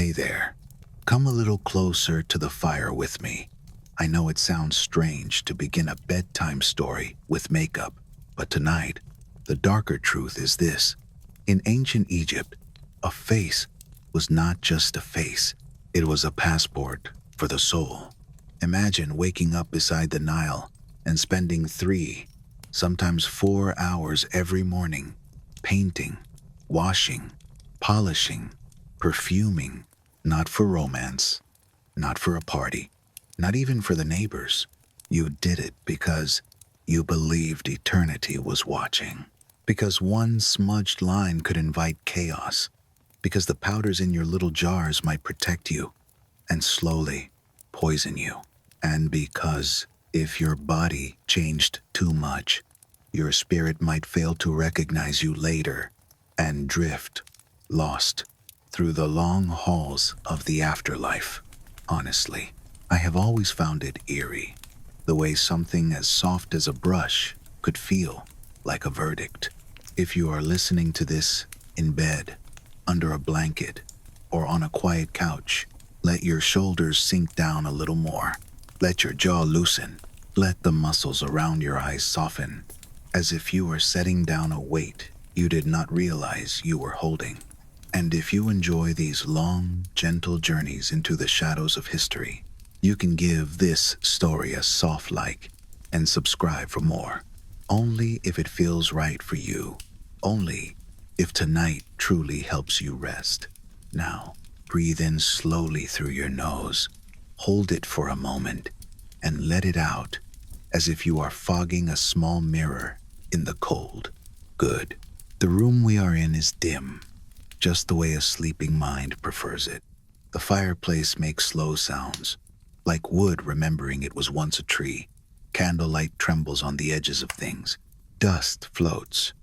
Hey there. Come a little closer to the fire with me. I know it sounds strange to begin a bedtime story with makeup, but tonight, the darker truth is this. In ancient Egypt, a face was not just a face, it was a passport for the soul. Imagine waking up beside the Nile and spending 3, sometimes 4 hours every morning, painting, washing, polishing, perfuming, not for romance, not for a party, not even for the neighbors. You did it because you believed eternity was watching. Because one smudged line could invite chaos. Because the powders in your little jars might protect you and slowly poison you. And because if your body changed too much, your spirit might fail to recognize you later and drift, lost, through the long halls of the afterlife. Honestly, I have always found it eerie, the way something as soft as a brush could feel like a verdict. If you are listening to this in bed, under a blanket, or on a quiet couch, let your shoulders sink down a little more. Let your jaw loosen. Let the muscles around your eyes soften, as if you were setting down a weight you did not realize you were holding. And if you enjoy these long, gentle journeys into the shadows of history, you can give this story a soft like and subscribe for more. Only if it feels right for you. Only if tonight truly helps you rest. Now, breathe in slowly through your nose. Hold it for a moment and let it out as if you are fogging a small mirror in the cold. Good. The room we are in is dim, just the way a sleeping mind prefers it. The fireplace makes slow sounds, like wood remembering it was once a tree. Candlelight trembles on the edges of things. Dust floats,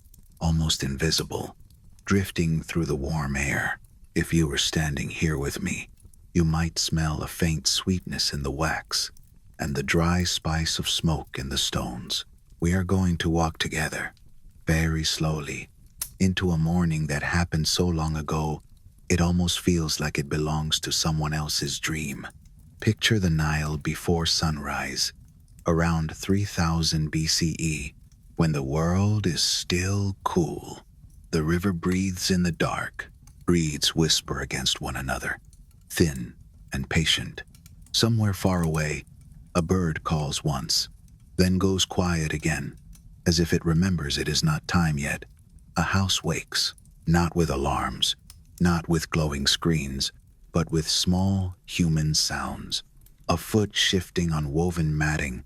almost invisible, drifting through the warm air. If you were standing here with me, you might smell a faint sweetness in the wax and the dry spice of smoke in the stones. We are going to walk together, very slowly, into a morning that happened so long ago, it almost feels like it belongs to someone else's dream. Picture the Nile before sunrise, around 3000 BCE, when the world is still cool. The river breathes in the dark, reeds whisper against one another, thin and patient. Somewhere far away, a bird calls once, then goes quiet again, as if it remembers it is not time yet. A house wakes, not with alarms, not with glowing screens, but with small human sounds. A foot shifting on woven matting,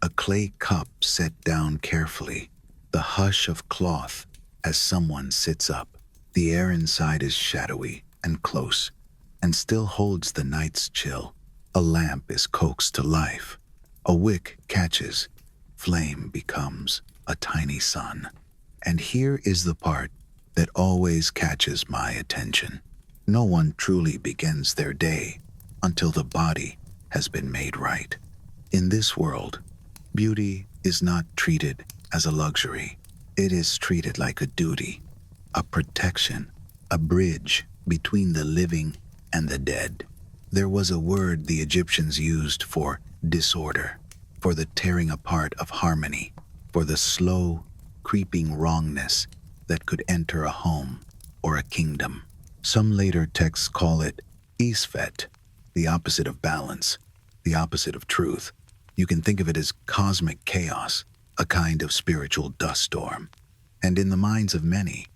a clay cup set down carefully, the hush of cloth as someone sits up. The air inside is shadowy and close, and still holds the night's chill. A lamp is coaxed to life. A wick catches. Flame becomes a tiny sun. And here is the part that always catches my attention. No one truly begins their day until the body has been made right. In this world, beauty is not treated as a luxury. It is treated like a duty, a protection, a bridge between the living and the dead. There was a word the Egyptians used for disorder, for the tearing apart of harmony, for the slow, creeping wrongness that could enter a home or a kingdom. Some later texts call it Isfet, the opposite of balance, the opposite of truth. You can think of it as cosmic chaos, a kind of spiritual dust storm. And in the minds of many,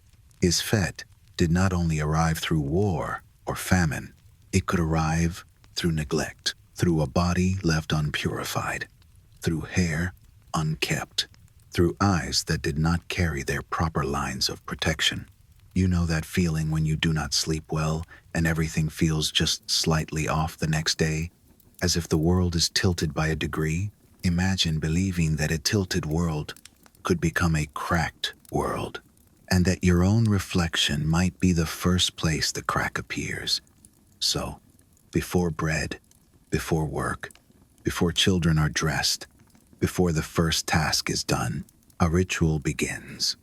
Isfet did not only arrive through war or famine, it could arrive through neglect, through a body left unpurified, through hair unkept, through eyes that did not carry their proper lines of protection. You know that feeling when you do not sleep well and everything feels just slightly off the next day, as if the world is tilted by a degree? Imagine believing that a tilted world could become a cracked world, and that your own reflection might be the first place the crack appears. So, before bread, before work, before children are dressed, before the first task is done, a ritual begins.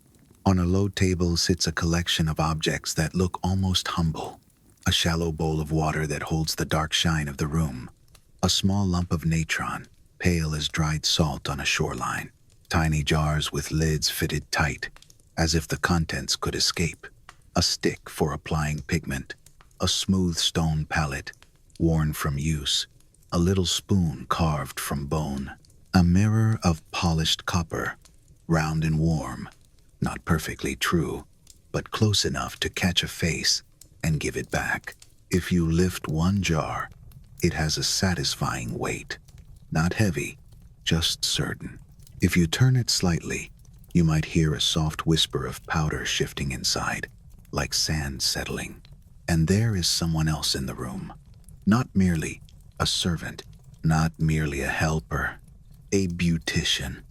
On a low table sits a collection of objects that look almost humble. A shallow bowl of water that holds the dark shine of the room. A small lump of natron, pale as dried salt on a shoreline. Tiny jars with lids fitted tight, as if the contents could escape. A stick for applying pigment. A smooth stone palette, worn from use. A little spoon carved from bone. A mirror of polished copper, round and warm. Not perfectly true, but close enough to catch a face and give it back. If you lift one jar, it has a satisfying weight. Not heavy, just certain. If you turn it slightly, you might hear a soft whisper of powder shifting inside, like sand settling. And there is someone else in the room. Not merely a servant, not merely a helper, a beautician.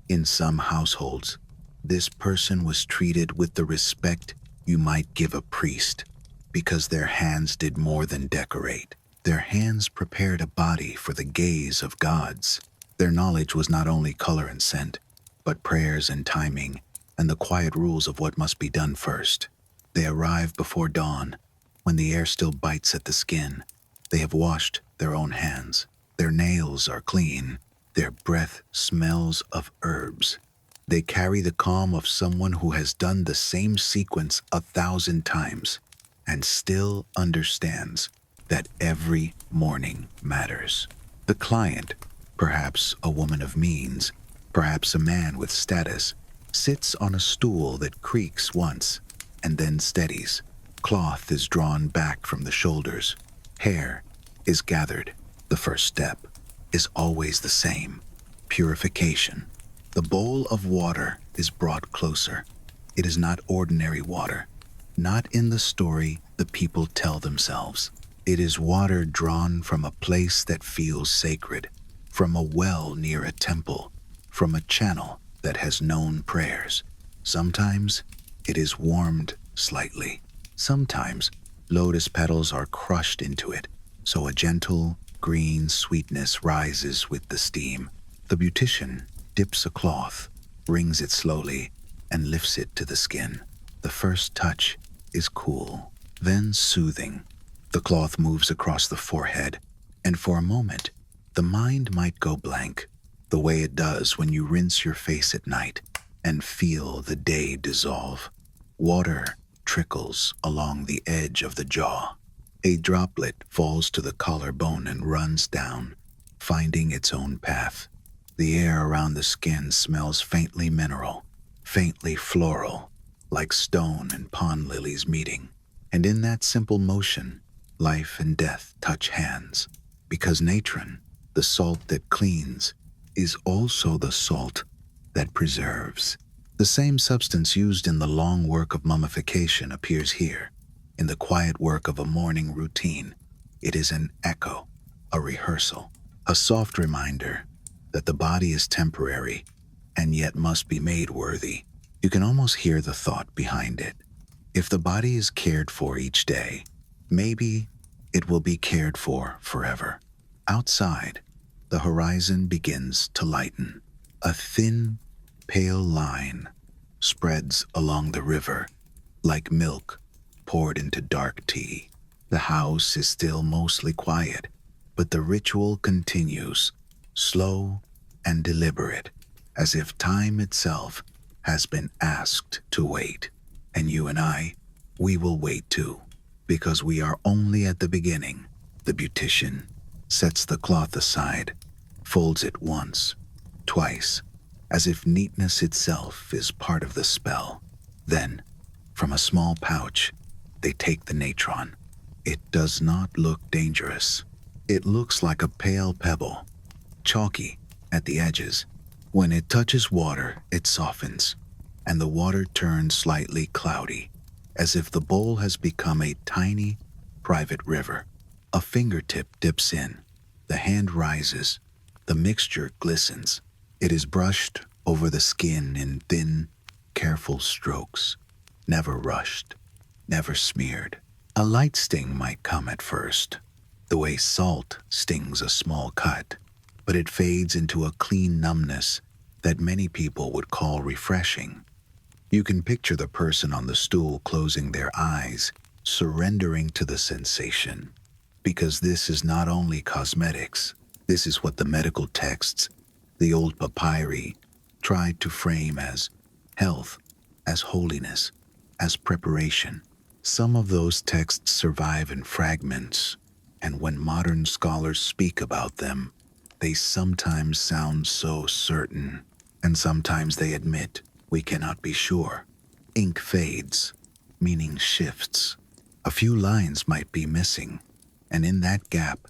In some households, this person was treated with the respect you might give a priest, because their hands did more than decorate. Their hands prepared a body for the gaze of gods. Their knowledge was not only color and scent, but prayers and timing, and the quiet rules of what must be done first. They arrive before dawn, when the air still bites at the skin. They have washed their own hands. Their nails are clean. Their breath smells of herbs. They carry the calm of someone who has done the same sequence 1,000 times and still understands that every morning matters. The client, perhaps a woman of means, perhaps a man with status, sits on a stool that creaks once and then steadies. Cloth is drawn back from the shoulders. Hair is gathered. The first step is always the same: purification. The bowl of water is brought closer. It is not ordinary water, not in the story the people tell themselves. It is water drawn from a place that feels sacred, from a well near a temple, from a channel that has known prayers. Sometimes it is warmed slightly. Sometimes lotus petals are crushed into it, so a gentle, green sweetness rises with the steam. The beautician dips a cloth, wrings it slowly, and lifts it to the skin. The first touch is cool, then soothing. The cloth moves across the forehead, and for a moment, the mind might go blank, the way it does when you rinse your face at night and feel the day dissolve. Water trickles along the edge of the jaw. A droplet falls to the collarbone and runs down, finding its own path. The air around the skin smells faintly mineral, faintly floral, like stone and pond lilies meeting. And in that simple motion, life and death touch hands, because natron, the salt that cleans, is also the salt that preserves. The same substance used in the long work of mummification appears here, in the quiet work of a morning routine. It is an echo, a rehearsal, a soft reminder that the body is temporary and yet must be made worthy. You can almost hear the thought behind it. If the body is cared for each day, maybe it will be cared for forever. Outside, the horizon begins to lighten. A thin, pale line spreads along the river, like milk poured into dark tea. The house is still mostly quiet, but the ritual continues, slow and deliberate, as if time itself has been asked to wait. And you and I, we will wait too, because we are only at the beginning. The beautician sets the cloth aside, folds it once, twice, as if neatness itself is part of the spell. Then, from a small pouch, they take the natron. It does not look dangerous. It looks like a pale pebble, chalky at the edges. When it touches water, it softens, and the water turns slightly cloudy, as if the bowl has become a tiny, private river. A fingertip dips in. The hand rises. The mixture glistens. It is brushed over the skin in thin, careful strokes, never rushed, never smeared. A light sting might come at first, the way salt stings a small cut, but it fades into a clean numbness that many people would call refreshing. You can picture the person on the stool closing their eyes, surrendering to the sensation. Because this is not only cosmetics, this is what the medical texts, the old papyri, tried to frame as health, as holiness, as preparation. Some of those texts survive in fragments, and when modern scholars speak about them, they sometimes sound so certain, and sometimes they admit we cannot be sure. Ink fades, meaning shifts. A few lines might be missing, and in that gap,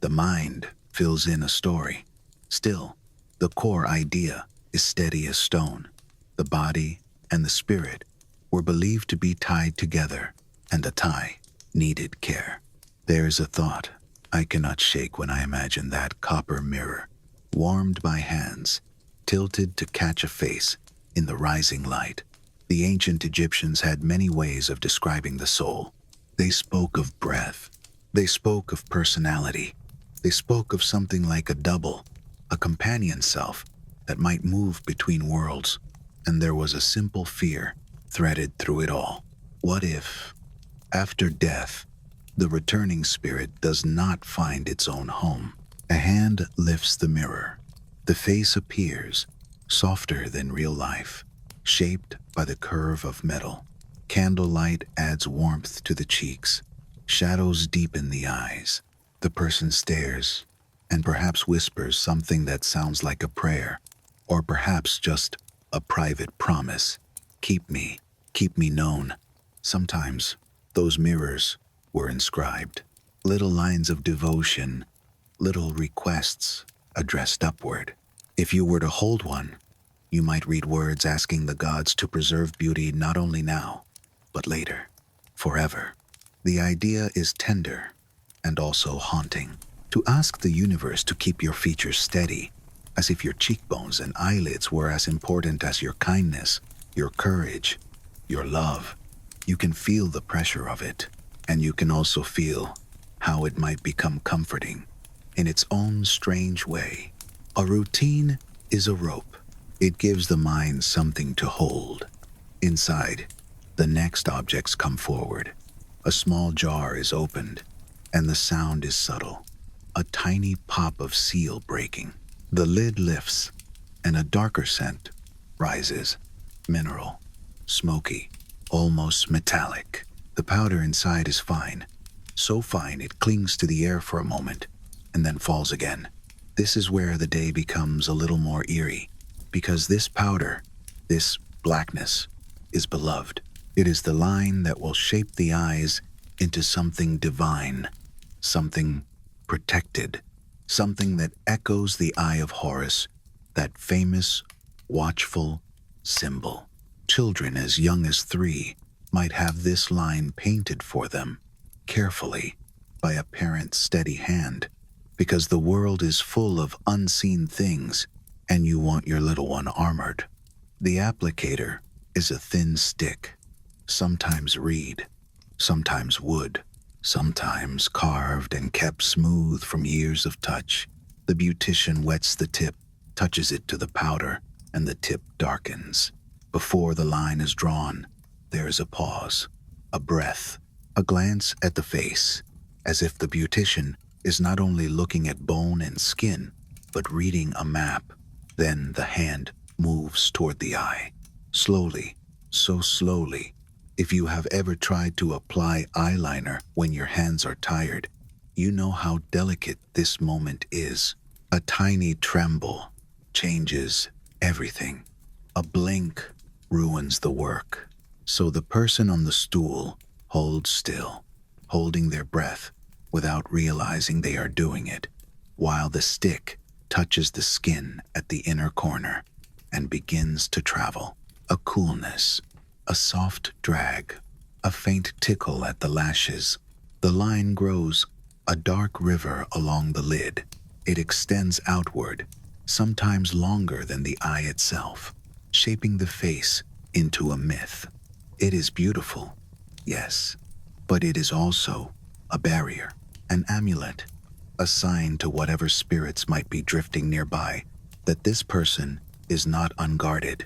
the mind fills in a story. Still, the core idea is steady as stone. The body and the spirit were believed to be tied together, and the tie needed care. There's a thought I cannot shake when I imagine that copper mirror, warmed by hands, tilted to catch a face in the rising light. The ancient Egyptians had many ways of describing the soul. They spoke of breath. They spoke of personality. They spoke of something like a double, a companion self that might move between worlds. And there was a simple fear threaded through it all. What if, after death, the returning spirit does not find its own home? A hand lifts the mirror. The face appears, softer than real life, shaped by the curve of metal. Candlelight adds warmth to the cheeks. Shadows deepen the eyes. The person stares and perhaps whispers something that sounds like a prayer, or perhaps just a private promise. Keep me known. Sometimes those mirrors were inscribed. Little lines of devotion, little requests addressed upward. If you were to hold one, you might read words asking the gods to preserve beauty not only now, but later, forever. The idea is tender and also haunting. To ask the universe to keep your features steady, as if your cheekbones and eyelids were as important as your kindness, your courage, your love. You can feel the pressure of it, and you can also feel how it might become comforting in its own strange way. A routine is a rope. It gives the mind something to hold. Inside, the next objects come forward. A small jar is opened, and the sound is subtle. A tiny pop of seal breaking. The lid lifts, and a darker scent rises. Mineral, smoky, almost metallic. The powder inside is fine. So fine it clings to the air for a moment, and then falls again. This is where the day becomes a little more eerie, because this powder, this blackness, is beloved. It is the line that will shape the eyes into something divine, something protected, something that echoes the Eye of Horus, that famous, watchful symbol. Children as young as 3 might have this line painted for them, carefully, by a parent's steady hand, because the world is full of unseen things, and you want your little one armored. The applicator is a thin stick, sometimes reed, sometimes wood, sometimes carved and kept smooth from years of touch. The beautician wets the tip, touches it to the powder, and the tip darkens. Before the line is drawn, there is a pause, a breath, a glance at the face, as if the beautician is not only looking at bone and skin, but reading a map. Then the hand moves toward the eye. Slowly, so slowly. If you have ever tried to apply eyeliner when your hands are tired, you know how delicate this moment is. A tiny tremble changes everything. A blink ruins the work. So the person on the stool holds still, holding their breath without realizing they are doing it, while the stick touches the skin at the inner corner and begins to travel. A coolness, a soft drag, a faint tickle at the lashes. The line grows, a dark river along the lid. It extends outward, sometimes longer than the eye itself, shaping the face into a myth. It is beautiful, yes, but it is also a barrier, an amulet, a sign to whatever spirits might be drifting nearby that this person is not unguarded.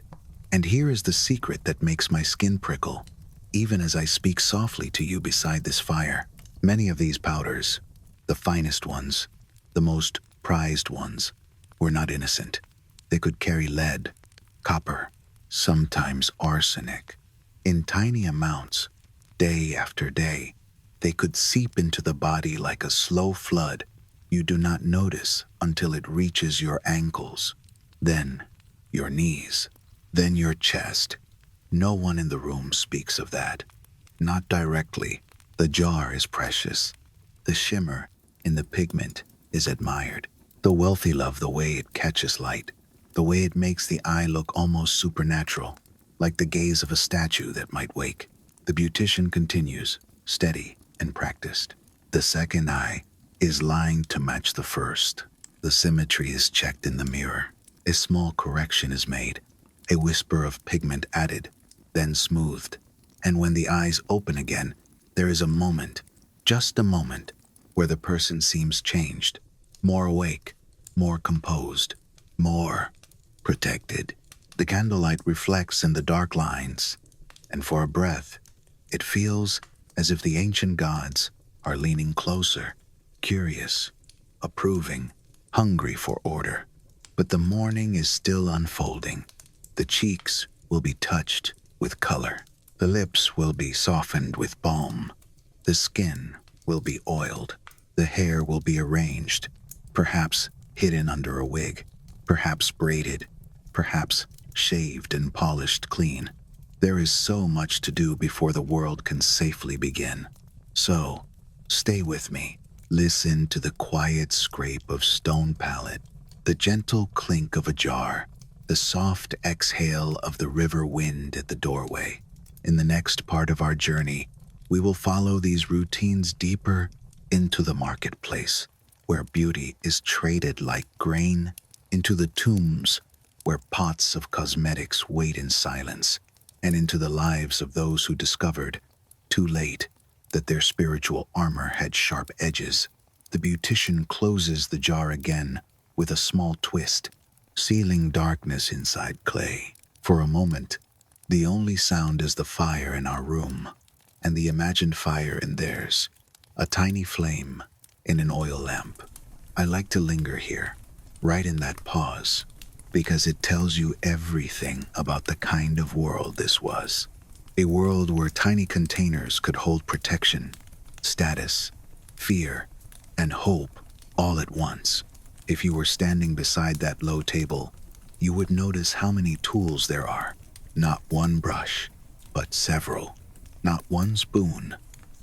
And here is the secret that makes my skin prickle. even as I speak softly to you beside this fire. Many of these powders, the finest ones, the most prized ones, were not innocent. They could carry lead, copper, sometimes arsenic. In tiny amounts, day after day, they could seep into the body like a slow flood you do not notice until it reaches your ankles, then your knees, then your chest. No one in the room speaks of that. Not directly. The jar is precious. The shimmer in the pigment is admired. The wealthy love the way it catches light, the way it makes the eye look almost supernatural, like the gaze of a statue that might wake. The beautician continues, steady and practiced. The second eye is lined to match the first. The symmetry is checked in the mirror. A small correction is made, a whisper of pigment added, then smoothed. And when the eyes open again, there is a moment, just a moment, where the person seems changed, more awake, more composed, more protected. The candlelight reflects in the dark lines, and for a breath, it feels as if the ancient gods are leaning closer, curious, approving, hungry for order. But the morning is still unfolding. The cheeks will be touched with color. The lips will be softened with balm. The skin will be oiled. The hair will be arranged, perhaps hidden under a wig, perhaps braided, perhaps shaved and polished clean. There is so much to do before the world can safely begin. So, stay with me. Listen to the quiet scrape of stone palette, the gentle clink of a jar, the soft exhale of the river wind at the doorway. In the next part of our journey, we will follow these routines deeper into the marketplace, where beauty is traded like grain, into the tombs where pots of cosmetics wait in silence, and into the lives of those who discovered, too late, that their spiritual armor had sharp edges. The beautician closes the jar again with a small twist, sealing darkness inside clay. For a moment, the only sound is the fire in our room, and the imagined fire in theirs, a tiny flame in an oil lamp. I like to linger here, right in that pause, because it tells you everything about the kind of world this was. A world where tiny containers could hold protection, status, fear, and hope all at once. If you were standing beside that low table, you would notice how many tools there are. Not one brush, but several. Not one spoon,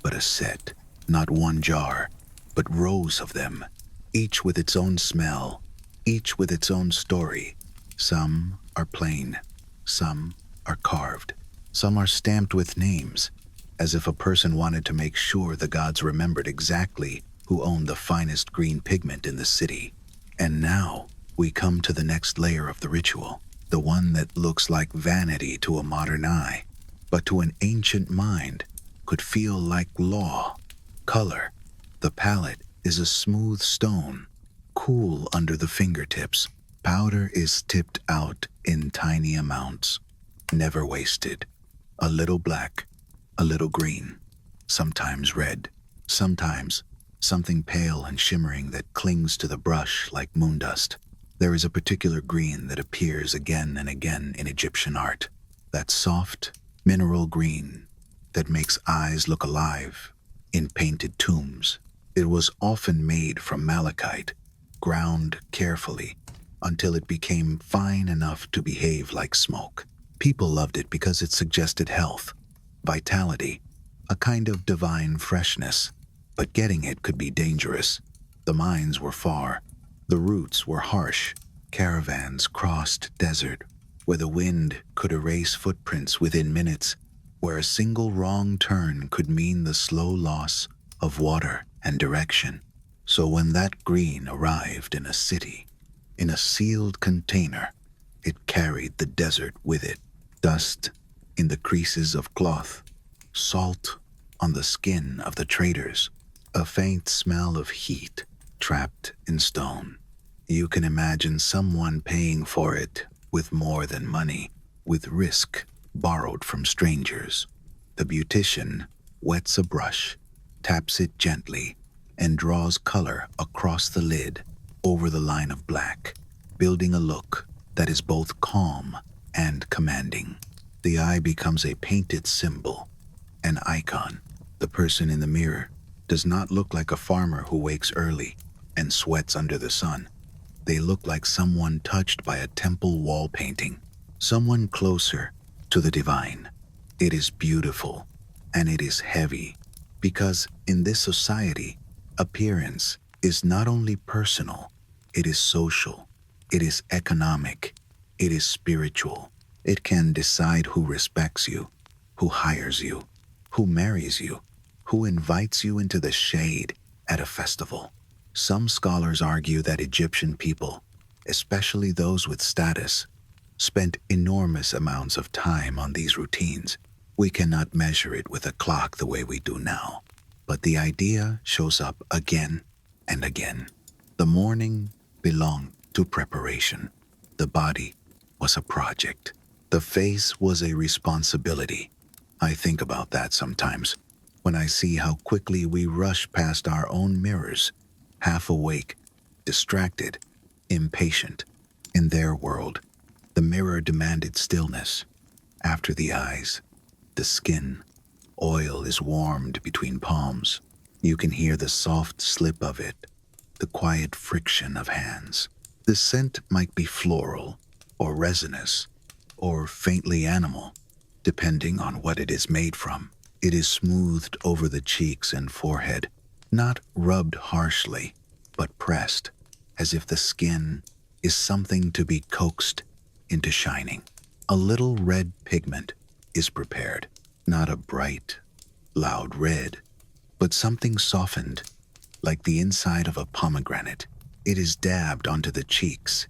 but a set. Not one jar, but rows of them, each with its own smell, each with its own story. Some are plain, some are carved, some are stamped with names, as if a person wanted to make sure the gods remembered exactly who owned the finest green pigment in the city. And now we come to the next layer of the ritual, the one that looks like vanity to a modern eye, but to an ancient mind could feel like law. Color. The palette is a smooth stone, cool under the fingertips. Powder is tipped out in tiny amounts, never wasted. A little black, a little green, sometimes red, sometimes something pale and shimmering that clings to the brush like moon dust. There is a particular green that appears again and again in Egyptian art, that soft, mineral green that makes eyes look alive in painted tombs. It was often made from malachite, ground carefully until it became fine enough to behave like smoke. People loved it because it suggested health, vitality, a kind of divine freshness. But getting it could be dangerous. The mines were far. The routes were harsh. Caravans crossed desert, where the wind could erase footprints within minutes, where a single wrong turn could mean the slow loss of water and direction. So when that green arrived in a city, in a sealed container, it carried the desert with it. Dust in the creases of cloth, salt on the skin of the traders, a faint smell of heat trapped in stone. You can imagine someone paying for it with more than money, with risk borrowed from strangers. The beautician wets a brush, taps it gently, and draws color across the lid over the line of black, building a look that is both calm and commanding. The eye becomes a painted symbol, an icon. The person in the mirror does not look like a farmer who wakes early and sweats under the sun. They look like someone touched by a temple wall painting, someone closer to the divine. It is beautiful, and it is heavy, because in this society, appearance is not only personal, it is social, it is economic, it is spiritual. It can decide who respects you, who hires you, who marries you, who invites you into the shade at a festival. Some scholars argue that Egyptian people, especially those with status, spent enormous amounts of time on these routines. We cannot measure it with a clock the way we do now, but the idea shows up again and again. The morning belonged to preparation. The body was a project. The face was a responsibility. I think about that sometimes when I see how quickly we rush past our own mirrors, half awake, distracted, impatient. In their world, the mirror demanded stillness. After the eyes, the skin, oil is warmed between palms. You can hear the soft slip of it, the quiet friction of hands. The scent might be floral or resinous or faintly animal, depending on what it is made from. It is smoothed over the cheeks and forehead, not rubbed harshly, but pressed, as if the skin is something to be coaxed into shining. A little red pigment is prepared, not a bright, loud red, but something softened, like the inside of a pomegranate. It is dabbed onto the cheeks,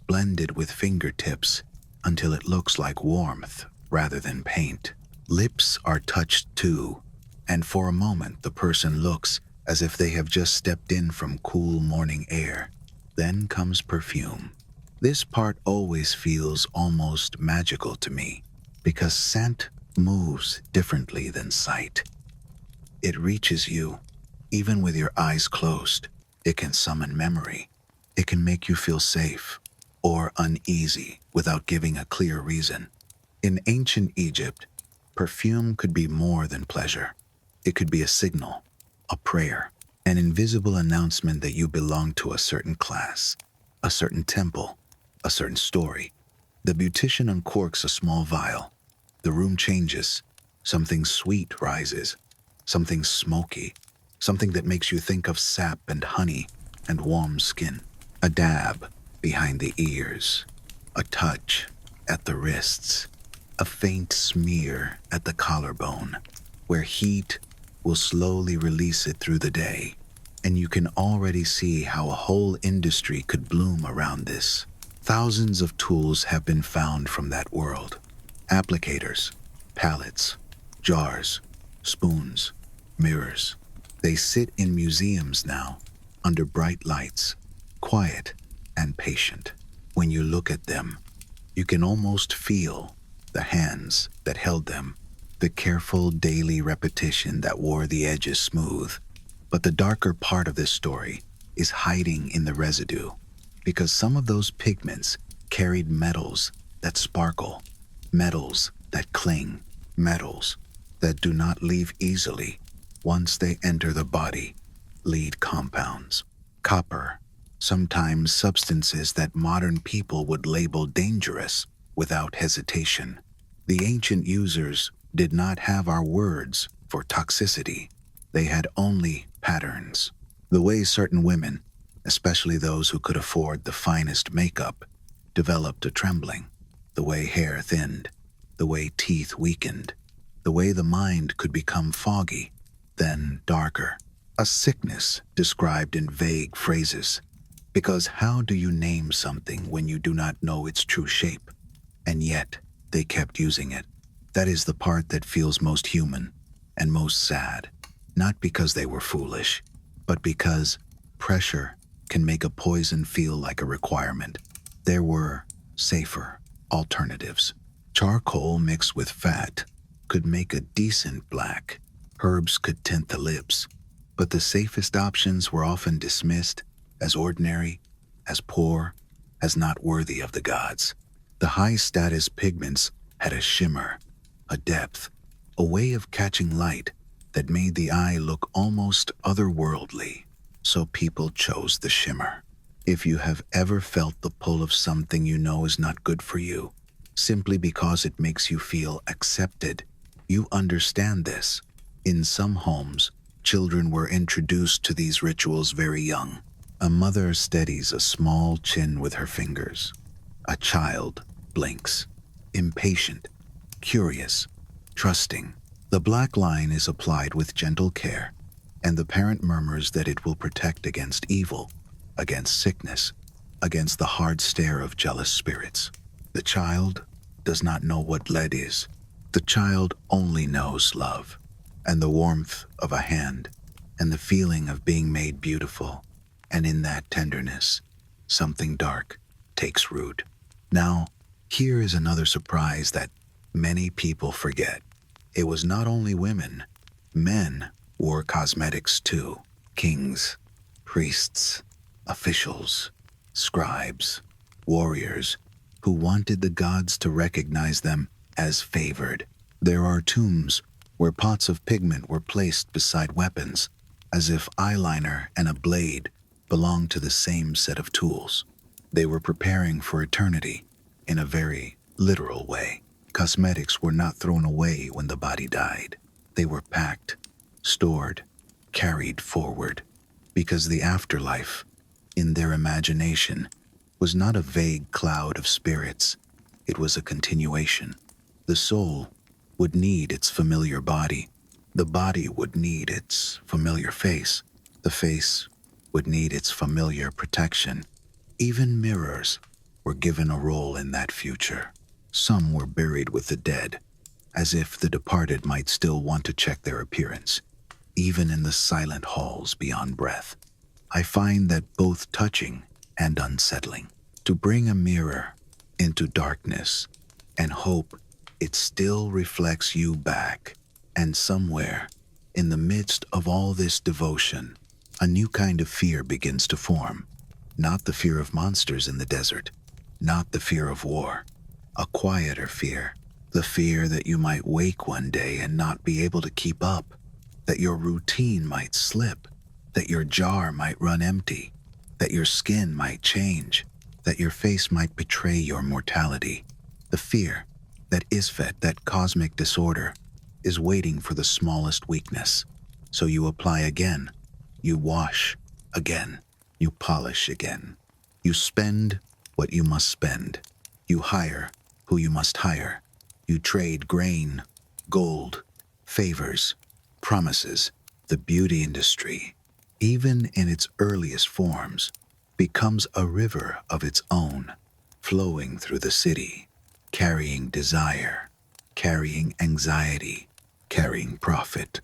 blended with fingertips until it looks like warmth rather than paint. Lips are touched too, and for a moment the person looks as if they have just stepped in from cool morning air. Then comes perfume. This part always feels almost magical to me, because scent moves differently than sight. It reaches you, even with your eyes closed. It can summon memory. It can make you feel safe or uneasy without giving a clear reason. In ancient Egypt, perfume could be more than pleasure. It could be a signal, a prayer, an invisible announcement that you belong to a certain class, a certain temple, a certain story. The beautician uncorks a small vial. The room changes. Something sweet rises, something smoky, something that makes you think of sap and honey and warm skin. A dab behind the ears, a touch at the wrists, a faint smear at the collarbone, where heat will slowly release it through the day. And you can already see how a whole industry could bloom around this. Thousands of tools have been found from that world. Applicators, palettes, jars, spoons, mirrors. They sit in museums now, under bright lights, quiet and patient. When you look at them, you can almost feel the hands that held them, the careful daily repetition that wore the edges smooth. But the darker part of this story is hiding in the residue, because some of those pigments carried metals that sparkle, metals that cling, metals that do not leave easily once they enter the body. Lead compounds, copper, sometimes substances that modern people would label dangerous without hesitation. The ancient users did not have our words for toxicity. They had only patterns. The way certain women, especially those who could afford the finest makeup, developed a trembling. The way hair thinned. The way teeth weakened. The way the mind could become foggy, then darker. A sickness described in vague phrases. Because how do you name something when you do not know its true shape? And yet, they kept using it. That is the part that feels most human and most sad. Not because they were foolish, but because pressure can make a poison feel like a requirement. There were safer alternatives. Charcoal mixed with fat, could make a decent black. Herbs could tint the lips. But the safest options were often dismissed as ordinary, as poor, as not worthy of the gods. The high-status pigments had a shimmer, a depth, a way of catching light that made the eye look almost otherworldly. So people chose the shimmer. If you have ever felt the pull of something you know is not good for you, simply because it makes you feel accepted, you understand this. In some homes, children were introduced to these rituals very young. A mother steadies a small chin with her fingers. A child blinks, impatient, curious, trusting. The black line is applied with gentle care, and the parent murmurs that it will protect against evil, against sickness, against the hard stare of jealous spirits. The child does not know what lead is. The child only knows love, and the warmth of a hand, and the feeling of being made beautiful. And in that tenderness, something dark takes root. Now, here is another surprise that many people forget. It was not only women. Men wore cosmetics too. Kings, priests, officials, scribes, warriors, who wanted the gods to recognize them as favored. There are tombs where pots of pigment were placed beside weapons, as if eyeliner and a blade belonged to the same set of tools. They were preparing for eternity in a very literal way. Cosmetics were not thrown away when the body died. They were packed, stored, carried forward, because the afterlife, in their imagination, was not a vague cloud of spirits. It was a continuation. The soul would need its familiar body. The body would need its familiar face. The face would need its familiar protection. Even mirrors were given a role in that future. Some were buried with the dead, as if the departed might still want to check their appearance, even in the silent halls beyond breath. I find that both touching and unsettling. To bring a mirror into darkness and hope it still reflects you back, and somewhere in the midst of all this devotion, a new kind of fear begins to form. Not the fear of monsters in the desert, not the fear of war, a quieter fear, the fear that you might wake one day and not be able to keep up, that your routine might slip, that your jar might run empty, that your skin might change, that your face might betray your mortality. The fear that Isfet, that cosmic disorder, is waiting for the smallest weakness. So you apply again, you wash again, you polish again. You spend what you must spend. You hire who you must hire. You trade grain, gold, favors, promises. The beauty industry, even in its earliest forms, becomes a river of its own, flowing through the city, carrying desire, carrying anxiety, carrying profit.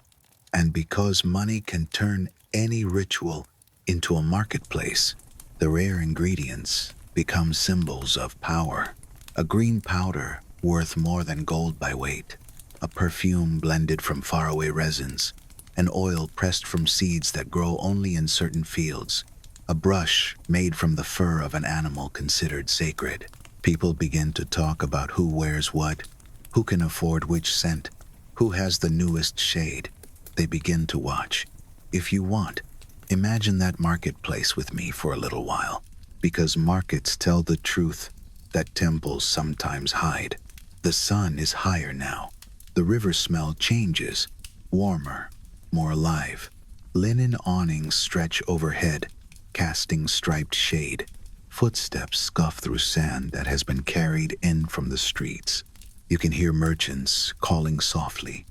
And because money can turn any ritual into a marketplace, the rare ingredients become symbols of power. A green powder worth more than gold by weight, a perfume blended from faraway resins, an oil pressed from seeds that grow only in certain fields, a brush made from the fur of an animal considered sacred. People begin to talk about who wears what, who can afford which scent, who has the newest shade. They begin to watch. If you want, imagine that marketplace with me for a little while, because markets tell the truth that temples sometimes hide. The sun is higher now. The river smell changes, warmer, more alive. Linen awnings stretch overhead, casting striped shade. Footsteps scuff through sand that has been carried in from the streets. You can hear merchants calling softly,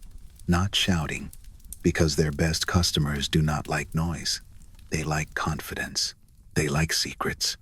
not shouting, because their best customers do not like noise. They like confidence. They like secrets.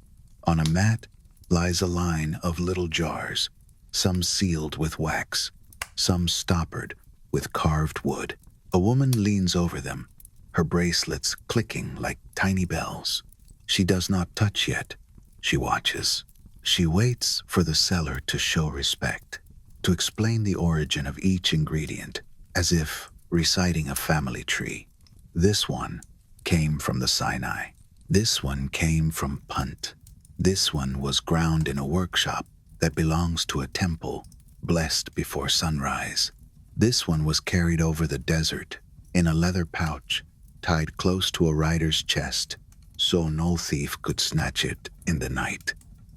On a mat lies a line of little jars, some sealed with wax, some stoppered with carved wood. A woman leans over them, her bracelets clicking like tiny bells. She does not touch yet. She watches. She waits for the seller to show respect. to explain the origin of each ingredient, as if reciting a family tree. This one came from the Sinai. This one came from Punt. This one was ground in a workshop that belongs to a temple, blessed before sunrise. This one was carried over the desert in a leather pouch tied close to a rider's chest so no thief could snatch it in the night.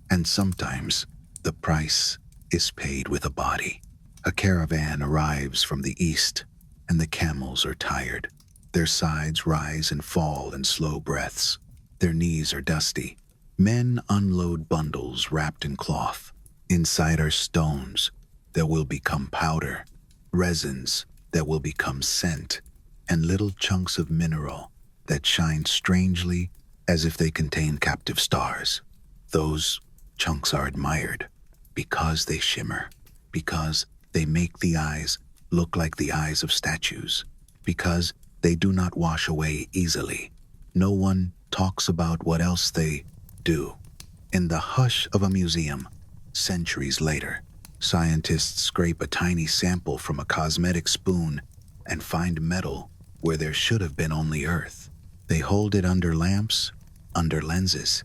And sometimes the price is paid with a body. A caravan arrives from the east, and the camels are tired. Their sides rise and fall in slow breaths. Their knees are dusty. Men unload bundles wrapped in cloth. Inside are stones that will become powder, resins that will become scent, and little chunks of mineral that shine strangely as if they contain captive stars. Those chunks are admired because they shimmer, because they make the eyes look like the eyes of statues, because they do not wash away easily. No one talks about what else they do. In the hush of a museum, centuries later, scientists scrape a tiny sample from a cosmetic spoon and find metal where there should have been only earth. They hold it under lamps, under lenses,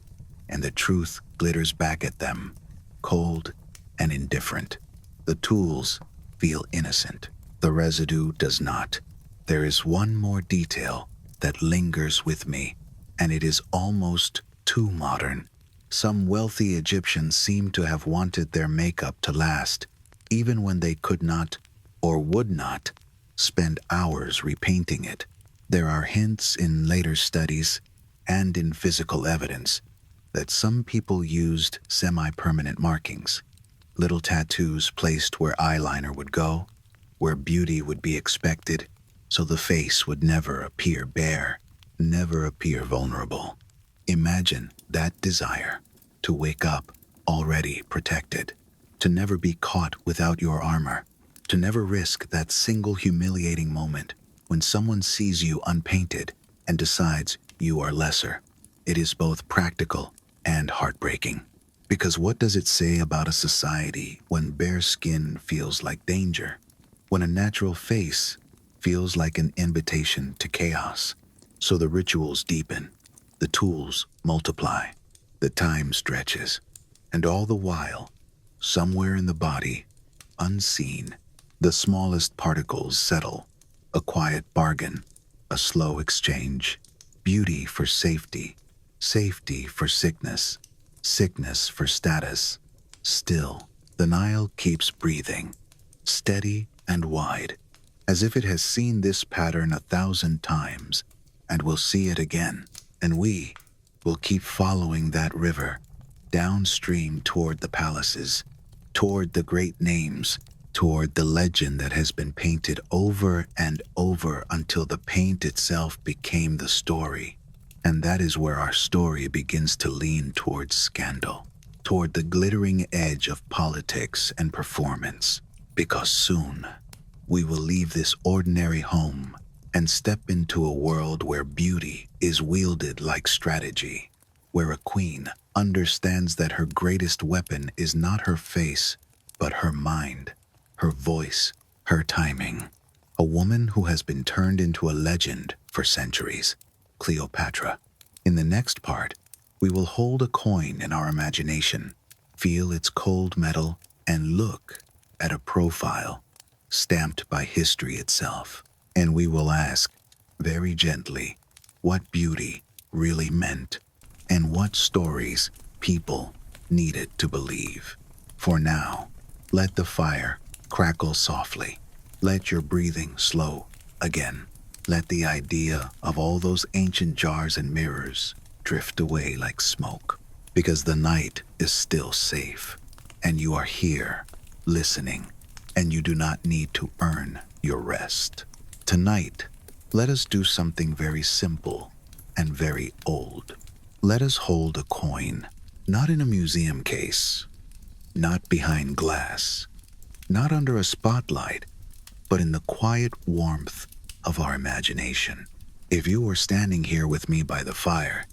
and the truth glitters back at them, cold and indifferent. The tools feel innocent. The residue does not. There is one more detail that lingers with me, and it is almost too modern. Some wealthy Egyptians seem to have wanted their makeup to last, even when they could not, or would not, spend hours repainting it. There are hints in later studies and in physical evidence that some people used semi-permanent markings, little tattoos placed where eyeliner would go, where beauty would be expected, so the face would never appear bare, never appear vulnerable. Imagine that desire to wake up already protected, to never be caught without your armor, to never risk that single humiliating moment when someone sees you unpainted and decides you are lesser. It is both practical and heartbreaking. Because what does it say about a society when bare skin feels like danger, when a natural face feels like an invitation to chaos? So the rituals deepen, the tools multiply, the time stretches, and all the while, somewhere in the body, unseen, the smallest particles settle, a quiet bargain, a slow exchange, beauty for safety, safety for sickness, sickness for status. Still, the Nile keeps breathing, steady and wide, as if it has seen this pattern 1,000 times and will see it again. And we will keep following that river, downstream toward the palaces, toward the great names, toward the legend that has been painted over and over until the paint itself became the story. And that is where our story begins to lean towards scandal, toward the glittering edge of politics and performance. Because soon, we will leave this ordinary home and step into a world where beauty is wielded like strategy, where a queen understands that her greatest weapon is not her face, but her mind, her voice, her timing. A woman who has been turned into a legend for centuries, Cleopatra. In the next part, we will hold a coin in our imagination, feel its cold metal, and look at a profile stamped by history itself. And we will ask, very gently, what beauty really meant and what stories people needed to believe. For now, let the fire crackle softly. Let your breathing slow again. Let the idea of all those ancient jars and mirrors drift away like smoke, because the night is still safe, and you are here, listening, and you do not need to earn your rest. Tonight, let us do something very simple and very old. Let us hold a coin, not in a museum case, not behind glass, not under a spotlight, but in the quiet warmth of our imagination. If you were standing here with me by the fire,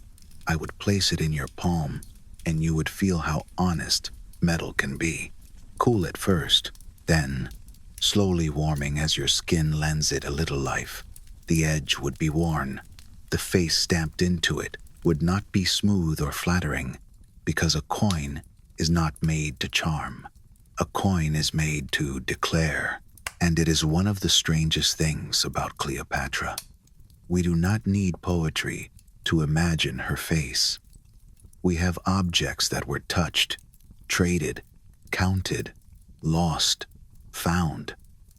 I would place it in your palm, and you would feel how honest metal can be. Cool at first, Then, slowly warming as your skin lends it a little life, the edge would be worn. The face stamped into it would not be smooth or flattering, because a coin is not made to charm. A coin is made to declare, and it is one of the strangest things about Cleopatra. We do not need poetry to imagine her face. We have objects that were touched, traded, counted, lost, found.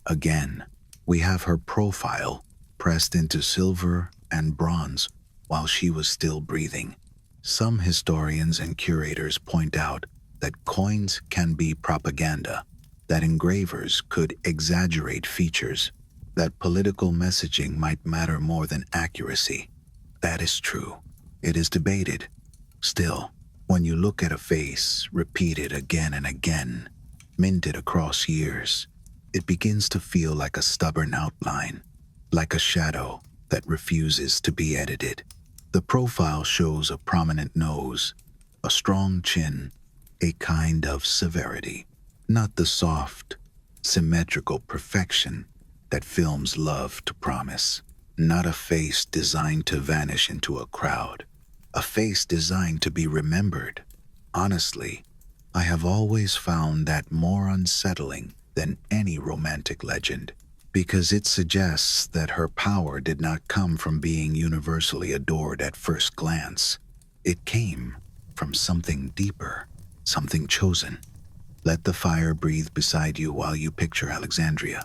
Again, we have her profile pressed into silver and bronze while she was still breathing. Some historians and curators point out that coins can be propaganda, that engravers could exaggerate features, that political messaging might matter more than accuracy. That is true. It is debated. Still, when you look at a face repeated again and again, minted across years, it begins to feel like a stubborn outline, like a shadow that refuses to be edited. The profile shows a prominent nose, a strong chin, a kind of severity, not the soft, symmetrical perfection that films love to promise. Not a face designed to vanish into a crowd, a face designed to be remembered. Honestly, I have always found that more unsettling than any romantic legend, because it suggests that her power did not come from being universally adored at first glance. It came from something deeper, something chosen. Let the fire breathe beside you while you picture Alexandria,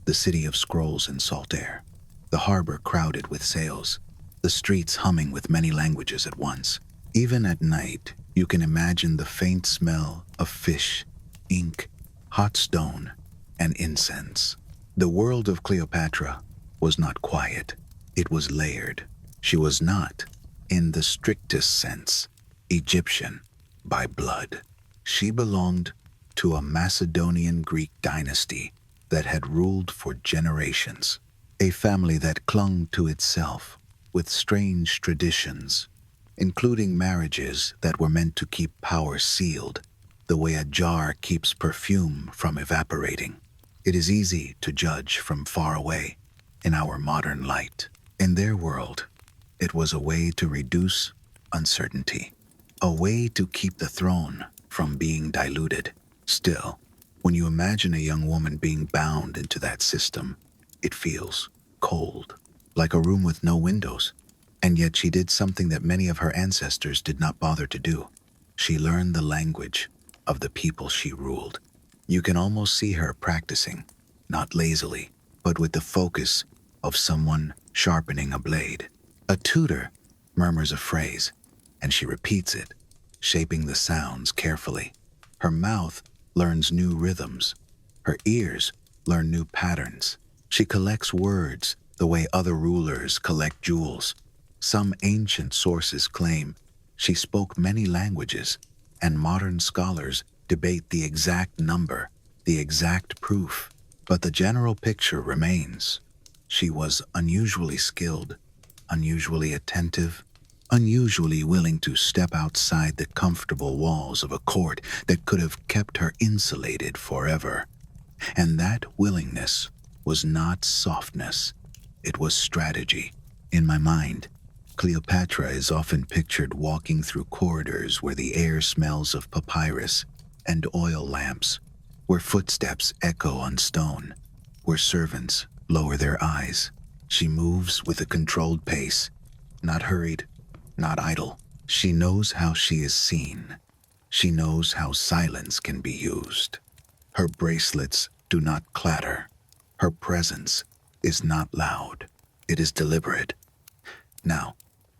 the city of scrolls and salt air, the harbor crowded with sails, the streets humming with many languages at once. Even at night, you can imagine the faint smell of fish, ink, hot stone, and incense. The world of Cleopatra was not quiet. It was layered. She was not, in the strictest sense, Egyptian by blood. She belonged to a Macedonian Greek dynasty that had ruled for generations, a family that clung to itself with strange traditions, including marriages that were meant to keep power sealed, the way a jar keeps perfume from evaporating. It is easy to judge from far away in our modern light. In their world, it was a way to reduce uncertainty, a way to keep the throne from being diluted. Still, when you imagine a young woman being bound into that system, it feels cold, like a room with no windows. And yet she did something that many of her ancestors did not bother to do. She learned the language of the people she ruled. You can almost see her practicing, not lazily, but with the focus of someone sharpening a blade. A tutor murmurs a phrase, and she repeats it, shaping the sounds carefully. Her mouth learns new rhythms. Her ears learn new patterns. She collects words the way other rulers collect jewels. Some ancient sources claim she spoke many languages, and modern scholars debate the exact number, the exact proof. But the general picture remains. She was unusually skilled, unusually attentive, unusually willing to step outside the comfortable walls of a court that could have kept her insulated forever. And that willingness was not softness, it was strategy. In my mind, Cleopatra is often pictured walking through corridors where the air smells of papyrus and oil lamps, where footsteps echo on stone, where servants lower their eyes. She moves with a controlled pace, not hurried, not idle. She knows how she is seen. She knows how silence can be used. Her bracelets do not clatter. Her presence is not loud. It is deliberate. Now,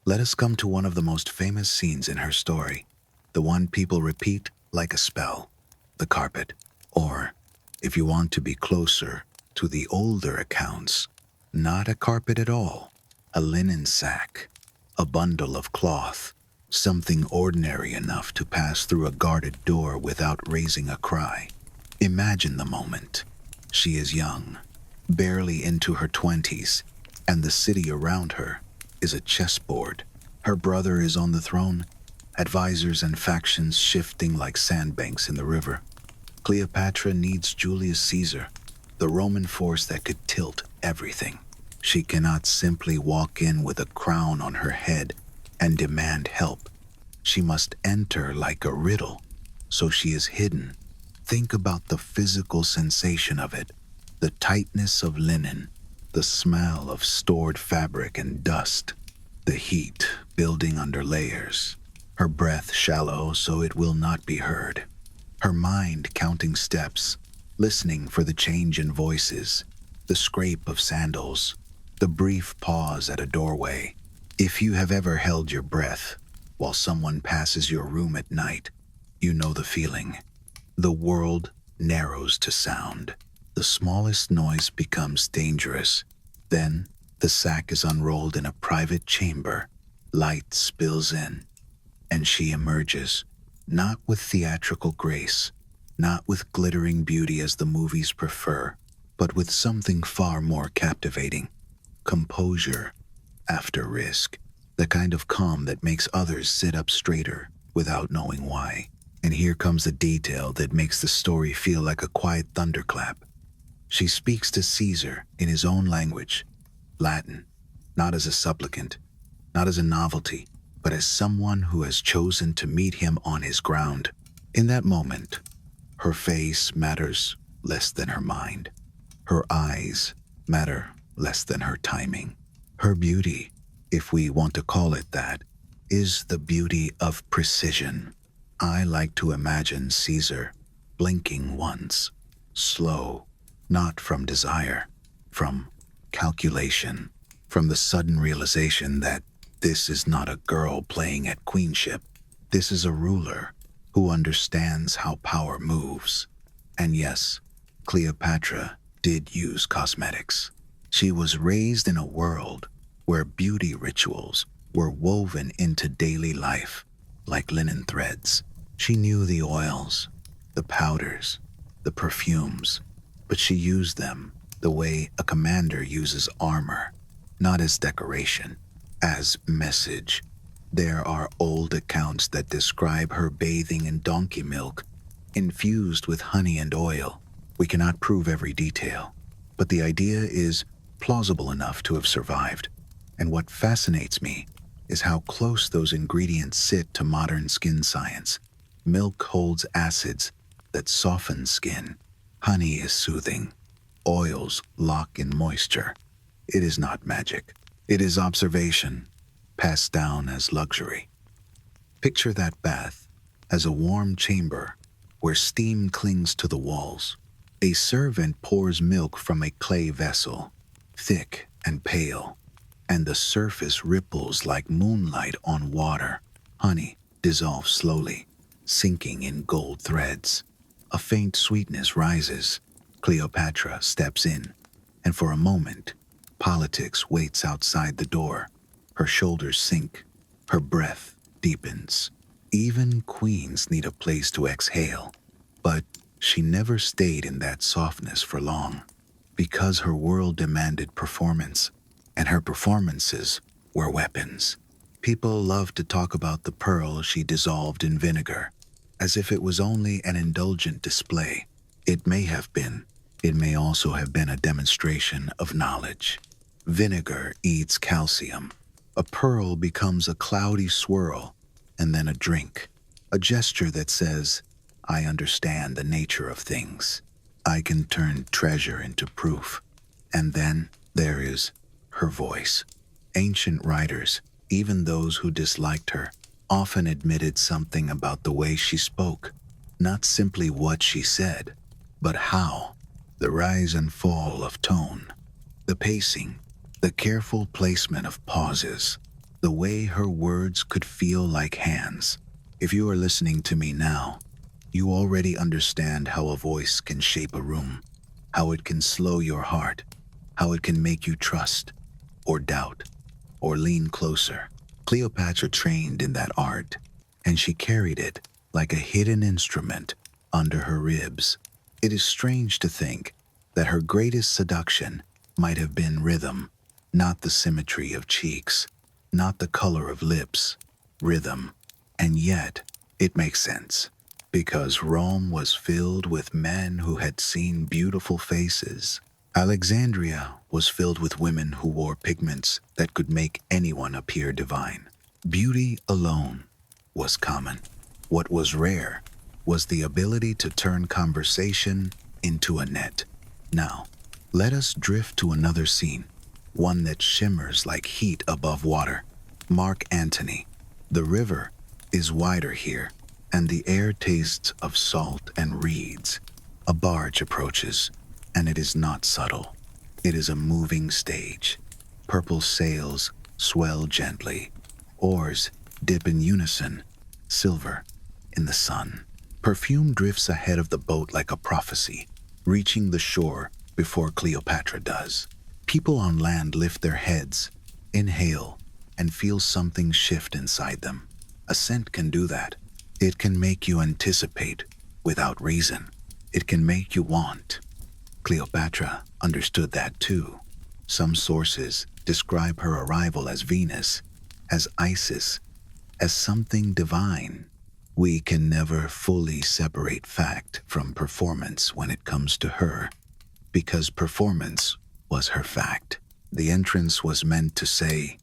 let us come to one of the most famous scenes in her story, the one people repeat like a spell, the carpet. Or, if you want to be closer to the older accounts, not a carpet at all, a linen sack, a bundle of cloth, something ordinary enough to pass through a guarded door without raising a cry. Imagine the moment. She is young, barely into her 20s, and the city around her is a chessboard. Her brother is on the throne, advisors and factions shifting like sandbanks in the river. Cleopatra needs Julius Caesar, the Roman force that could tilt everything. She cannot simply walk in with a crown on her head and demand help. She must enter like a riddle, so she is hidden. Think about the physical sensation of it, the tightness of linen, the smell of stored fabric and dust, the heat building under layers, her breath shallow so it will not be heard, her mind counting steps, listening for the change in voices, the scrape of sandals, the brief pause at a doorway. If you have ever held your breath while someone passes your room at night, you know the feeling. The world narrows to sound. The smallest noise becomes dangerous. Then, the sack is unrolled in a private chamber. Light spills in, and she emerges, not with theatrical grace, not with glittering beauty as the movies prefer, but with something far more captivating: composure after risk, the kind of calm that makes others sit up straighter without knowing why. And here comes a detail that makes the story feel like a quiet thunderclap. She speaks to Caesar in his own language, Latin, not as a supplicant, not as a novelty, but as someone who has chosen to meet him on his ground. In that moment, her face matters less than her mind. Her eyes matter less than her timing. Her beauty, if we want to call it that, is the beauty of precision. I like to imagine Caesar blinking once, slow, not from desire, from calculation, from the sudden realization that this is not a girl playing at queenship. This is a ruler who understands how power moves. And yes, Cleopatra did use cosmetics. She was raised in a world where beauty rituals were woven into daily life like linen threads. She knew the oils, the powders, the perfumes, but she used them the way a commander uses armor, not as decoration, as message. There are old accounts that describe her bathing in donkey milk, infused with honey and oil. We cannot prove every detail, but the idea is plausible enough to have survived. And what fascinates me is how close those ingredients sit to modern skin science. Milk holds acids that soften skin. Honey is soothing. Oils lock in moisture. It is not magic. It is observation, passed down as luxury. Picture that bath as a warm chamber where steam clings to the walls. A servant pours milk from a clay vessel, thick and pale, and the surface ripples like moonlight on water. Honey dissolves slowly, sinking in gold threads. A faint sweetness rises. Cleopatra steps in, and for a moment, politics waits outside the door. Her shoulders sink, her breath deepens. Even queens need a place to exhale. But she never stayed in that softness for long, because her world demanded performance, and her performances were weapons. People love to talk about the pearl she dissolved in vinegar, as if it was only an indulgent display. It may have been. It may also have been a demonstration of knowledge. Vinegar eats calcium. A pearl becomes a cloudy swirl, and then a drink. A gesture that says, I understand the nature of things. I can turn treasure into proof. And then there is her voice. Ancient writers, even those who disliked her, often admitted something about the way she spoke. Not simply what she said, but how. The rise and fall of tone, the pacing, the careful placement of pauses, the way her words could feel like hands. If you are listening to me now, you already understand how a voice can shape a room, how it can slow your heart, how it can make you trust, or doubt, or lean closer. Cleopatra trained in that art, and she carried it like a hidden instrument under her ribs. It is strange to think that her greatest seduction might have been rhythm, not the symmetry of cheeks, not the color of lips, rhythm. And yet, it makes sense. Because Rome was filled with men who had seen beautiful faces. Alexandria was filled with women who wore pigments that could make anyone appear divine. Beauty alone was common. What was rare was the ability to turn conversation into a net. Now, let us drift to another scene, one that shimmers like heat above water. Mark Antony. The river is wider here, and the air tastes of salt and reeds. A barge approaches, and it is not subtle. It is a moving stage. Purple sails swell gently. Oars dip in unison, silver in the sun. Perfume drifts ahead of the boat like a prophecy, reaching the shore before Cleopatra does. People on land lift their heads, inhale, and feel something shift inside them. A scent can do that. It can make you anticipate without reason. It can make you want. Cleopatra understood that too. Some sources describe her arrival as Venus, as Isis, as something divine. We can never fully separate fact from performance when it comes to her, because performance was her fact. The entrance was meant to say,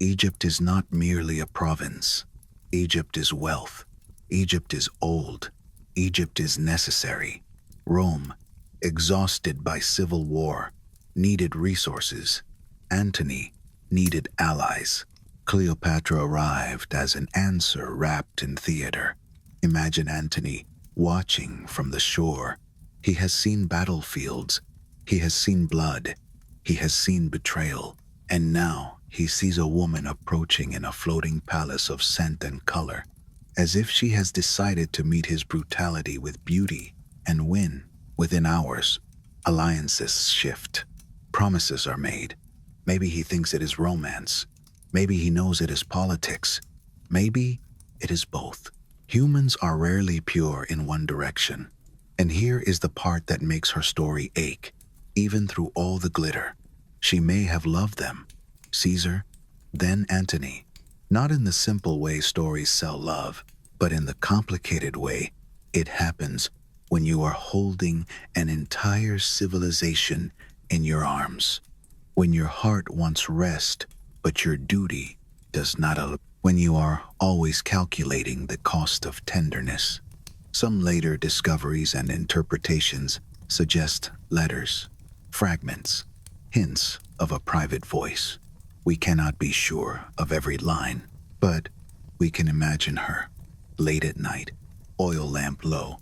Egypt is not merely a province. Egypt is wealth. Egypt is old. Egypt is necessary. Rome, exhausted by civil war, needed resources. Antony needed allies. Cleopatra arrived as an answer wrapped in theater. Imagine Antony watching from the shore. He has seen battlefields. He has seen blood. He has seen betrayal. And now he sees a woman approaching in a floating palace of scent and color, as if she has decided to meet his brutality with beauty and win. Within hours, alliances shift. Promises are made. Maybe he thinks it is romance. Maybe he knows it is politics. Maybe it is both. Humans are rarely pure in one direction. And here is the part that makes her story ache. Even through all the glitter, she may have loved them. Caesar, then Antony. Not in the simple way stories sell love, but in the complicated way it happens when you are holding an entire civilization in your arms. When your heart wants rest, but your duty does not allow. When you are always calculating the cost of tenderness. Some later discoveries and interpretations suggest letters, fragments, hints of a private voice. We cannot be sure of every line, but we can imagine her, late at night, oil lamp low,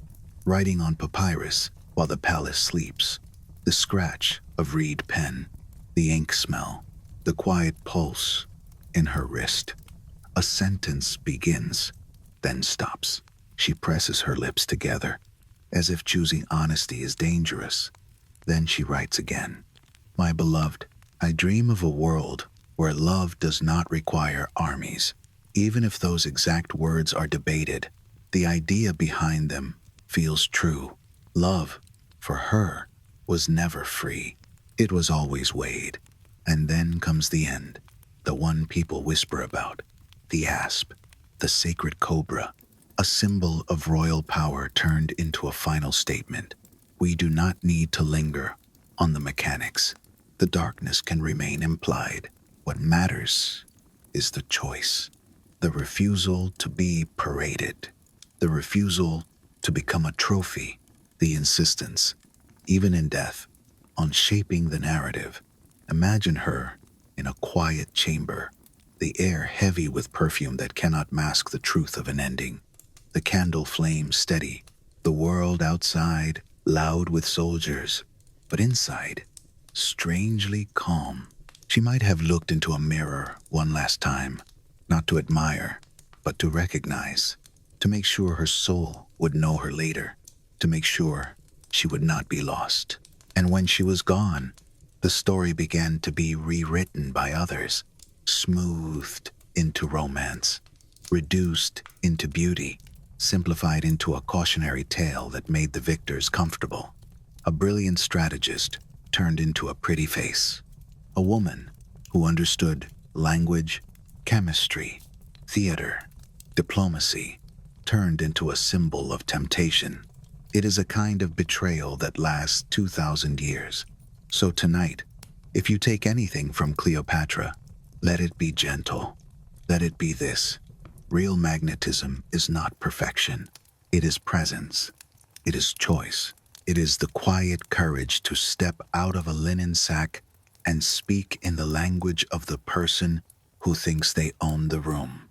writing on papyrus while the palace sleeps. The scratch of reed pen, the ink smell, the quiet pulse in her wrist. A sentence begins, then stops. She presses her lips together, as if choosing honesty is dangerous. Then she writes again. My beloved, I dream of a world where love does not require armies. Even if those exact words are debated, the idea behind them feels true. Love, for her, was never free. It was always weighed. And then comes the end, the one people whisper about. The asp, the sacred cobra, a symbol of royal power turned into a final statement. We do not need to linger on the mechanics. The darkness can remain implied. What matters is the choice, the refusal to be paraded, the refusal to become a trophy, the insistence, even in death, on shaping the narrative. Imagine her in a quiet chamber, the air heavy with perfume that cannot mask the truth of an ending. The candle flame steady, the world outside loud with soldiers, but inside, strangely calm. She might have looked into a mirror one last time, not to admire, but to recognize, to make sure her soul would know her later, to make sure she would not be lost. And when she was gone, the story began to be rewritten by others, smoothed into romance, reduced into beauty, simplified into a cautionary tale that made the victors comfortable. A brilliant strategist turned into a pretty face. A woman who understood language, chemistry, theater, diplomacy, turned into a symbol of temptation. It is a kind of betrayal that lasts 2,000 years. So tonight, if you take anything from Cleopatra, let it be gentle. Let it be this. Real magnetism is not perfection. It is presence. It is choice. It is the quiet courage to step out of a linen sack and speak in the language of the person who thinks they own the room.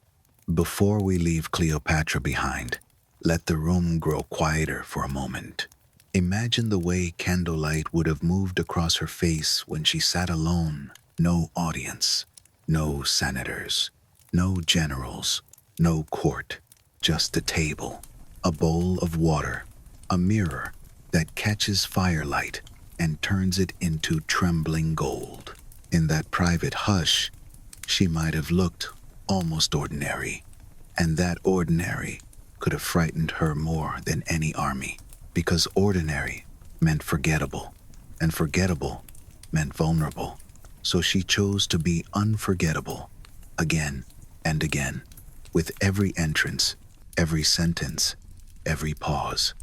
Before we leave Cleopatra behind, let the room grow quieter for a moment. Imagine the way candlelight would have moved across her face when she sat alone. No audience, no senators, no generals, no court, just a table, a bowl of water, a mirror that catches firelight and turns it into trembling gold. In that private hush, she might have looked almost ordinary, and that ordinary could have frightened her more than any army, because ordinary meant forgettable, and forgettable meant vulnerable. So she chose to be unforgettable, again and again, with every entrance, every sentence, every pause.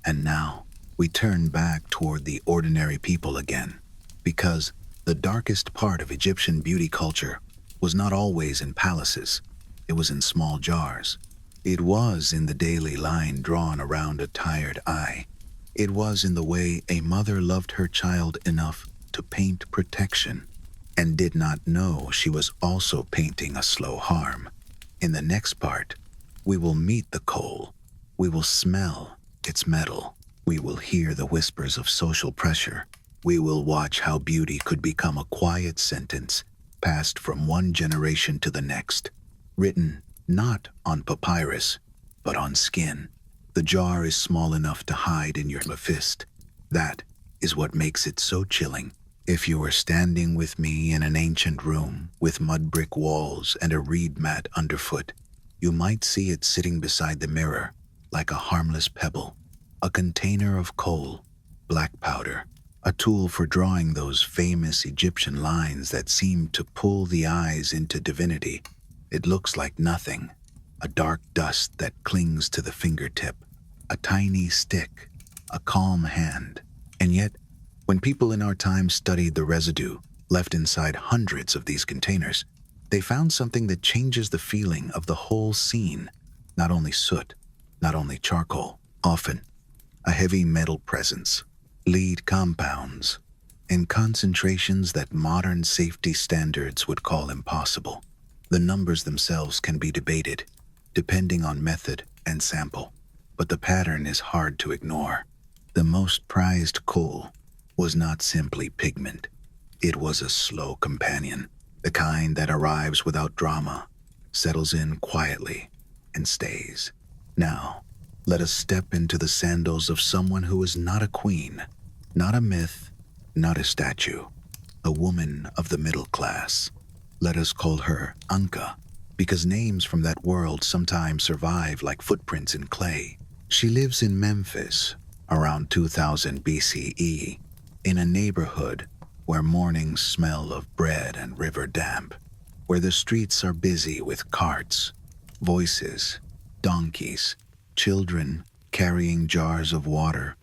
And now we turn back toward the ordinary people again, because the darkest part of Egyptian beauty culture was not always in palaces. It was in small jars. It was in the daily line drawn around a tired eye. It was in the way a mother loved her child enough to paint protection and did not know she was also painting a slow harm. In the next part, we will meet the kohl. We will smell its metal. We will hear the whispers of social pressure. We will watch how beauty could become a quiet sentence passed from one generation to the next, written not on papyrus, but on skin. The jar is small enough to hide in your fist. That is what makes it so chilling. If you were standing with me in an ancient room with mud brick walls and a reed mat underfoot, you might see it sitting beside the mirror like a harmless pebble, a container of kohl, black powder, a tool for drawing those famous Egyptian lines that seem to pull the eyes into divinity. It looks like nothing, a dark dust that clings to the fingertip, a tiny stick, a calm hand. And yet, when people in our time studied the residue left inside hundreds of these containers, they found something that changes the feeling of the whole scene. Not only soot, not only charcoal, often a heavy metal presence, lead compounds, in concentrations that modern safety standards would call impossible. The numbers themselves can be debated, depending on method and sample, but the pattern is hard to ignore. The most prized kohl was not simply pigment. It was a slow companion, the kind that arrives without drama, settles in quietly, and stays. Now, let us step into the sandals of someone who is not a queen, not a myth, not a statue, a woman of the middle class. Let us call her Anka, because names from that world sometimes survive like footprints in clay. She lives in Memphis, around 2000 BCE, in a neighborhood where mornings smell of bread and river damp, where the streets are busy with carts, voices, donkeys, children carrying jars of water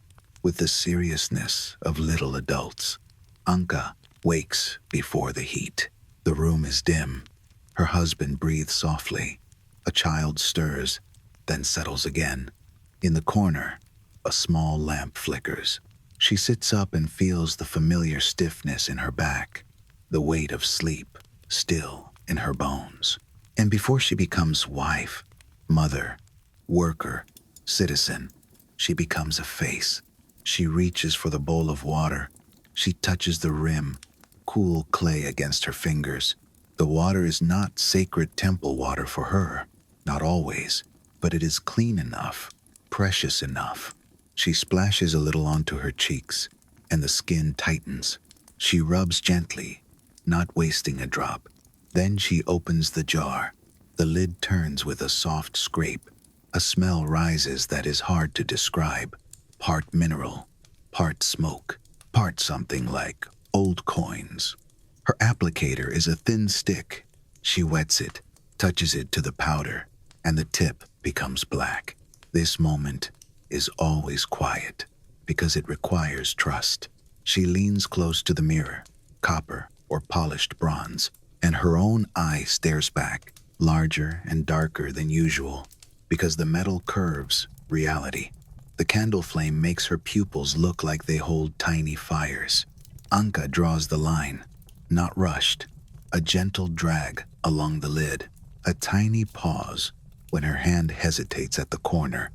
with the seriousness of little adults. Anka wakes before the heat. The room is dim. Her husband breathes softly. A child stirs, then settles again. In the corner, a small lamp flickers. She sits up and feels the familiar stiffness in her back, the weight of sleep still in her bones. And before she becomes wife, mother, worker, citizen, she becomes a face. She reaches for the bowl of water. She touches the rim, cool clay against her fingers. The water is not sacred temple water for her, not always, but it is clean enough, precious enough. She splashes a little onto her cheeks, and the skin tightens. She rubs gently, not wasting a drop. Then she opens the jar. The lid turns with a soft scrape. A smell rises that is hard to describe. Part mineral, part smoke, part something like old coins. Her applicator is a thin stick. She wets it, touches it to the powder, and the tip becomes black. This moment is always quiet because it requires trust. She leans close to the mirror, copper or polished bronze, and her own eye stares back, larger and darker than usual, because the metal curves reality. The candle flame makes her pupils look like they hold tiny fires. Anka draws the line, not rushed, a gentle drag along the lid, a tiny pause when her hand hesitates at the corner,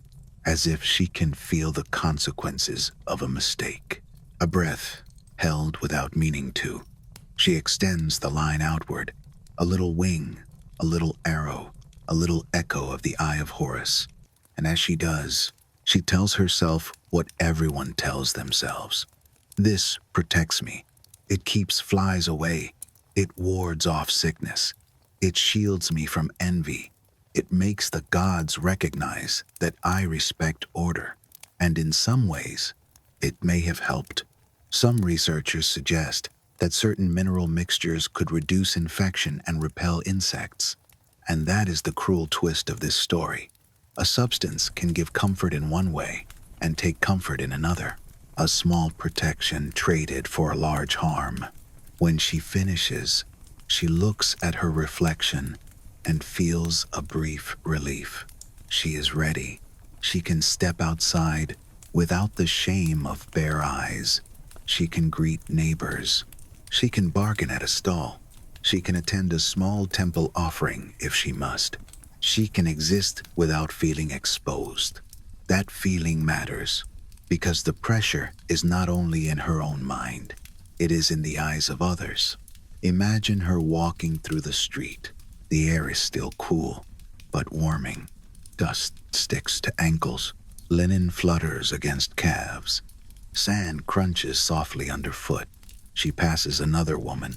as if she can feel the consequences of a mistake. A breath held without meaning to. She extends the line outward, a little wing, a little arrow, a little echo of the Eye of Horus. And as she does, she tells herself what everyone tells themselves. This protects me. It keeps flies away. It wards off sickness. It shields me from envy. It makes the gods recognize that I respect order. And in some ways, it may have helped. Some researchers suggest that certain mineral mixtures could reduce infection and repel insects. And that is the cruel twist of this story. A substance can give comfort in one way and take comfort in another. A small protection traded for a large harm. When she finishes, she looks at her reflection and feels a brief relief. She is ready. She can step outside without the shame of bare eyes. She can greet neighbors. She can bargain at a stall. She can attend a small temple offering if she must. She can exist without feeling exposed. That feeling matters because the pressure is not only in her own mind, it is in the eyes of others. Imagine her walking through the street. The air is still cool, but warming. Dust sticks to ankles. Linen flutters against calves. Sand crunches softly underfoot. She passes another woman,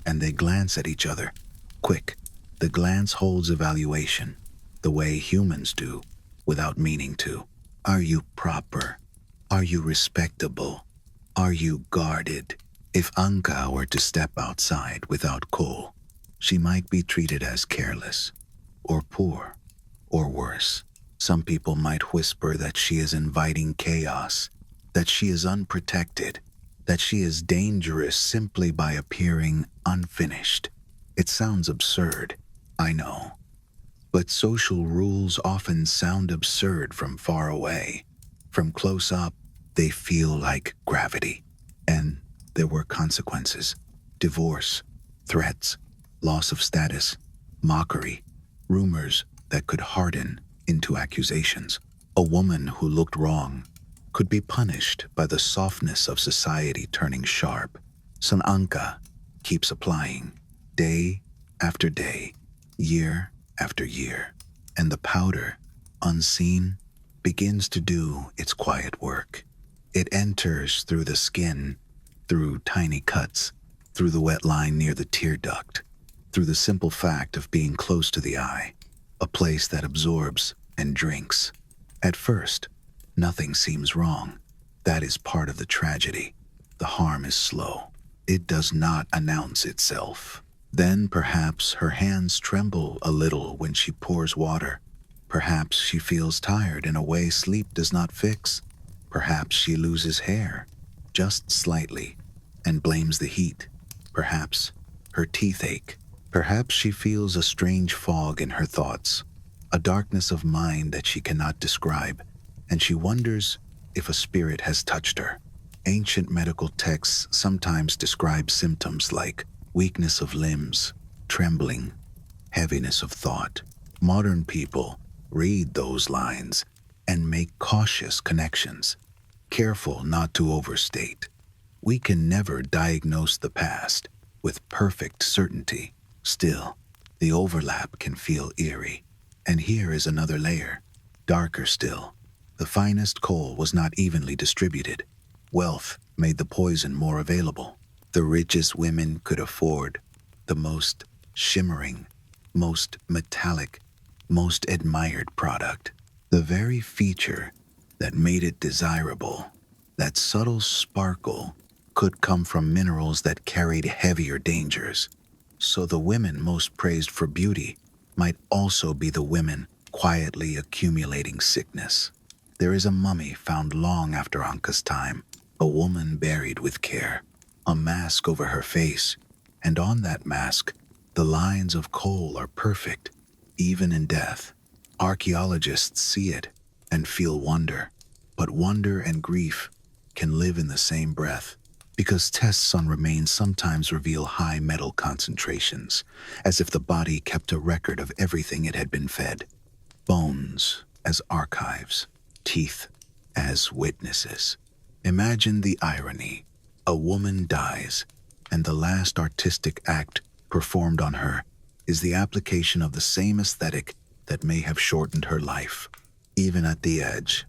and they glance at each other. Quick, the glance holds evaluation, the way humans do, without meaning to. Are you proper? Are you respectable? Are you guarded? If Anka were to step outside without kohl, she might be treated as careless, or poor, or worse. Some people might whisper that she is inviting chaos, that she is unprotected, that she is dangerous simply by appearing unfinished. It sounds absurd, I know, but social rules often sound absurd from far away. From close up, they feel like gravity. And there were consequences: divorce, threats, loss of status, mockery, rumors that could harden into accusations. A woman who looked wrong could be punished by the softness of society turning sharp. Sananka keeps applying, day after day, year after year, and the powder, unseen, begins to do its quiet work. It enters through the skin, through tiny cuts, through the wet line near the tear duct, through the simple fact of being close to the eye, a place that absorbs and drinks. At first, nothing seems wrong. That is part of the tragedy. The harm is slow. It does not announce itself. Then perhaps her hands tremble a little when she pours water. Perhaps she feels tired in a way sleep does not fix. Perhaps she loses hair, just slightly, and blames the heat. Perhaps her teeth ache. Perhaps she feels a strange fog in her thoughts, a darkness of mind that she cannot describe, and she wonders if a spirit has touched her. Ancient medical texts sometimes describe symptoms like weakness of limbs, trembling, heaviness of thought. Modern people read those lines and make cautious connections, careful not to overstate. We can never diagnose the past with perfect certainty. Still, the overlap can feel eerie. And here is another layer, darker still. The finest kohl was not evenly distributed. Wealth made the poison more available. The richest women could afford the most shimmering, most metallic, most admired product. The very feature that made it desirable, that subtle sparkle, could come from minerals that carried heavier dangers. So the women most praised for beauty might also be the women quietly accumulating sickness. There is a mummy found long after Anka's time, a woman buried with care, a mask over her face, and on that mask, the lines of kohl are perfect, even in death. Archaeologists see it and feel wonder, but wonder and grief can live in the same breath because tests on remains sometimes reveal high metal concentrations, as if the body kept a record of everything it had been fed. Bones as archives, teeth as witnesses. Imagine the irony. A woman dies, and the last artistic act performed on her is the application of the same aesthetic that may have shortened her life. Even at the edge,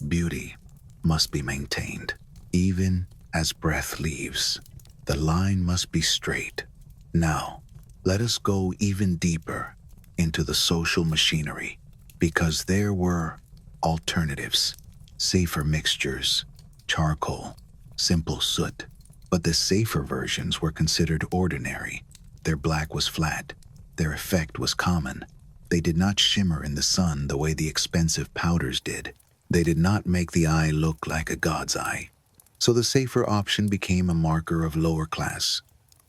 beauty must be maintained. Even as breath leaves, the line must be straight. Now, let us go even deeper into the social machinery, because there were alternatives, safer mixtures, charcoal, simple soot. But the safer versions were considered ordinary. Their black was flat. Their effect was common. They did not shimmer in the sun the way the expensive powders did. They did not make the eye look like a god's eye. So the safer option became a marker of lower class,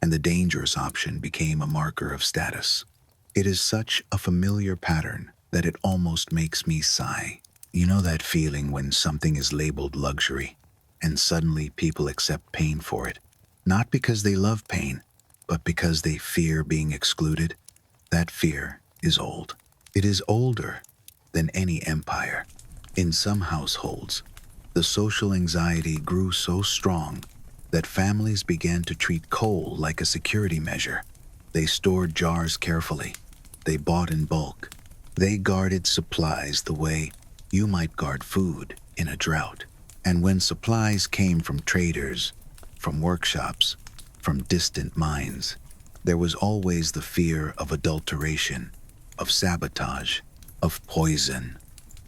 and the dangerous option became a marker of status. It is such a familiar pattern that it almost makes me sigh. You know that feeling when something is labeled luxury, and suddenly people accept pain for it, not because they love pain, but because they fear being excluded? That fear is old. It is older than any empire. In some households, the social anxiety grew so strong that families began to treat coal like a security measure. They stored jars carefully. They bought in bulk. They guarded supplies the way you might guard food in a drought. And when supplies came from traders, from workshops, from distant mines, there was always the fear of adulteration, of sabotage, of poison.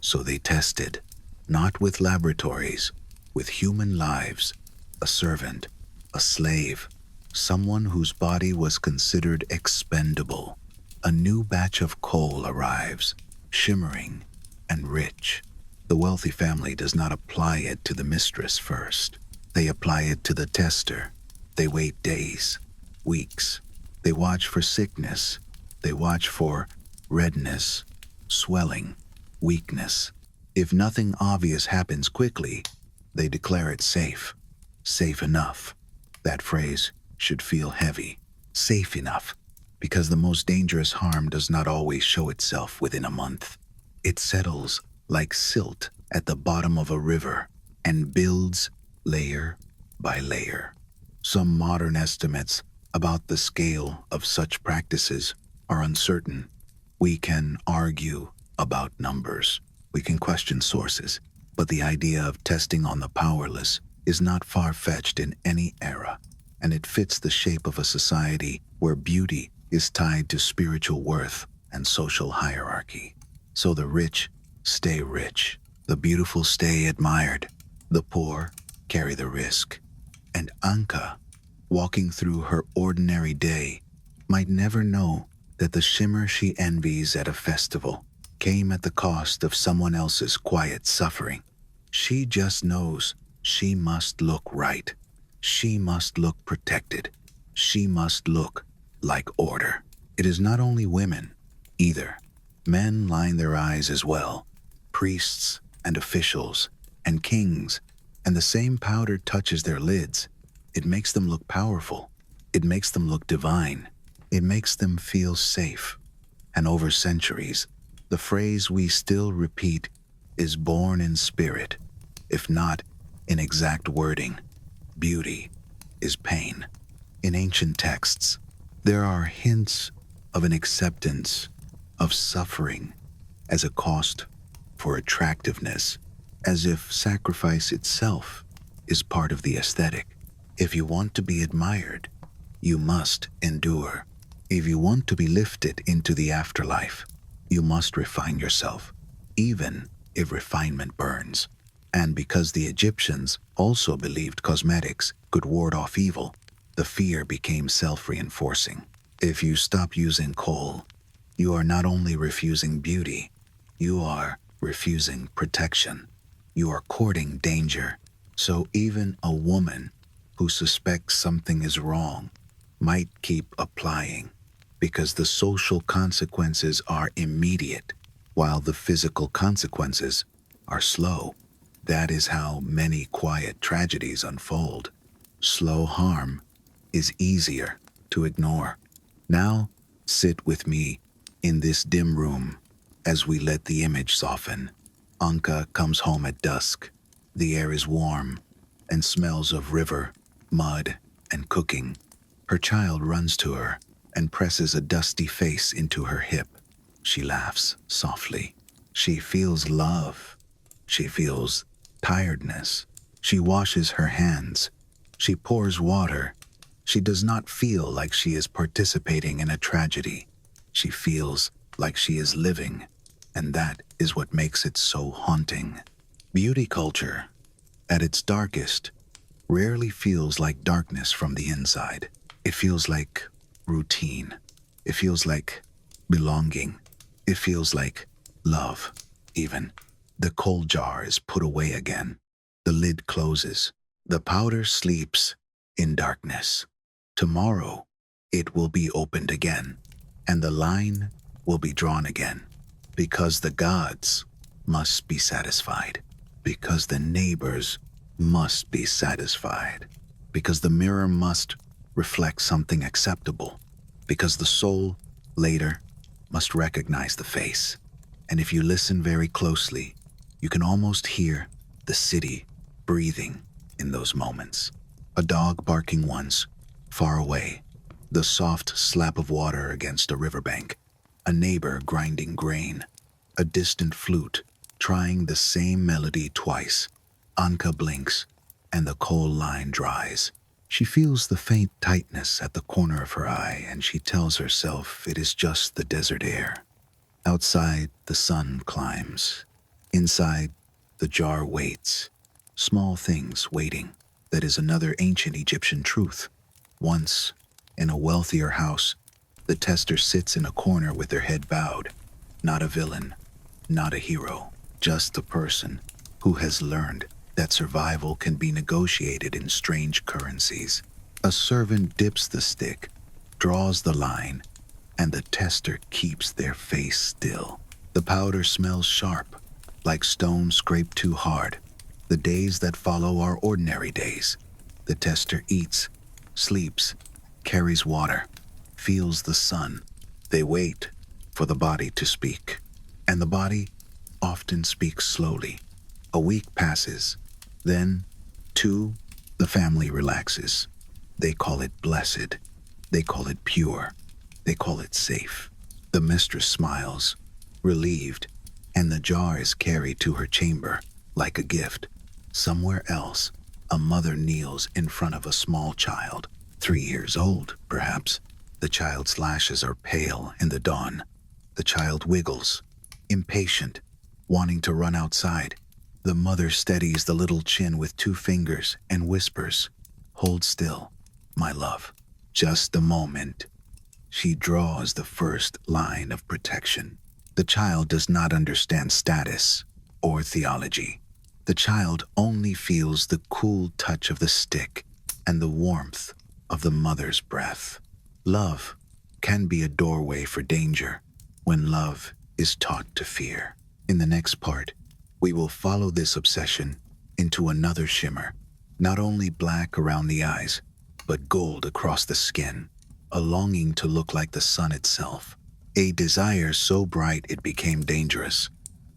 So they tested, not with laboratories, with human lives, a servant, a slave, someone whose body was considered expendable. A new batch of coal arrives, shimmering and rich. The wealthy family does not apply it to the mistress first. They apply it to the tester. They wait days, weeks. They watch for sickness. They watch for redness, swelling, weakness. If nothing obvious happens quickly, they declare it safe. Safe enough. That phrase should feel heavy. Safe enough. Because the most dangerous harm does not always show itself within a month. It settles like silt at the bottom of a river and builds layer by layer. Some modern estimates about the scale of such practices are uncertain. We can argue about numbers. We can question sources, but the idea of testing on the powerless is not far-fetched in any era, and it fits the shape of a society where beauty is tied to spiritual worth and social hierarchy. So the rich stay rich, the beautiful stay admired, the poor carry the risk. And Anka, walking through her ordinary day, might never know that the shimmer she envies at a festival came at the cost of someone else's quiet suffering. She just knows she must look right. She must look protected. She must look like order. It is not only women, either. Men line their eyes as well. Priests and officials and kings, and the same powder touches their lids. It makes them look powerful. It makes them look divine. It makes them feel safe. And over centuries, the phrase we still repeat is born in spirit, if not in exact wording. Beauty is pain. In ancient texts, there are hints of an acceptance of suffering as a cost for attractiveness, as if sacrifice itself is part of the aesthetic. If you want to be admired, you must endure. If you want to be lifted into the afterlife, you must refine yourself, even if refinement burns. And because the Egyptians also believed cosmetics could ward off evil, the fear became self-reinforcing. If you stop using kohl, you are not only refusing beauty, You are refusing protection. You are courting danger. So even a woman who suspects something is wrong might keep applying because the social consequences are immediate while the physical consequences are slow. That is how many quiet tragedies unfold. Slow harm is easier to ignore. Now, sit with me in this dim room as we let the image soften. Anka comes home at dusk. The air is warm and smells of river, mud, and cooking. Her child runs to her and presses a dusty face into her hip. She laughs softly. She feels love. She feels tiredness. She washes her hands. She pours water. She does not feel like she is participating in a tragedy. She feels like she is living, and that is what makes it so haunting. Beauty culture, at its darkest, rarely feels like darkness from the inside. It feels like routine. It feels like belonging. It feels like love, even. The kohl jar is put away again. The lid closes. The powder sleeps in darkness. Tomorrow, it will be opened again, and the line will be drawn again, because the gods must be satisfied, because the neighbors must be satisfied, because the mirror must reflect something acceptable, because the soul later must recognize the face. And if you listen very closely, you can almost hear the city breathing in those moments. A dog barking once, far away, the soft slap of water against a riverbank, a neighbor grinding grain, a distant flute trying the same melody twice. Anka blinks, and the kohl line dries. She feels the faint tightness at the corner of her eye, and she tells herself it is just the desert air. Outside, the sun climbs. Inside, the jar waits. Small things waiting. That is another ancient Egyptian truth. Once, in a wealthier house, the tester sits in a corner with their head bowed. Not a villain, not a hero, just a person who has learned that survival can be negotiated in strange currencies. A servant dips the stick, draws the line, and the tester keeps their face still. The powder smells sharp, like stone scraped too hard. The days that follow are ordinary days. The tester eats, sleeps, carries water, feels the sun. They wait for the body to speak, and the body often speaks slowly. A week passes, then 2, the family relaxes. They call it blessed. They call it pure. They call it safe. The mistress smiles, relieved, and the jar is carried to her chamber like a gift. Somewhere else, a mother kneels in front of a small child, 3 years old, perhaps. The child's lashes are pale in the dawn. The child wiggles, impatient, wanting to run outside. The mother steadies the little chin with 2 fingers and whispers, "Hold still, my love. Just a moment." She draws the first line of protection. The child does not understand status or theology. The child only feels the cool touch of the stick and the warmth of the mother's breath. Love can be a doorway for danger when love is taught to fear. In the next part, we will follow this obsession into another shimmer, not only black around the eyes, but gold across the skin, a longing to look like the sun itself, a desire so bright it became dangerous,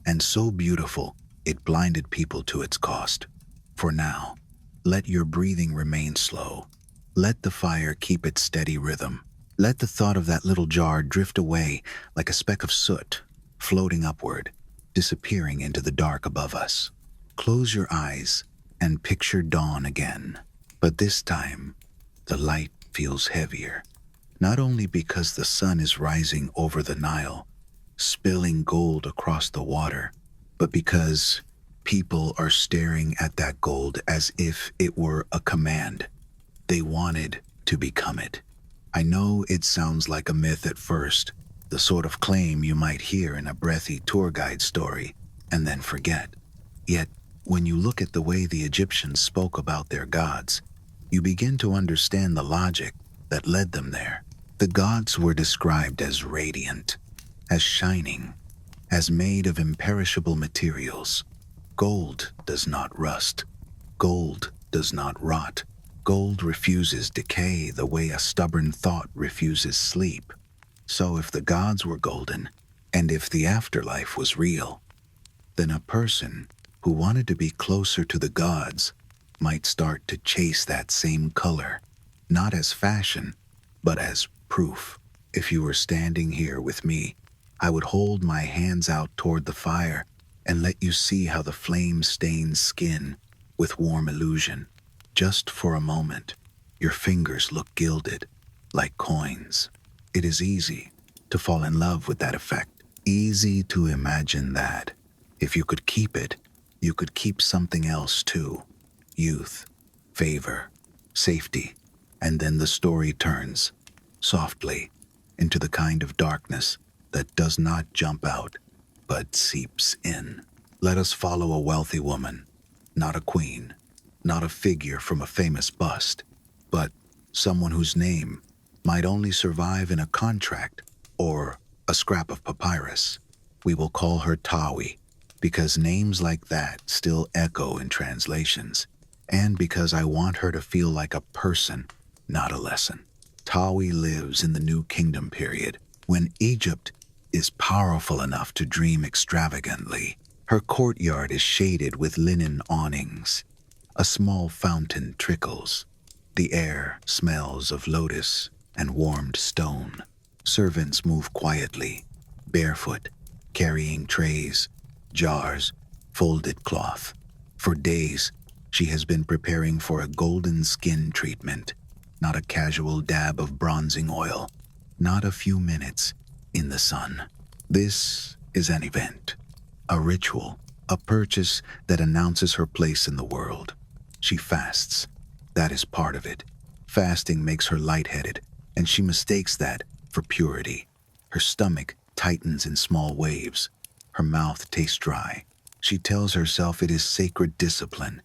and so beautiful it blinded people to its cost. For now, let your breathing remain slow. Let the fire keep its steady rhythm. Let the thought of that little jar drift away like a speck of soot, floating upward, disappearing into the dark above us. Close your eyes and picture dawn again. But this time, the light feels heavier, not only because the sun is rising over the Nile, spilling gold across the water, but because people are staring at that gold as if it were a command. They wanted to become it. I know it sounds like a myth at first, The sort of claim you might hear in a breathy tour guide story and then forget. Yet, when you look at the way the Egyptians spoke about their gods, you begin to understand the logic that led them there. The gods were described as radiant, as shining, as made of imperishable materials. Gold does not rust. Gold does not rot. Gold refuses decay the way a stubborn thought refuses sleep. So if the gods were golden, and if the afterlife was real, then a person who wanted to be closer to the gods might start to chase that same color, not as fashion, but as proof. If you were standing here with me, I would hold my hands out toward the fire and let you see how the flame stains skin with warm illusion. Just for a moment, your fingers look gilded, like coins. It is easy to fall in love with that effect. Easy to imagine that, if you could keep it, you could keep something else too. Youth, favor, safety, and then the story turns, softly, into the kind of darkness that does not jump out, but seeps in. Let us follow a wealthy woman, not a queen, not a figure from a famous bust, but someone whose name might only survive in a contract or a scrap of papyrus. We will call her Tawi, because names like that still echo in translations, and because I want her to feel like a person, not a lesson. Tawi lives in the New Kingdom period, when Egypt is powerful enough to dream extravagantly. Her courtyard is shaded with linen awnings. A small fountain trickles. The air smells of lotus and warmed stone. Servants move quietly, barefoot, carrying trays, jars, folded cloth. For days, she has been preparing for a golden skin treatment, not a casual dab of bronzing oil, not a few minutes in the sun. This is an event, a ritual, a purchase that announces her place in the world. She fasts. That is part of it. Fasting makes her lightheaded, and she mistakes that for purity. Her stomach tightens in small waves. Her mouth tastes dry. She tells herself it is sacred discipline,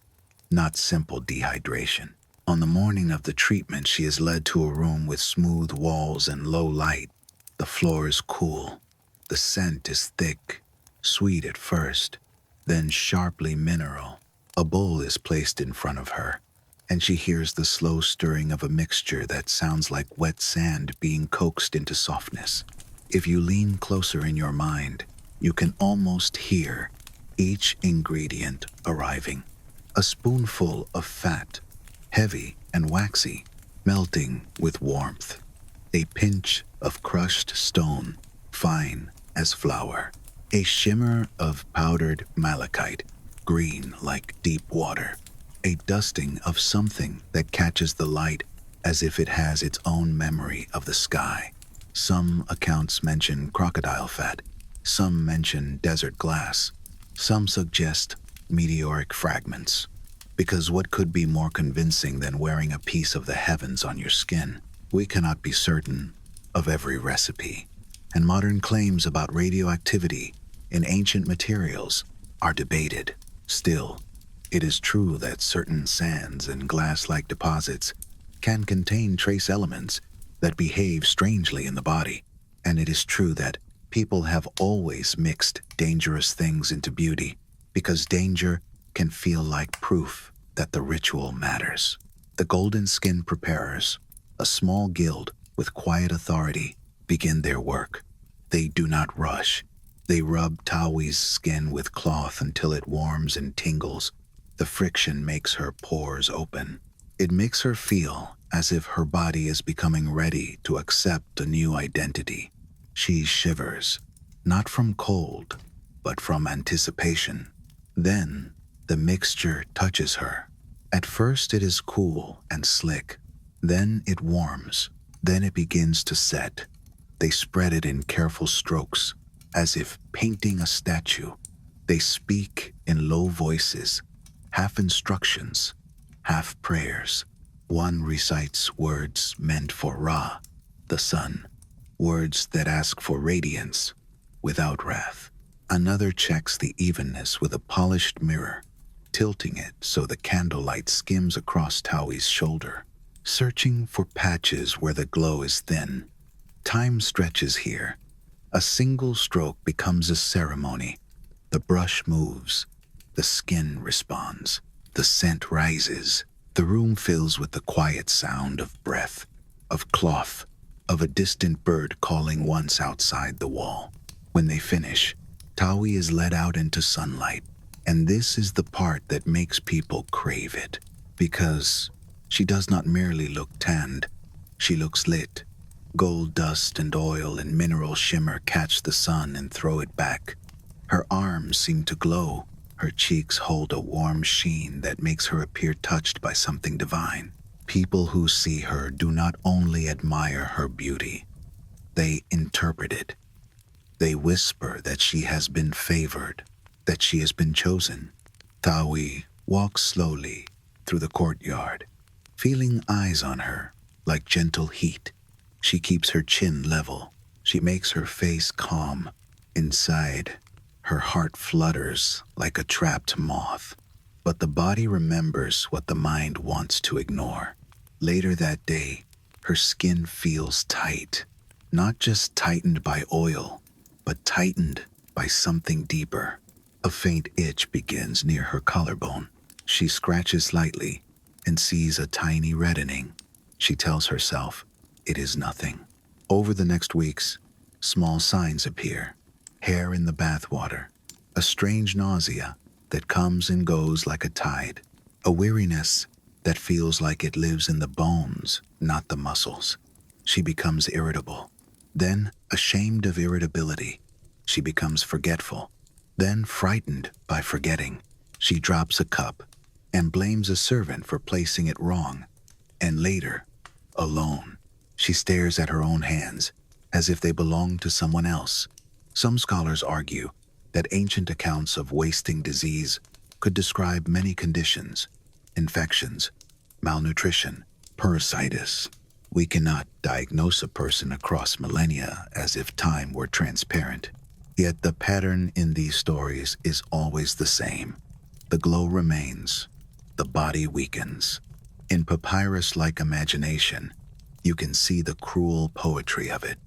not simple dehydration. On the morning of the treatment, she is led to a room with smooth walls and low light. The floor is cool. The scent is thick, sweet at first, then sharply mineral. A bowl is placed in front of her, and she hears the slow stirring of a mixture that sounds like wet sand being coaxed into softness. If you lean closer in your mind, you can almost hear each ingredient arriving. A spoonful of fat, heavy and waxy, melting with warmth. A pinch of crushed stone, fine as flour. A shimmer of powdered malachite, green like deep water. A dusting of something that catches the light as if it has its own memory of the sky. Some accounts mention crocodile fat, some mention desert glass, some suggest meteoric fragments. Because what could be more convincing than wearing a piece of the heavens on your skin? We cannot be certain of every recipe, and modern claims about radioactivity in ancient materials are debated. Still, it is true that certain sands and glass-like deposits can contain trace elements that behave strangely in the body, and it is true that people have always mixed dangerous things into beauty because danger can feel like proof that the ritual matters. The golden skin preparers, a small guild with quiet authority, begin their work. They do not rush. They rub Tawi's skin with cloth until it warms and tingles. The friction makes her pores open. It makes her feel as if her body is becoming ready to accept a new identity. She shivers, not from cold, but from anticipation. Then the mixture touches her. At first it is cool and slick. Then it warms. Then it begins to set. They spread it in careful strokes, as if painting a statue. They speak in low voices, half instructions, half prayers. One recites words meant for Ra, the sun. words that ask for radiance without wrath. Another checks the evenness with a polished mirror, tilting it so the candlelight skims across Towie's shoulder, searching for patches where the glow is thin. Time stretches here. A single stroke becomes a ceremony. The brush moves. The skin responds. The scent rises. The room fills with the quiet sound of breath, of cloth, of a distant bird calling once outside the wall. When they finish, Tawi is led out into sunlight, and this is the part that makes people crave it, because she does not merely look tanned, she looks lit. Gold dust and oil and mineral shimmer catch the sun and throw it back. Her arms seem to glow. Her cheeks hold a warm sheen that makes her appear touched by something divine. People who see her do not only admire her beauty, they interpret it. They whisper that she has been favored, that she has been chosen. Tawi walks slowly through the courtyard, feeling eyes on her like gentle heat. She keeps her chin level. She makes her face calm. Inside, her heart flutters like a trapped moth. But the body remembers what the mind wants to ignore. Later that day, her skin feels tight. Not just tightened by oil, but tightened by something deeper. A faint itch begins near her collarbone. She scratches lightly and sees a tiny reddening. She tells herself, it is nothing. Over the next weeks, small signs appear. Hair in the bathwater, a strange nausea that comes and goes like a tide, a weariness that feels like it lives in the bones, not the muscles. She becomes irritable. Then, ashamed of irritability, she becomes forgetful. Then, frightened by forgetting, she drops a cup and blames a servant for placing it wrong. And later, alone, she stares at her own hands as if they belong to someone else. Some scholars argue that ancient accounts of wasting disease could describe many conditions: infections, malnutrition, parasitis. We cannot diagnose a person across millennia as if time were transparent. Yet the pattern in these stories is always the same. The glow remains, the body weakens. In papyrus-like imagination, you can see the cruel poetry of it.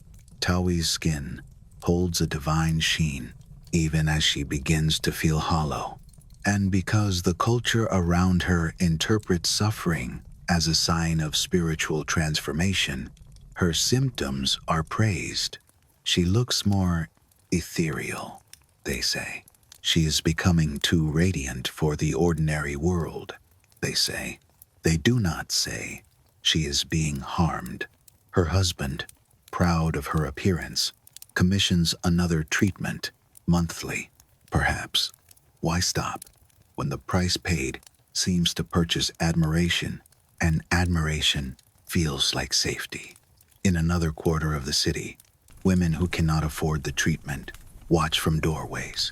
Tawi's skin holds a divine sheen, even as she begins to feel hollow. And because the culture around her interprets suffering as a sign of spiritual transformation, her symptoms are praised. She looks more ethereal, they say. She is becoming too radiant for the ordinary world, they say. They do not say she is being harmed. Her husband, proud of her appearance, commissions another treatment, monthly, perhaps. Why stop when the price paid seems to purchase admiration, and admiration feels like safety? In another quarter of the city, women who cannot afford the treatment watch from doorways.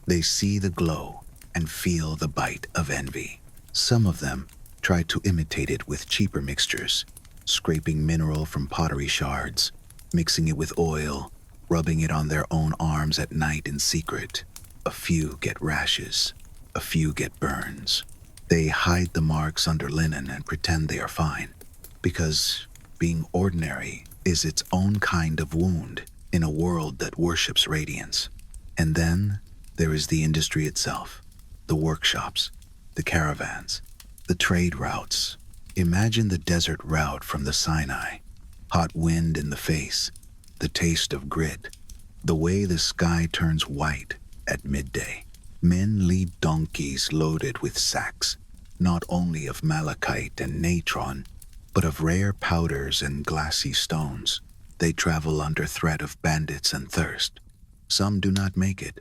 They see the glow and feel the bite of envy. Some of them try to imitate it with cheaper mixtures, scraping mineral from pottery shards, mixing it with oil, rubbing it on their own arms at night in secret. A few get rashes, a few get burns. They hide the marks under linen and pretend they are fine, because being ordinary is its own kind of wound in a world that worships radiance. And then there is the industry itself, the workshops, the caravans, the trade routes. Imagine the desert route from the Sinai, hot wind in the face, the taste of grit, the way the sky turns white at midday. Men lead donkeys loaded with sacks, not only of malachite and natron, but of rare powders and glassy stones. They travel under threat of bandits and thirst. Some do not make it.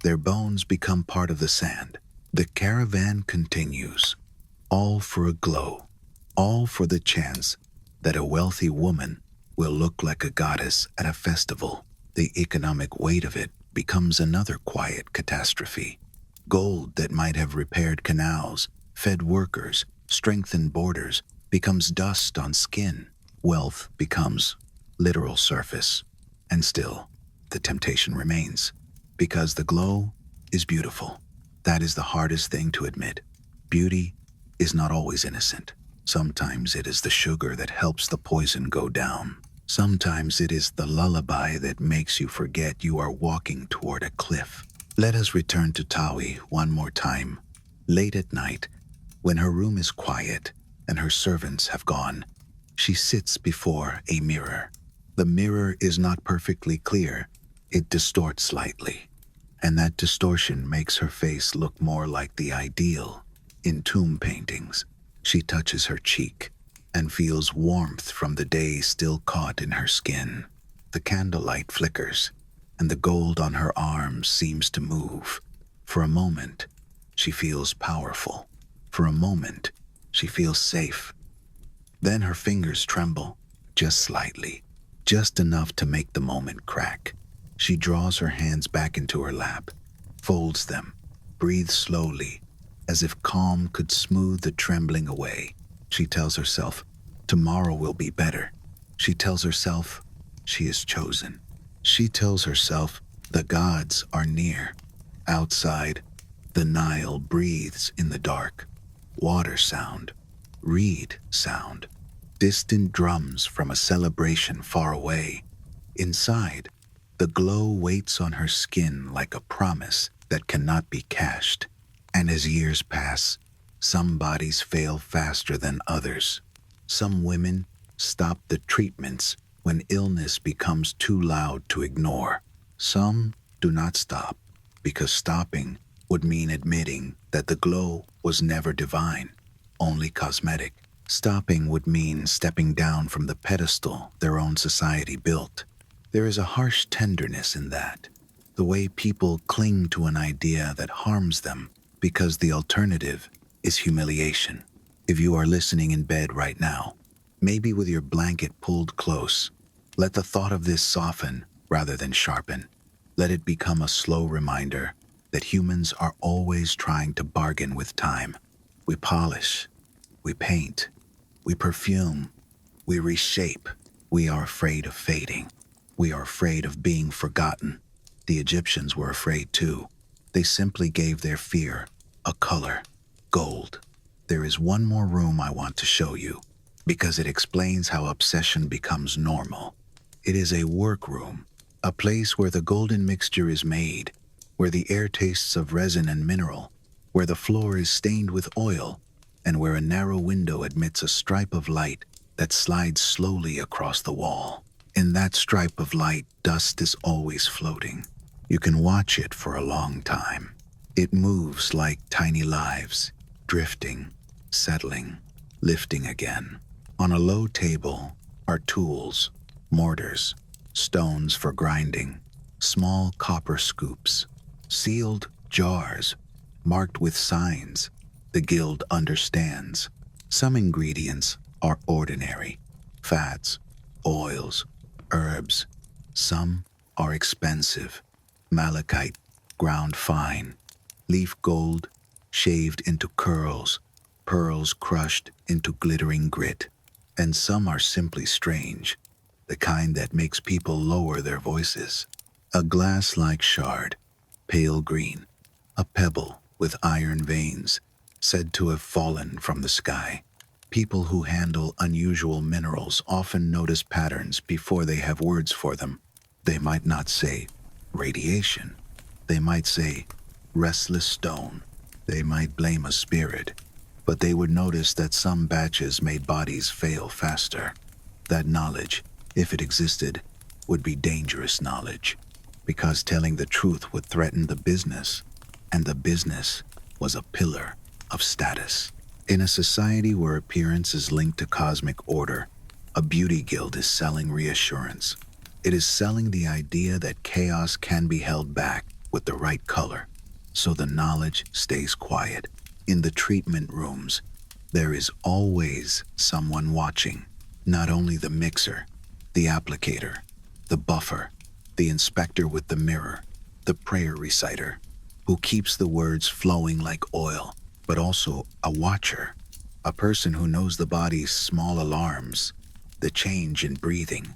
Their bones become part of the sand. The caravan continues, all for a glow, all for the chance that a wealthy woman will look like a goddess at a festival. The economic weight of it becomes another quiet catastrophe. Gold that might have repaired canals, fed workers, strengthened borders, becomes dust on skin. Wealth becomes literal surface. And still, the temptation remains, because the glow is beautiful. That is the hardest thing to admit. Beauty is not always innocent. Sometimes it is the sugar that helps the poison go down. Sometimes it is the lullaby that makes you forget you are walking toward a cliff. Let us return to Tawi one more time. Late at night, when her room is quiet and her servants have gone, she sits before a mirror. The mirror is not perfectly clear. It distorts slightly, and that distortion makes her face look more like the ideal in tomb paintings. She touches her cheek and feels warmth from the day still caught in her skin. The candlelight flickers, and the gold on her arms seems to move. For a moment, she feels powerful. For a moment, she feels safe. Then her fingers tremble, just slightly, just enough to make the moment crack. She draws her hands back into her lap, folds them, breathes slowly, as if calm could smooth the trembling away. She tells herself, tomorrow will be better. She tells herself, she is chosen. She tells herself, the gods are near. Outside, the Nile breathes in the dark. Water sound, reed sound, distant drums from a celebration far away. Inside, the glow waits on her skin like a promise that cannot be cashed. And as years pass, some bodies fail faster than others. Some women stop the treatments when illness becomes too loud to ignore. Some do not stop because stopping would mean admitting that the glow was never divine, only cosmetic. Stopping would mean stepping down from the pedestal their own society built. There is a harsh tenderness in that, the way people cling to an idea that harms them because the alternative is humiliation. If you are listening in bed right now, maybe with your blanket pulled close, let the thought of this soften rather than sharpen. Let it become a slow reminder that humans are always trying to bargain with time. We polish, we paint, we perfume, we reshape. We are afraid of fading. We are afraid of being forgotten. The Egyptians were afraid too. They simply gave their fear a color, gold. There is one more room I want to show you, because it explains how obsession becomes normal. It is a workroom, a place where the golden mixture is made, where the air tastes of resin and mineral, where the floor is stained with oil, and where a narrow window admits a stripe of light that slides slowly across the wall. In that stripe of light, dust is always floating. You can watch it for a long time. It moves like tiny lives, drifting, settling, lifting again. On a low table are tools, mortars, stones for grinding, small copper scoops, sealed jars marked with signs the guild understands. Some ingredients are ordinary, fats, oils, herbs. Some are expensive, malachite ground fine, leaf gold shaved into curls, pearls crushed into glittering grit. And some are simply strange, the kind that makes people lower their voices. A glass-like shard, pale green, a pebble with iron veins, said to have fallen from the sky. People who handle unusual minerals often notice patterns before they have words for them. They might not say radiation. They might say restless stone. They might blame a spirit, but they would notice that some batches made bodies fail faster. That knowledge, if it existed, would be dangerous knowledge, because telling the truth would threaten the business, and the business was a pillar of status. In a society where appearance is linked to cosmic order, a beauty guild is selling reassurance. It is selling the idea that chaos can be held back with the right color, so the knowledge stays quiet. In the treatment rooms, there is always someone watching, not only the mixer, the applicator, the buffer, the inspector with the mirror, the prayer reciter, who keeps the words flowing like oil, but also a watcher, a person who knows the body's small alarms, the change in breathing,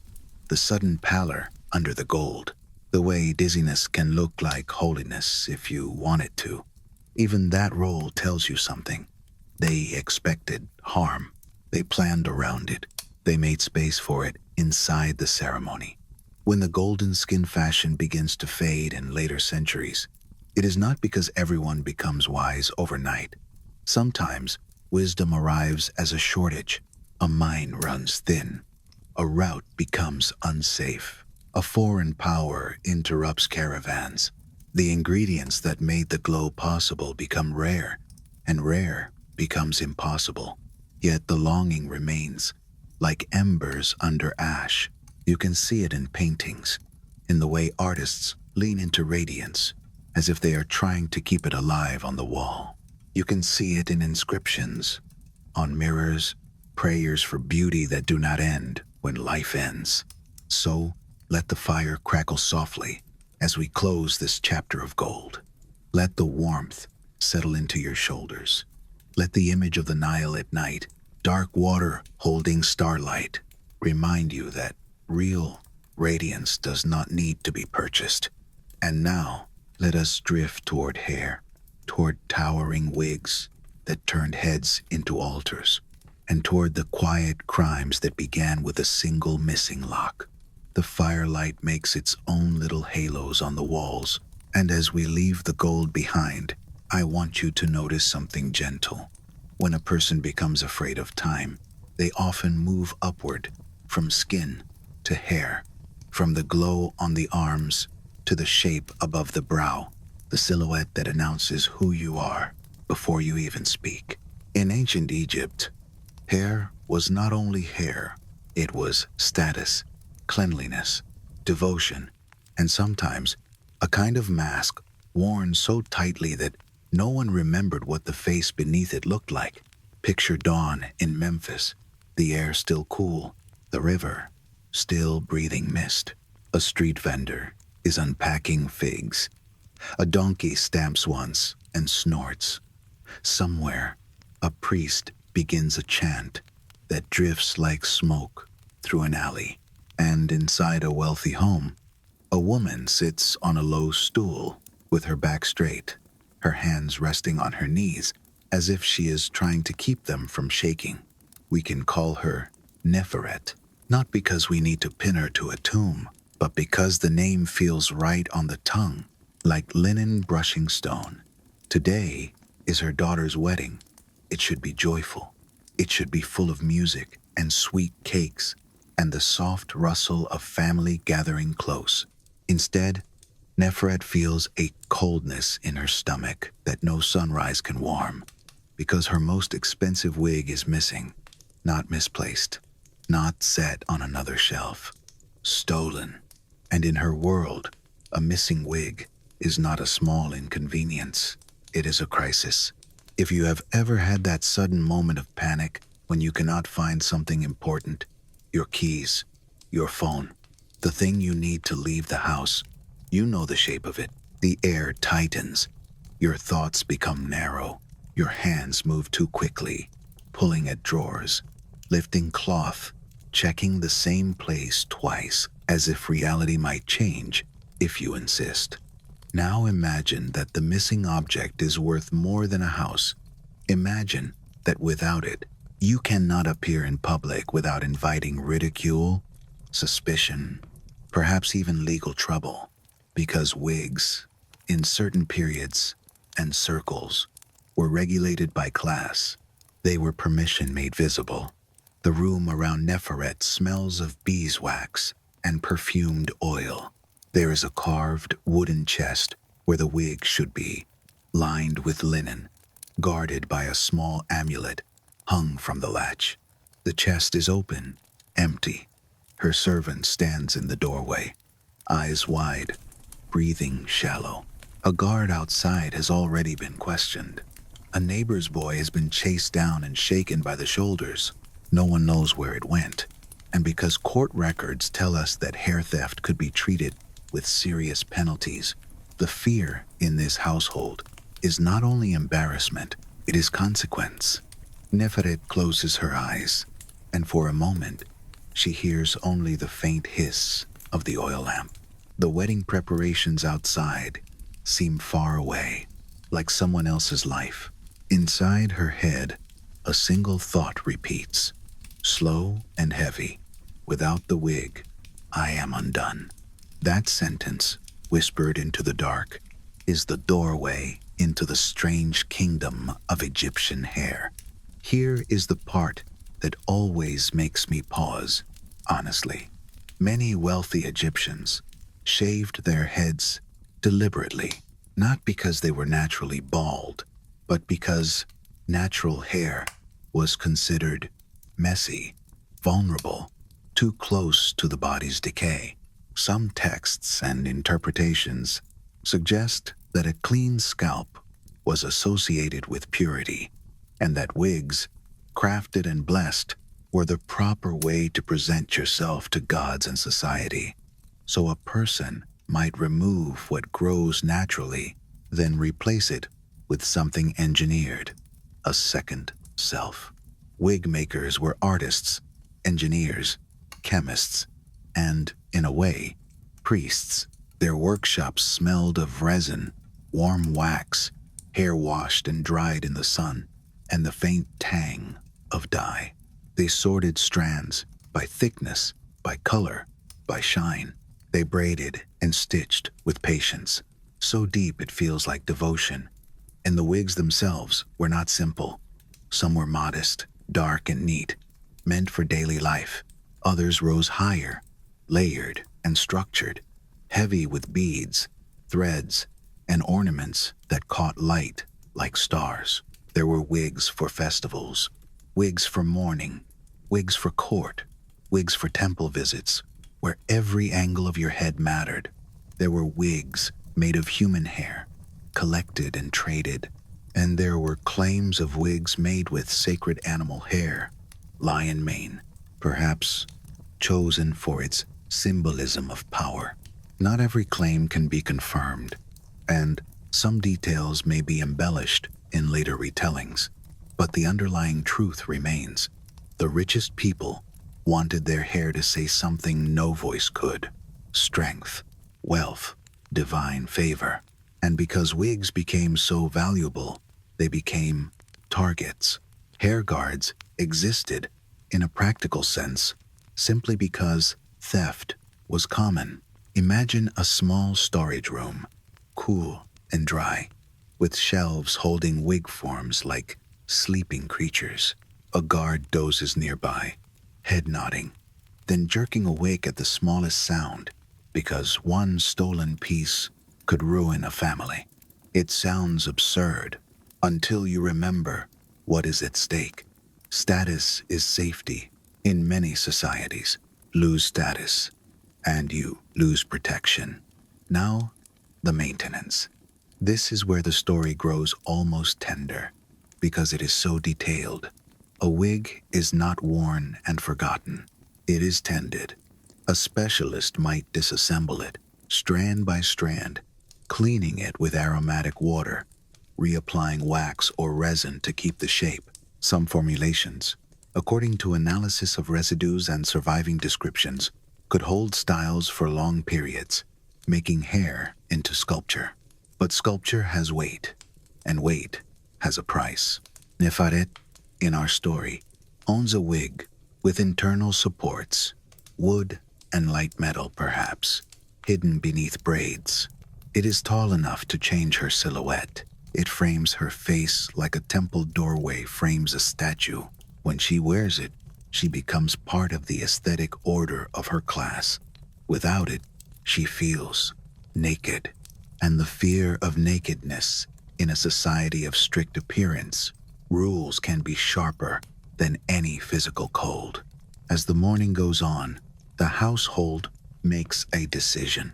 the sudden pallor under the gold. The way dizziness can look like holiness if you want it to. Even that role tells you something. They expected harm. They planned around it. They made space for it inside the ceremony. When the golden skin fashion begins to fade in later centuries, it is not because everyone becomes wise overnight. Sometimes wisdom arrives as a shortage. A mine runs thin. A route becomes unsafe. A foreign power interrupts caravans. The ingredients that made the glow possible become rare, and rare becomes impossible. Yet the longing remains, like embers under ash. You can see it in paintings, in the way artists lean into radiance, as if they are trying to keep it alive on the wall. You can see it in inscriptions, on mirrors, prayers for beauty that do not end when life ends. So, let the fire crackle softly as we close this chapter of gold. Let the warmth settle into your shoulders. Let the image of the Nile at night, dark water holding starlight, remind you that real radiance does not need to be purchased. And now, let us drift toward hair, toward towering wigs that turned heads into altars, and toward the quiet crimes that began with a single missing lock. The firelight makes its own little halos on the walls, and as we leave the gold behind, I want you to notice something gentle. When a person becomes afraid of time, they often move upward, from skin to hair, from the glow on the arms to the shape above the brow, the silhouette that announces who you are before you even speak. In ancient Egypt, hair was not only hair, it was status, cleanliness, devotion, and sometimes a kind of mask worn so tightly that no one remembered what the face beneath it looked like. Picture dawn in Memphis, the air still cool, the river still breathing mist. A street vendor is unpacking figs. A donkey stamps once and snorts. Somewhere, a priest begins a chant that drifts like smoke through an alley. And inside a wealthy home, a woman sits on a low stool with her back straight, her hands resting on her knees as if she is trying to keep them from shaking. We can call her Neferet, not because we need to pin her to a tomb, but because the name feels right on the tongue, like linen brushing stone. Today is her daughter's wedding. It should be joyful. It should be full of music and sweet cakes and the soft rustle of family gathering close. Instead, Neferet feels a coldness in her stomach that no sunrise can warm, because her most expensive wig is missing, not misplaced, not set on another shelf, stolen. And in her world, a missing wig is not a small inconvenience. It is a crisis. If you have ever had that sudden moment of panic when you cannot find something important, your keys, your phone, the thing you need to leave the house, you know the shape of it. The air tightens. Your thoughts become narrow. Your hands move too quickly, pulling at drawers, lifting cloth, checking the same place twice, as if reality might change if you insist. Now imagine that the missing object is worth more than a house. Imagine that without it, you cannot appear in public without inviting ridicule, suspicion, perhaps even legal trouble, because wigs, in certain periods and circles, were regulated by class. They were permission made visible. The room around Neferet smells of beeswax and perfumed oil. There is a carved wooden chest where the wig should be, lined with linen, guarded by a small amulet hung from the latch. The chest is open, empty. Her servant stands in the doorway, eyes wide, breathing shallow. A guard outside has already been questioned. A neighbor's boy has been chased down and shaken by the shoulders. No one knows where it went. And because court records tell us that hair theft could be treated with serious penalties, the fear in this household is not only embarrassment, it is consequence. Neferet closes her eyes, and for a moment, she hears only the faint hiss of the oil lamp. The wedding preparations outside seem far away, like someone else's life. Inside her head, a single thought repeats, slow and heavy. Without the wig, I am undone. That sentence, whispered into the dark, is the doorway into the strange kingdom of Egyptian hair. Here is the part that always makes me pause, honestly. Many wealthy Egyptians shaved their heads deliberately, not because they were naturally bald, but because natural hair was considered messy, vulnerable, too close to the body's decay. Some texts and interpretations suggest that a clean scalp was associated with purity, and that wigs, crafted and blessed, were the proper way to present yourself to gods and society. So a person might remove what grows naturally, then replace it with something engineered, a second self. Wig makers were artists, engineers, chemists, and, in a way, priests. Their workshops smelled of resin, warm wax, hair washed and dried in the sun, and the faint tang of dye. They sorted strands by thickness, by color, by shine. They braided and stitched with patience, so deep it feels like devotion. And the wigs themselves were not simple. Some were modest, dark and neat, meant for daily life. Others rose higher, layered and structured, heavy with beads, threads, and ornaments that caught light like stars. There were wigs for festivals, wigs for mourning, wigs for court, wigs for temple visits, where every angle of your head mattered. There were wigs made of human hair, collected and traded, and there were claims of wigs made with sacred animal hair, lion mane, perhaps chosen for its symbolism of power. Not every claim can be confirmed, and some details may be embellished in later retellings, but the underlying truth remains. The richest people wanted their hair to say something no voice could: strength, wealth, divine favor. And because wigs became so valuable, they became targets. Hair guards existed, in a practical sense, simply because theft was common. Imagine a small storage room, cool and dry, with shelves holding wig forms like sleeping creatures. A guard dozes nearby, head nodding, then jerking awake at the smallest sound, because one stolen piece could ruin a family. It sounds absurd until you remember what is at stake. Status is safety. In many societies, lose status, and you lose protection. Now, the maintenance. This is where the story grows almost tender, because it is so detailed. A wig is not worn and forgotten. It is tended. A specialist might disassemble it, strand by strand, cleaning it with aromatic water, reapplying wax or resin to keep the shape. Some formulations, according to analysis of residues and surviving descriptions, could hold styles for long periods, making hair into sculpture. But sculpture has weight, and weight has a price. Nefaret, in our story, owns a wig with internal supports, wood and light metal perhaps, hidden beneath braids. It is tall enough to change her silhouette. It frames her face like a temple doorway frames a statue. When she wears it, she becomes part of the aesthetic order of her class. Without it, she feels naked. And the fear of nakedness in a society of strict appearance, rules can be sharper than any physical code. As the morning goes on, the household makes a decision.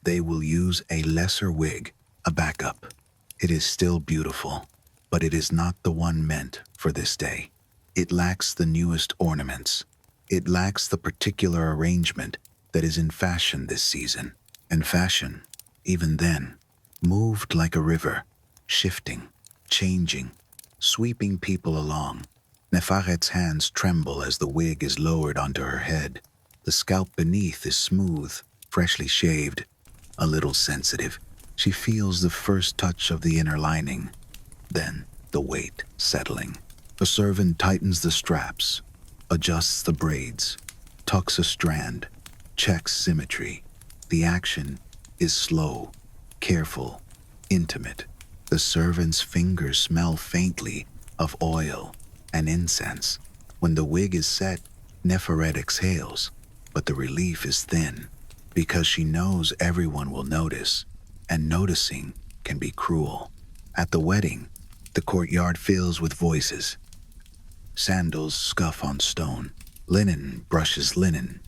They will use a lesser wig, a backup. It is still beautiful, but it is not the one meant for this day. It lacks the newest ornaments. It lacks the particular arrangement that is in fashion this season. And fashion, even then, moved like a river, shifting, changing, sweeping people along. Nefaret's hands tremble as the wig is lowered onto her head. The scalp beneath is smooth, freshly shaved, a little sensitive. She feels the first touch of the inner lining, then the weight settling. The servant tightens the straps, adjusts the braids, tucks a strand, checks symmetry. The action is slow, careful, intimate. The servant's fingers smell faintly of oil and incense. When the wig is set, Neferet exhales, but the relief is thin, because she knows everyone will notice, and noticing can be cruel. At the wedding, the courtyard fills with voices. Sandals scuff on stone. Linen brushes linen.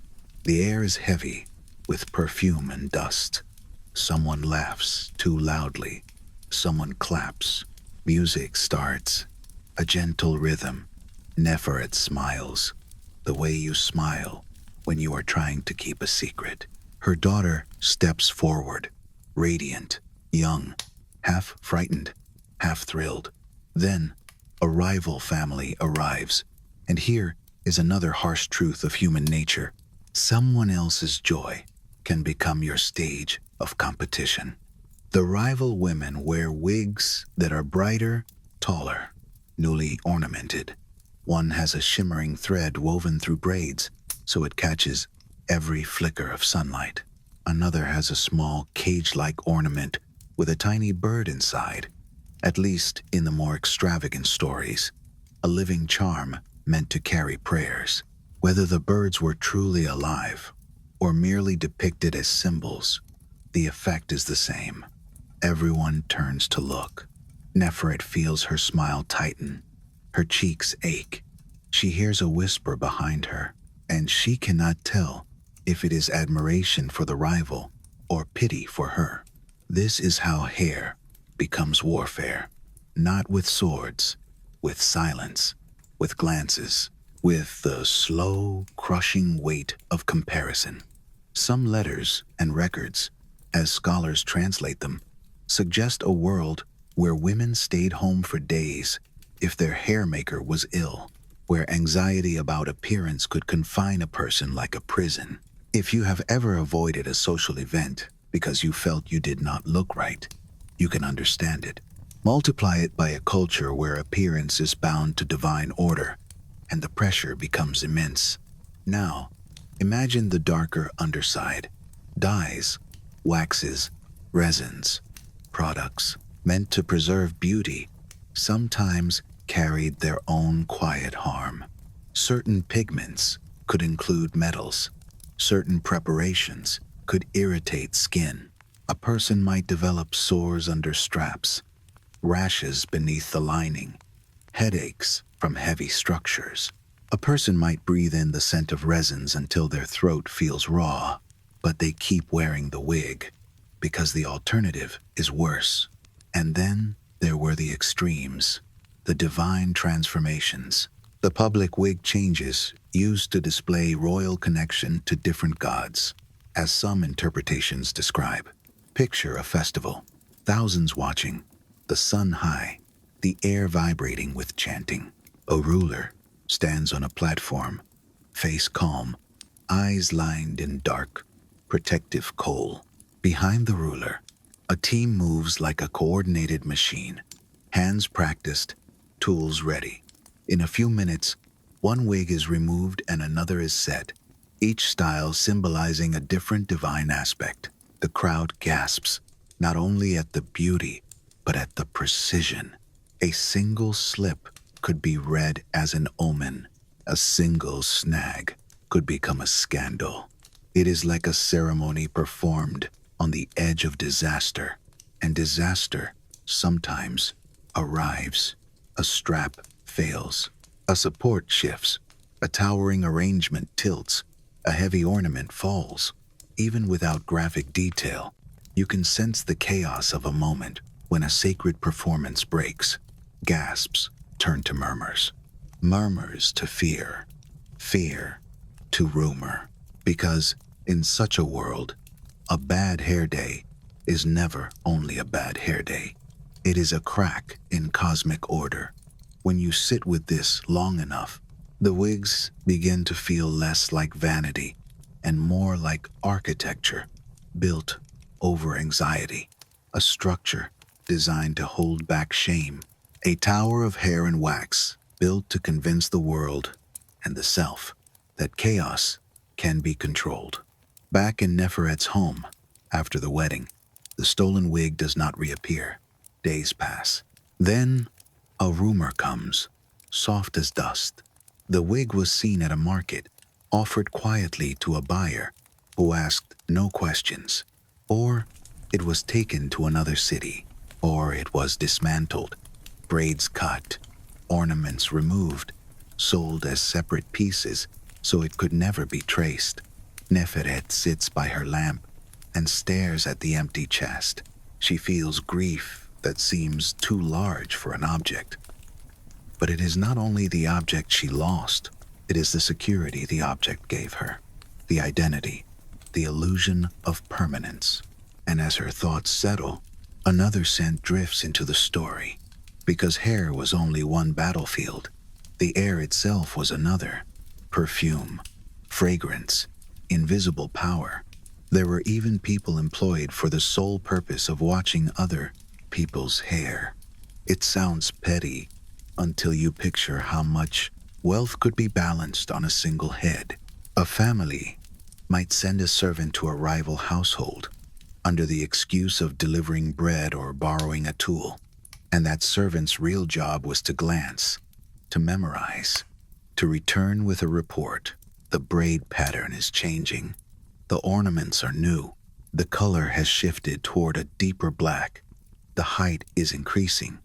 The air is heavy with perfume and dust. Someone laughs too loudly. Someone claps. Music starts. A gentle rhythm. Neferet smiles. The way you smile when you are trying to keep a secret. Her daughter steps forward, radiant, young, half frightened, half thrilled. Then, a rival family arrives, and here is another harsh truth of human nature. Someone else's joy can become your stage of competition. The rival women wear wigs that are brighter, taller, newly ornamented. One has a shimmering thread woven through braids, so it catches every flicker of sunlight. Another has a small cage-like ornament with a tiny bird inside, at least in the more extravagant stories, a living charm meant to carry prayers. Whether the birds were truly alive or merely depicted as symbols, the effect is the same. Everyone turns to look. Neferet feels her smile tighten. Her cheeks ache. She hears a whisper behind her, and she cannot tell if it is admiration for the rival or pity for her. This is how hair becomes warfare, not with swords, with silence, with glances, with the slow, crushing weight of comparison. Some letters and records, as scholars translate them, suggest a world where women stayed home for days if their hair maker was ill, where anxiety about appearance could confine a person like a prison. If you have ever avoided a social event because you felt you did not look right, you can understand it. Multiply it by a culture where appearance is bound to divine order, and the pressure becomes immense. Now, imagine the darker underside. Dyes, waxes, resins, products meant to preserve beauty sometimes carried their own quiet harm. Certain pigments could include metals. Certain preparations could irritate skin. A person might develop sores under straps, rashes beneath the lining, headaches from heavy structures. A person might breathe in the scent of resins until their throat feels raw, but they keep wearing the wig because the alternative is worse. And then there were the extremes, the divine transformations. The public wig changes used to display royal connection to different gods, as some interpretations describe. Picture a festival, thousands watching, the sun high, the air vibrating with chanting. A ruler stands on a platform, face calm, eyes lined in dark, protective kohl. Behind the ruler, a team moves like a coordinated machine, hands practiced, tools ready. In a few minutes, one wig is removed and another is set, each style symbolizing a different divine aspect. The crowd gasps, not only at the beauty, but at the precision. A single slip could be read as an omen. A single snag could become a scandal. It is like a ceremony performed on the edge of disaster, and disaster sometimes arrives. A strap fails, a support shifts, a towering arrangement tilts, a heavy ornament falls. Even without graphic detail, you can sense the chaos of a moment when a sacred performance breaks. Gasps turn to murmurs, murmurs to fear, fear to rumor. Because in such a world, a bad hair day is never only a bad hair day. It is a crack in cosmic order. When you sit with this long enough, the wigs begin to feel less like vanity and more like architecture. built over anxiety, a structure designed to hold back shame, a tower of hair and wax built to convince the world and the self that chaos can be controlled. Back in Neferet's home, after the wedding, the stolen wig does not reappear. Days pass. Then, a rumor comes, soft as dust. The wig was seen at a market, offered quietly to a buyer who asked no questions. Or it was taken to another city, or it was dismantled, braids cut, ornaments removed, sold as separate pieces so it could never be traced. Neferet sits by her lamp and stares at the empty chest. She feels grief that seems too large for an object. But it is not only the object she lost, it is the security the object gave her, the identity, the illusion of permanence. And as her thoughts settle, another scent drifts into the story. Because hair was only one battlefield, the air itself was another. Perfume, fragrance, invisible power. There were even people employed for the sole purpose of watching other people's hair. It sounds petty until you picture how much wealth could be balanced on a single head. A family might send a servant to a rival household under the excuse of delivering bread or borrowing a tool, and that servant's real job was to glance, to memorize, to return with a report. The braid pattern is changing. The ornaments are new. The color has shifted toward a deeper black. The height is increasing.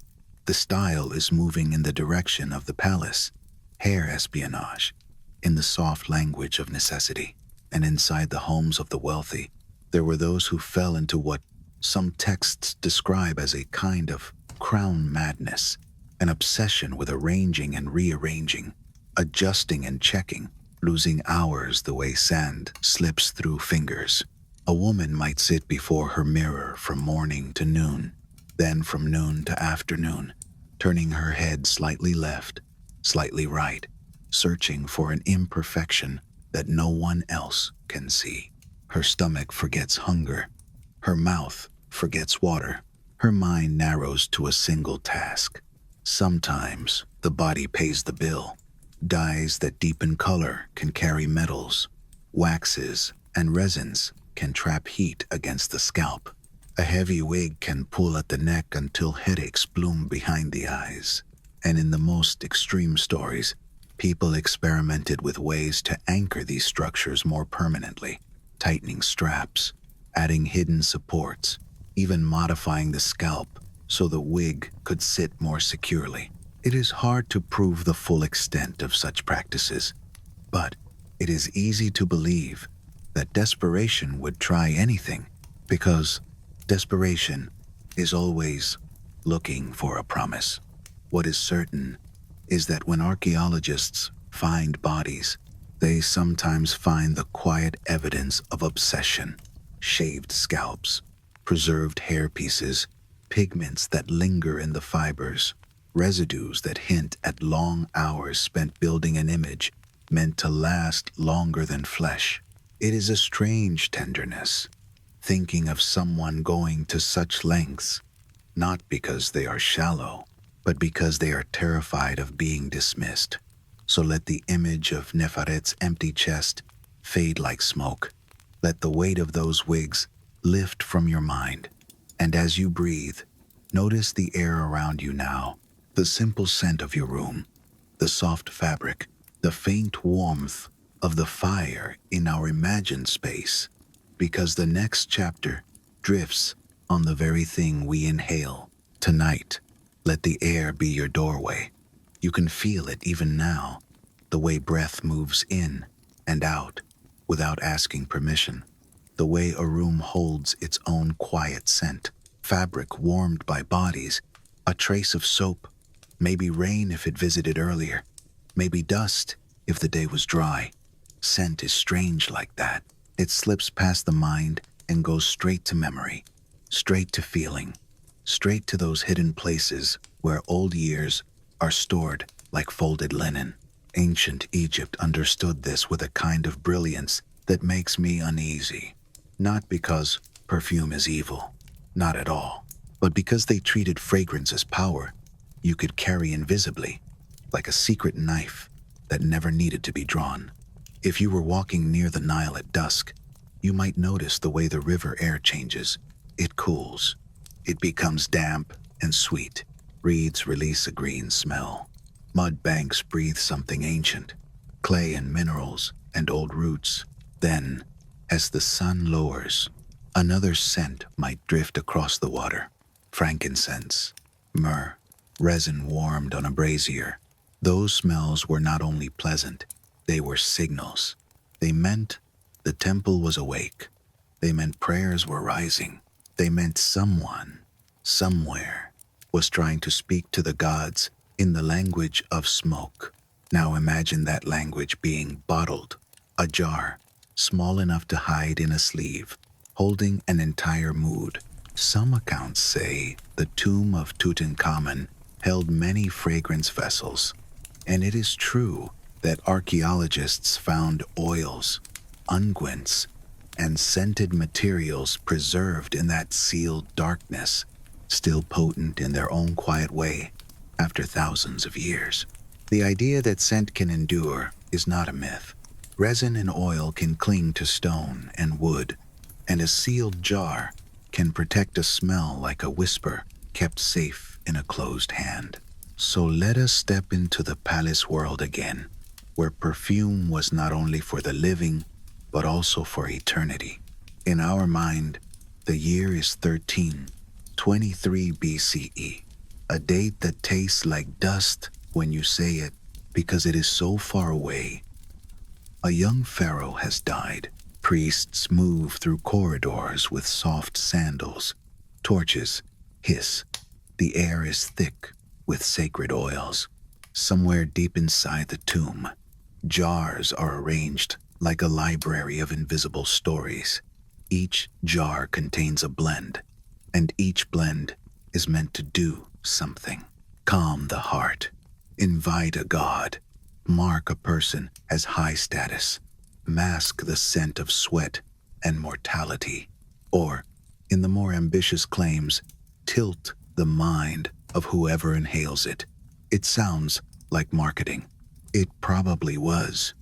The style is moving in the direction of the palace. Hair espionage, in the soft language of necessity. And inside the homes of the wealthy, there were those who fell into what some texts describe as a kind of crown madness, an obsession with arranging and rearranging, adjusting and checking, losing hours the way sand slips through fingers. A woman might sit before her mirror from morning to noon, then from noon to afternoon, turning her head slightly left, slightly right, searching for an imperfection that no one else can see. Her stomach forgets hunger. Her mouth forgets water. Her mind narrows to a single task. Sometimes the body pays the bill. Dyes that deepen color can carry metals. Waxes and resins can trap heat against the scalp. A heavy wig can pull at the neck until headaches bloom behind the eyes. And in the most extreme stories, people experimented with ways to anchor these structures more permanently, tightening straps, adding hidden supports, even modifying the scalp so the wig could sit more securely. It is hard to prove the full extent of such practices, but it is easy to believe that desperation would try anything, because desperation is always looking for a promise. What is certain is that when archaeologists find bodies, they sometimes find the quiet evidence of obsession: shaved scalps, preserved hair pieces, pigments that linger in the fibers, residues that hint at long hours spent building an image meant to last longer than flesh. It is a strange tenderness, thinking of someone going to such lengths, not because they are shallow, but because they are terrified of being dismissed. So let the image of Neferet's empty chest fade like smoke. Let the weight of those wigs lift from your mind. And as you breathe, notice the air around you now, the simple scent of your room, the soft fabric, the faint warmth of the fire in our imagined space, because the next chapter drifts on the very thing we inhale. Tonight, let the air be your doorway. You can feel it even now, the way breath moves in and out without asking permission, the way a room holds its own quiet scent, fabric warmed by bodies, a trace of soap, maybe rain if it visited earlier, maybe dust if the day was dry. Scent is strange like that. It slips past the mind and goes straight to memory, straight to feeling, straight to those hidden places where old years are stored like folded linen. Ancient Egypt understood this with a kind of brilliance that makes me uneasy. Not because perfume is evil, not at all, but because they treated fragrance as power you could carry invisibly, like a secret knife that never needed to be drawn. If you were walking near the Nile at dusk, you might notice the way the river air changes. It cools. It becomes damp and sweet. Reeds release a green smell. Mud banks breathe something ancient. Clay and minerals and old roots. Then, as the sun lowers, another scent might drift across the water. Frankincense, myrrh, resin warmed on a brazier. Those smells were not only pleasant, they were signals. They meant the temple was awake. They meant prayers were rising. They meant someone, somewhere, was trying to speak to the gods in the language of smoke. Now imagine that language being bottled, a jar, small enough to hide in a sleeve, holding an entire mood. Some accounts say the tomb of Tutankhamun held many fragrance vessels, and it is true that archaeologists found oils, unguents, and scented materials preserved in that sealed darkness, still potent in their own quiet way after thousands of years. The idea that scent can endure is not a myth. Resin and oil can cling to stone and wood, and a sealed jar can protect a smell like a whisper kept safe in a closed hand. So let us step into the palace world again, where perfume was not only for the living, but also for eternity. In our mind, the year is 1323 BCE, a date that tastes like dust when you say it because it is so far away. A young pharaoh has died. Priests move through corridors with soft sandals. Torches hiss. The air is thick with sacred oils. Somewhere deep inside the tomb, jars are arranged like a library of invisible stories. Each jar contains a blend, and each blend is meant to do something. Calm the heart, invite a god, mark a person as high status, mask the scent of sweat and mortality, or, in the more ambitious claims, tilt the mind of whoever inhales it. It sounds like marketing. It probably was,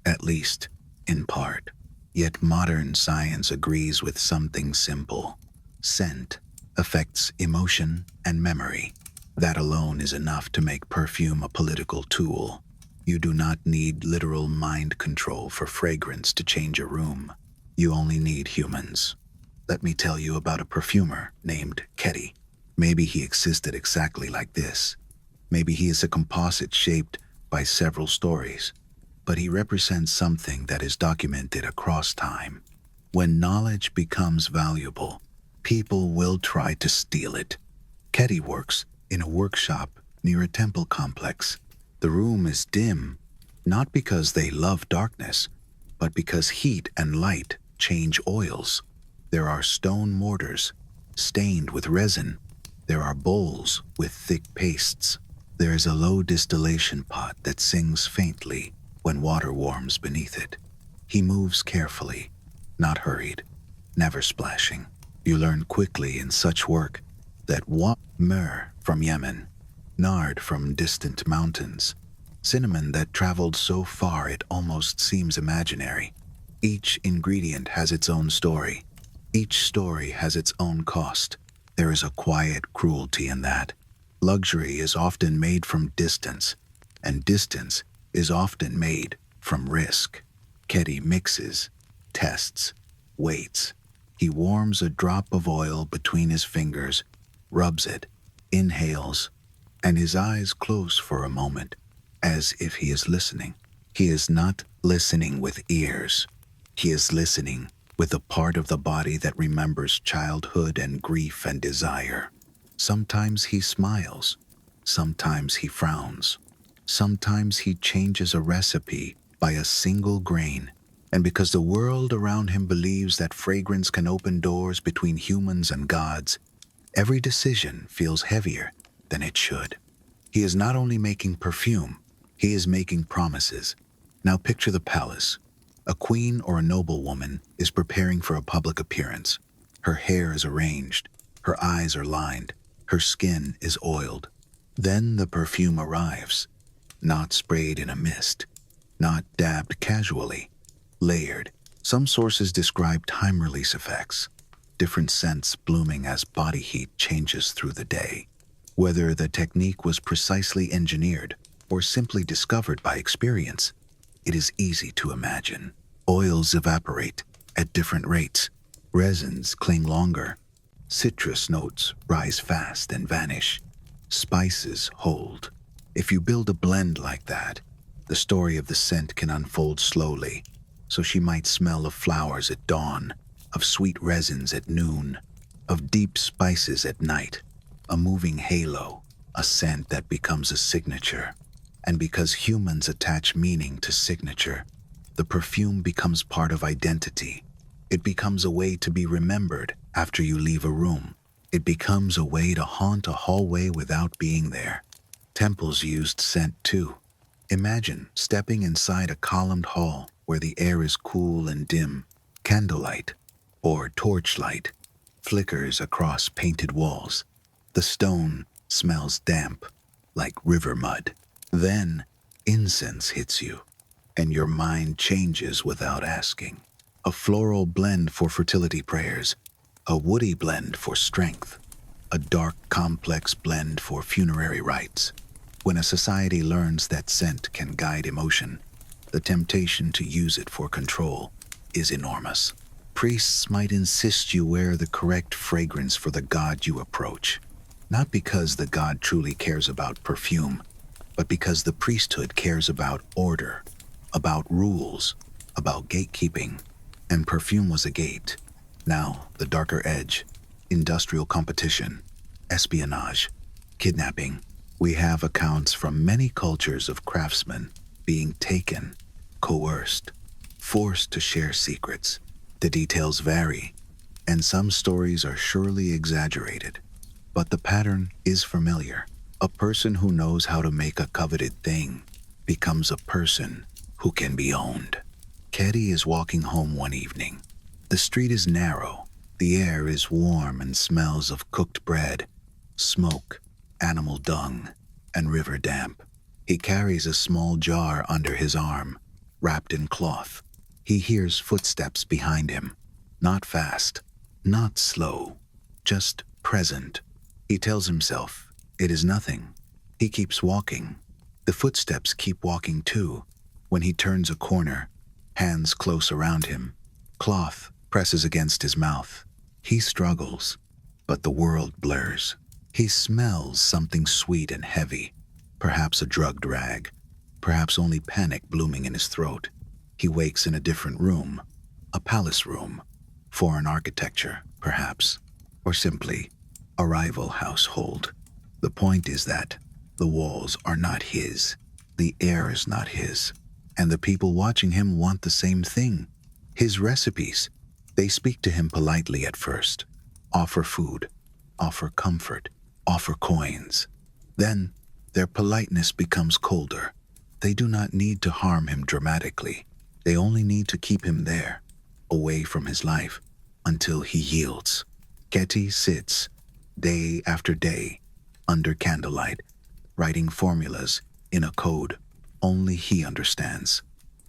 at least in part. Yet modern science agrees with something simple. Scent affects emotion and memory. That alone is enough to make perfume a political tool. You do not need literal mind control for fragrance to change a room. You only need humans. Let me tell you about a perfumer named Ketty. Maybe he existed exactly like this. Maybe he is a composite shaped by several stories. But he represents something that is documented across time. When knowledge becomes valuable, people will try to steal it. Ketty works in a workshop near a temple complex. The room is dim, not because they love darkness, but because heat and light change oils. There are stone mortars, stained with resin. There are bowls with thick pastes. There is a low distillation pot that sings faintly when water warms beneath it. He moves carefully, not hurried, never splashing. You learn quickly in such work that myrrh from Yemen, nard from distant mountains, cinnamon that traveled so far it almost seems imaginary. Each ingredient has its own story. Each story has its own cost. There is a quiet cruelty in that. Luxury is often made from distance, and distance is often made from risk. Ketty mixes, tests, waits. He warms a drop of oil between his fingers, rubs it, inhales, and his eyes close for a moment, as if he is listening. He is not listening with ears. He is listening with the part of the body that remembers childhood and grief and desire. Sometimes he smiles. Sometimes he frowns. Sometimes he changes a recipe by a single grain. And because the world around him believes that fragrance can open doors between humans and gods, every decision feels heavier than it should. He is not only making perfume, he is making promises. Now picture the palace. A queen or a noblewoman is preparing for a public appearance. Her hair is arranged, her eyes are lined, her skin is oiled. Then the perfume arrives, not sprayed in a mist, not dabbed casually, layered. Some sources describe time release effects, different scents blooming as body heat changes through the day. Whether the technique was precisely engineered or simply discovered by experience, it is easy to imagine. Oils evaporate at different rates, resins cling longer, citrus notes rise fast and vanish, spices hold. If you build a blend like that, the story of the scent can unfold slowly. So she might smell of flowers at dawn, of sweet resins at noon, of deep spices at night, a moving halo, a scent that becomes a signature. And because humans attach meaning to signature, the perfume becomes part of identity. It becomes a way to be remembered after you leave a room. It becomes a way to haunt a hallway without being there. Temples used scent too. Imagine stepping inside a columned hall where the air is cool and dim. Candlelight or torchlight flickers across painted walls. The stone smells damp, like river mud. Then incense hits you, and your mind changes without asking. A floral blend for fertility prayers, a woody blend for strength, a dark, complex blend for funerary rites. When a society learns that scent can guide emotion, the temptation to use it for control is enormous. Priests might insist you wear the correct fragrance for the god you approach, not because the god truly cares about perfume, but because the priesthood cares about order, about rules, about gatekeeping. And perfume was a gate. Now, the darker edge, industrial competition, espionage, kidnapping. We have accounts from many cultures of craftsmen being taken, coerced, forced to share secrets. The details vary, and some stories are surely exaggerated. But the pattern is familiar. A person who knows how to make a coveted thing becomes a person who can be owned. Ketty is walking home one evening. The street is narrow. The air is warm and smells of cooked bread, smoke, animal dung, and river damp. He carries a small jar under his arm, wrapped in cloth. He hears footsteps behind him. Not fast, not slow, just present. He tells himself, it is nothing. He keeps walking. The footsteps keep walking too. When he turns a corner, hands close around him, cloth presses against his mouth. He struggles, but the world blurs. He smells something sweet and heavy, perhaps a drugged rag, perhaps only panic blooming in his throat. He wakes in a different room, a palace room, foreign architecture, perhaps, or simply a rival household. The point is that the walls are not his, the air is not his, and the people watching him want the same thing, his recipes. They speak to him politely at first, offer food, offer comfort, offer coins. Then their politeness becomes colder. They do not need to harm him dramatically. They only need to keep him there, away from his life, until he yields. Ketty sits, day after day, under candlelight, writing formulas in a code only he understands,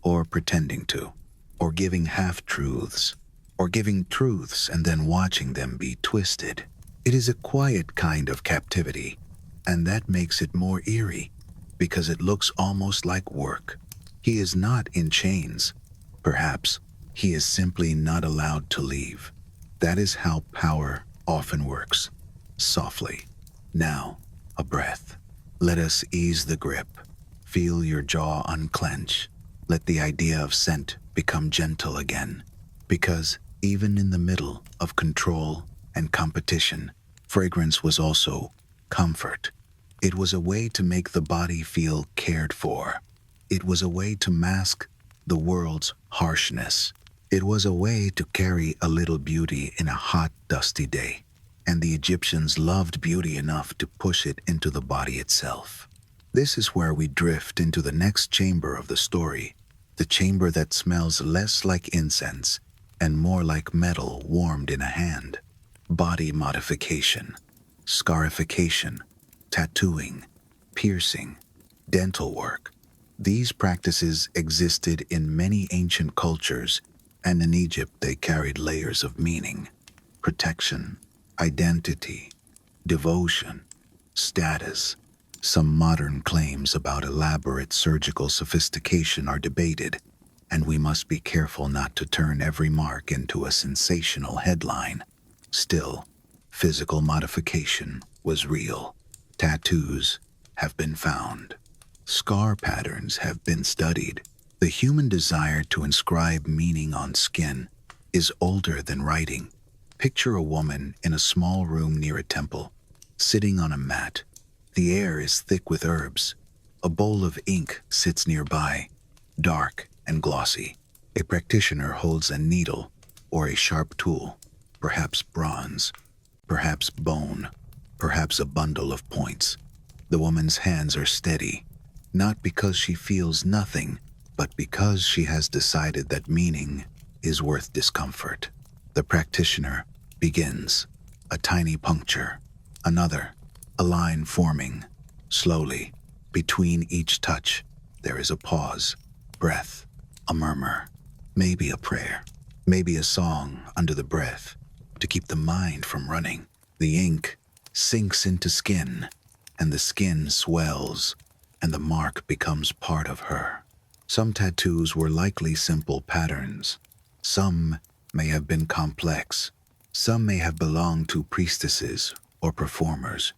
or pretending to, or giving half-truths, or giving truths and then watching them be twisted. It is a quiet kind of captivity, and that makes it more eerie, because it looks almost like work. He is not in chains. Perhaps he is simply not allowed to leave. That is how power often works, softly. Now, a breath. Let us ease the grip. Feel your jaw unclench. Let the idea of scent become gentle again, because even in the middle of control and competition, fragrance was also comfort. It was a way to make the body feel cared for. It was a way to mask the world's harshness. It was a way to carry a little beauty in a hot, dusty day. And the Egyptians loved beauty enough to push it into the body itself. This is where we drift into the next chamber of the story, the chamber that smells less like incense and more like metal warmed in a hand. Body modification, scarification, tattooing, piercing, dental work. These practices existed in many ancient cultures, and in Egypt they carried layers of meaning: protection, identity, devotion, status. Some modern claims about elaborate surgical sophistication are debated, and we must be careful not to turn every mark into a sensational headline. Still, physical modification was real. Tattoos have been found. Scar patterns have been studied. The human desire to inscribe meaning on skin is older than writing. Picture a woman in a small room near a temple, sitting on a mat. The air is thick with herbs. A bowl of ink sits nearby, dark and glossy. A practitioner holds a needle or a sharp tool, perhaps bronze, perhaps bone, perhaps a bundle of points. The woman's hands are steady, not because she feels nothing, but because she has decided that meaning is worth discomfort. The practitioner begins. A tiny puncture, another, a line forming. Slowly, between each touch, there is a pause, breath, a murmur, maybe a prayer, maybe a song under the breath to keep the mind from running. The ink sinks into skin, and the skin swells, and the mark becomes part of her. Some tattoos were likely simple patterns. Some may have been complex. Some may have belonged to priestesses or performers,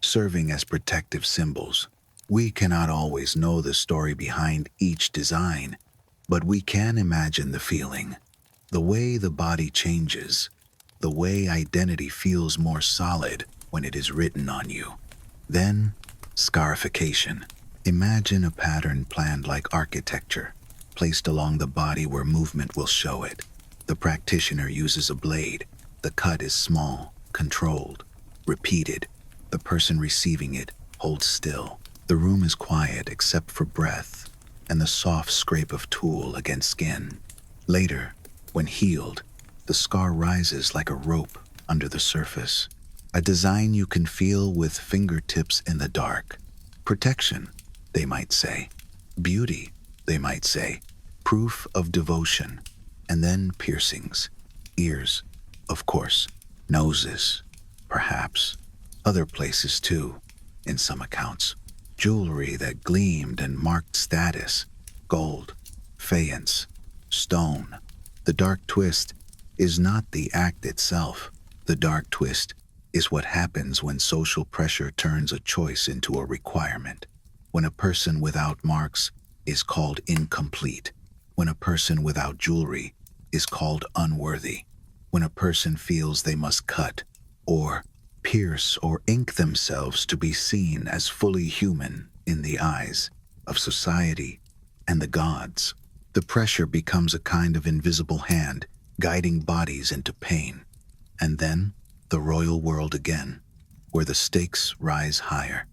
serving as protective symbols. We cannot always know the story behind each design, but we can imagine the feeling, the way the body changes, the way identity feels more solid when it is written on you. Then, scarification. Imagine a pattern planned like architecture, placed along the body where movement will show it. The practitioner uses a blade. The cut is small, controlled, repeated. The person receiving it holds still. The room is quiet except for breath and the soft scrape of tool against skin. Later, when healed, the scar rises like a rope under the surface. A design you can feel with fingertips in the dark. Protection, they might say. Beauty, they might say. Proof of devotion. And then piercings. Ears, of course. Noses, perhaps. Other places too, in some accounts. Jewelry that gleamed and marked status. Gold, faience, stone. The dark twist is not the act itself. The dark twist is what happens when social pressure turns a choice into a requirement. When a person without marks is called incomplete. When a person without jewelry is called unworthy. When a person feels they must cut or pierce or ink themselves to be seen as fully human in the eyes of society and the gods. The pressure becomes a kind of invisible hand guiding bodies into pain. And then, the royal world again, where the stakes rise higher.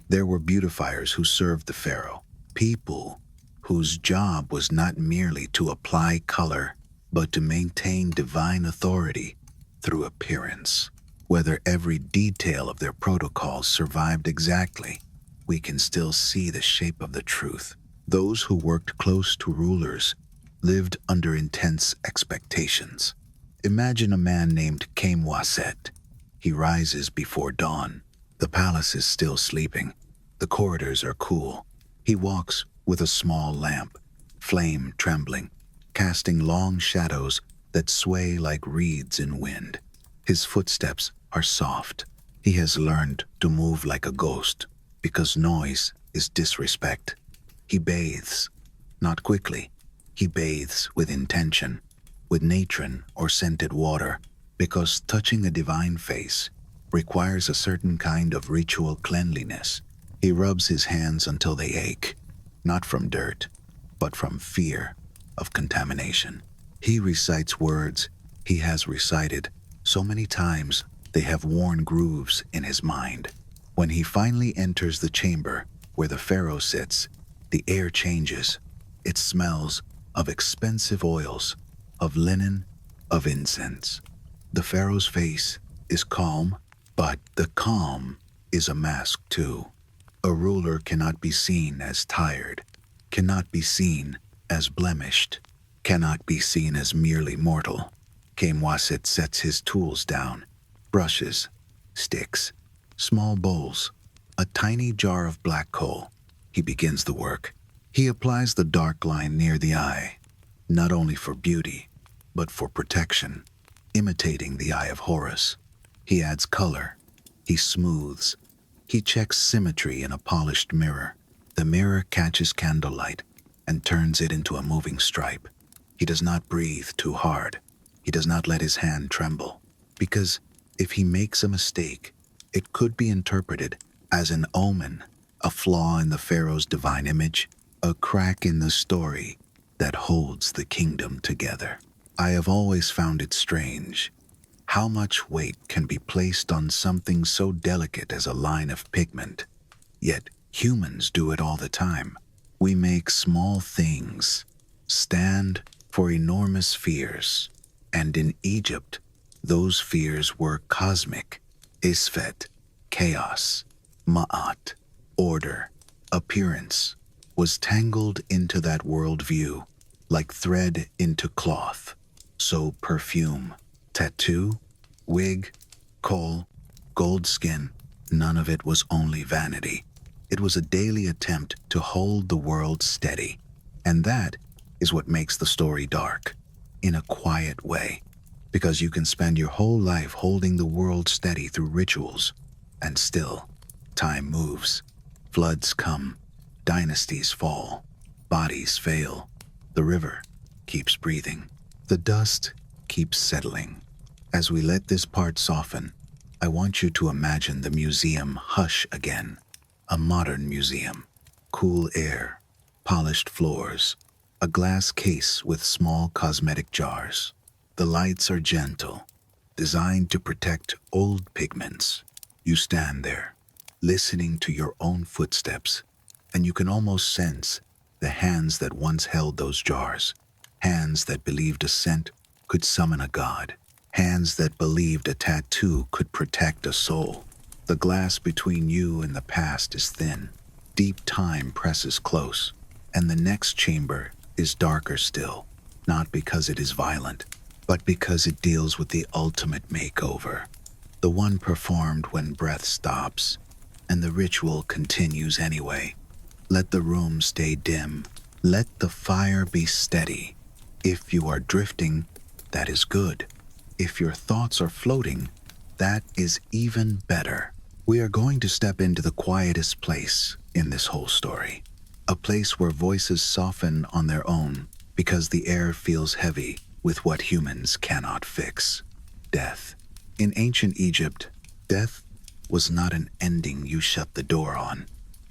There were beautifiers who served the pharaoh, people whose job was not merely to apply color, but to maintain divine authority through appearance. Whether every detail of their protocols survived exactly, we can still see the shape of the truth. Those who worked close to rulers lived under intense expectations. Imagine a man named Kamwaset. He rises before dawn. The palace is still sleeping. The corridors are cool. He walks with a small lamp, flame trembling, casting long shadows that sway like reeds in wind. His footsteps are soft. He has learned to move like a ghost because noise is disrespect. He bathes, not quickly. He bathes with intention, with natron or scented water, because touching a divine face requires a certain kind of ritual cleanliness. He rubs his hands until they ache, not from dirt, but from fear of contamination. He recites words he has recited so many times they have worn grooves in his mind. When he finally enters the chamber where the pharaoh sits, the air changes. It smells of expensive oils, of linen, of incense. The pharaoh's face is calm, but the calm is a mask too. A ruler cannot be seen as tired, cannot be seen as blemished, cannot be seen as merely mortal. Kamwasit sets his tools down, brushes, sticks, small bowls, a tiny jar of black coal. He begins the work. He applies the dark line near the eye, not only for beauty, but for protection, imitating the eye of Horus. He adds color. He smooths. He checks symmetry in a polished mirror. The mirror catches candlelight and turns it into a moving stripe. He does not breathe too hard. He does not let his hand tremble, because if he makes a mistake, it could be interpreted as an omen, a flaw in the pharaoh's divine image, a crack in the story that holds the kingdom together. I have always found it strange how much weight can be placed on something so delicate as a line of pigment. Yet humans do it all the time. We make small things stand for enormous fears. And in Egypt, those fears were cosmic, Isfet, chaos, Ma'at, order, appearance, was tangled into that worldview like thread into cloth. So perfume, tattoo, wig, kohl, gold skin, none of it was only vanity. It was a daily attempt to hold the world steady. And that is what makes the story dark, in a quiet way, because you can spend your whole life holding the world steady through rituals, and still, time moves. Floods come, dynasties fall, bodies fail, the river keeps breathing, the dust keeps settling. As we let this part soften, I want you to imagine the museum hush again, a modern museum, cool air, polished floors, a glass case with small cosmetic jars. The lights are gentle, designed to protect old pigments. You stand there, listening to your own footsteps, and you can almost sense the hands that once held those jars, hands that believed a scent could summon a god, hands that believed a tattoo could protect a soul. The glass between you and the past is thin. Deep time presses close, and the next chamber is darker still, not because it is violent, but because it deals with the ultimate makeover, the one performed when breath stops, and the ritual continues anyway. Let the room stay dim. Let the fire be steady. If you are drifting, that is good. If your thoughts are floating, that is even better. We are going to step into the quietest place in this whole story, a place where voices soften on their own because the air feels heavy with what humans cannot fix: death. In ancient Egypt, death was not an ending you shut the door on.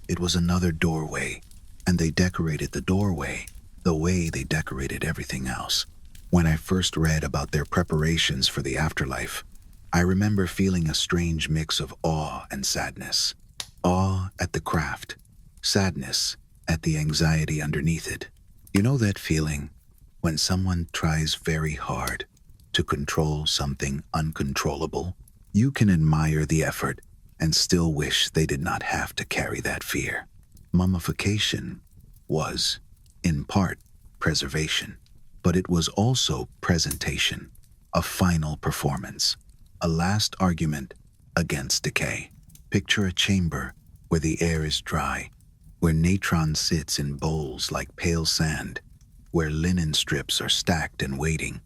It was another doorway, and they decorated the doorway the way they decorated everything else. When I first read about their preparations for the afterlife, I remember feeling a strange mix of awe and sadness. Awe at the craft, sadness at the anxiety underneath it. You know that feeling when someone tries very hard to control something uncontrollable? You can admire the effort and still wish they did not have to carry that fear. Mummification was, in part, preservation, but it was also presentation, a final performance, a last argument against decay. Picture a chamber where the air is dry, where natron sits in bowls like pale sand, where linen strips are stacked and waiting.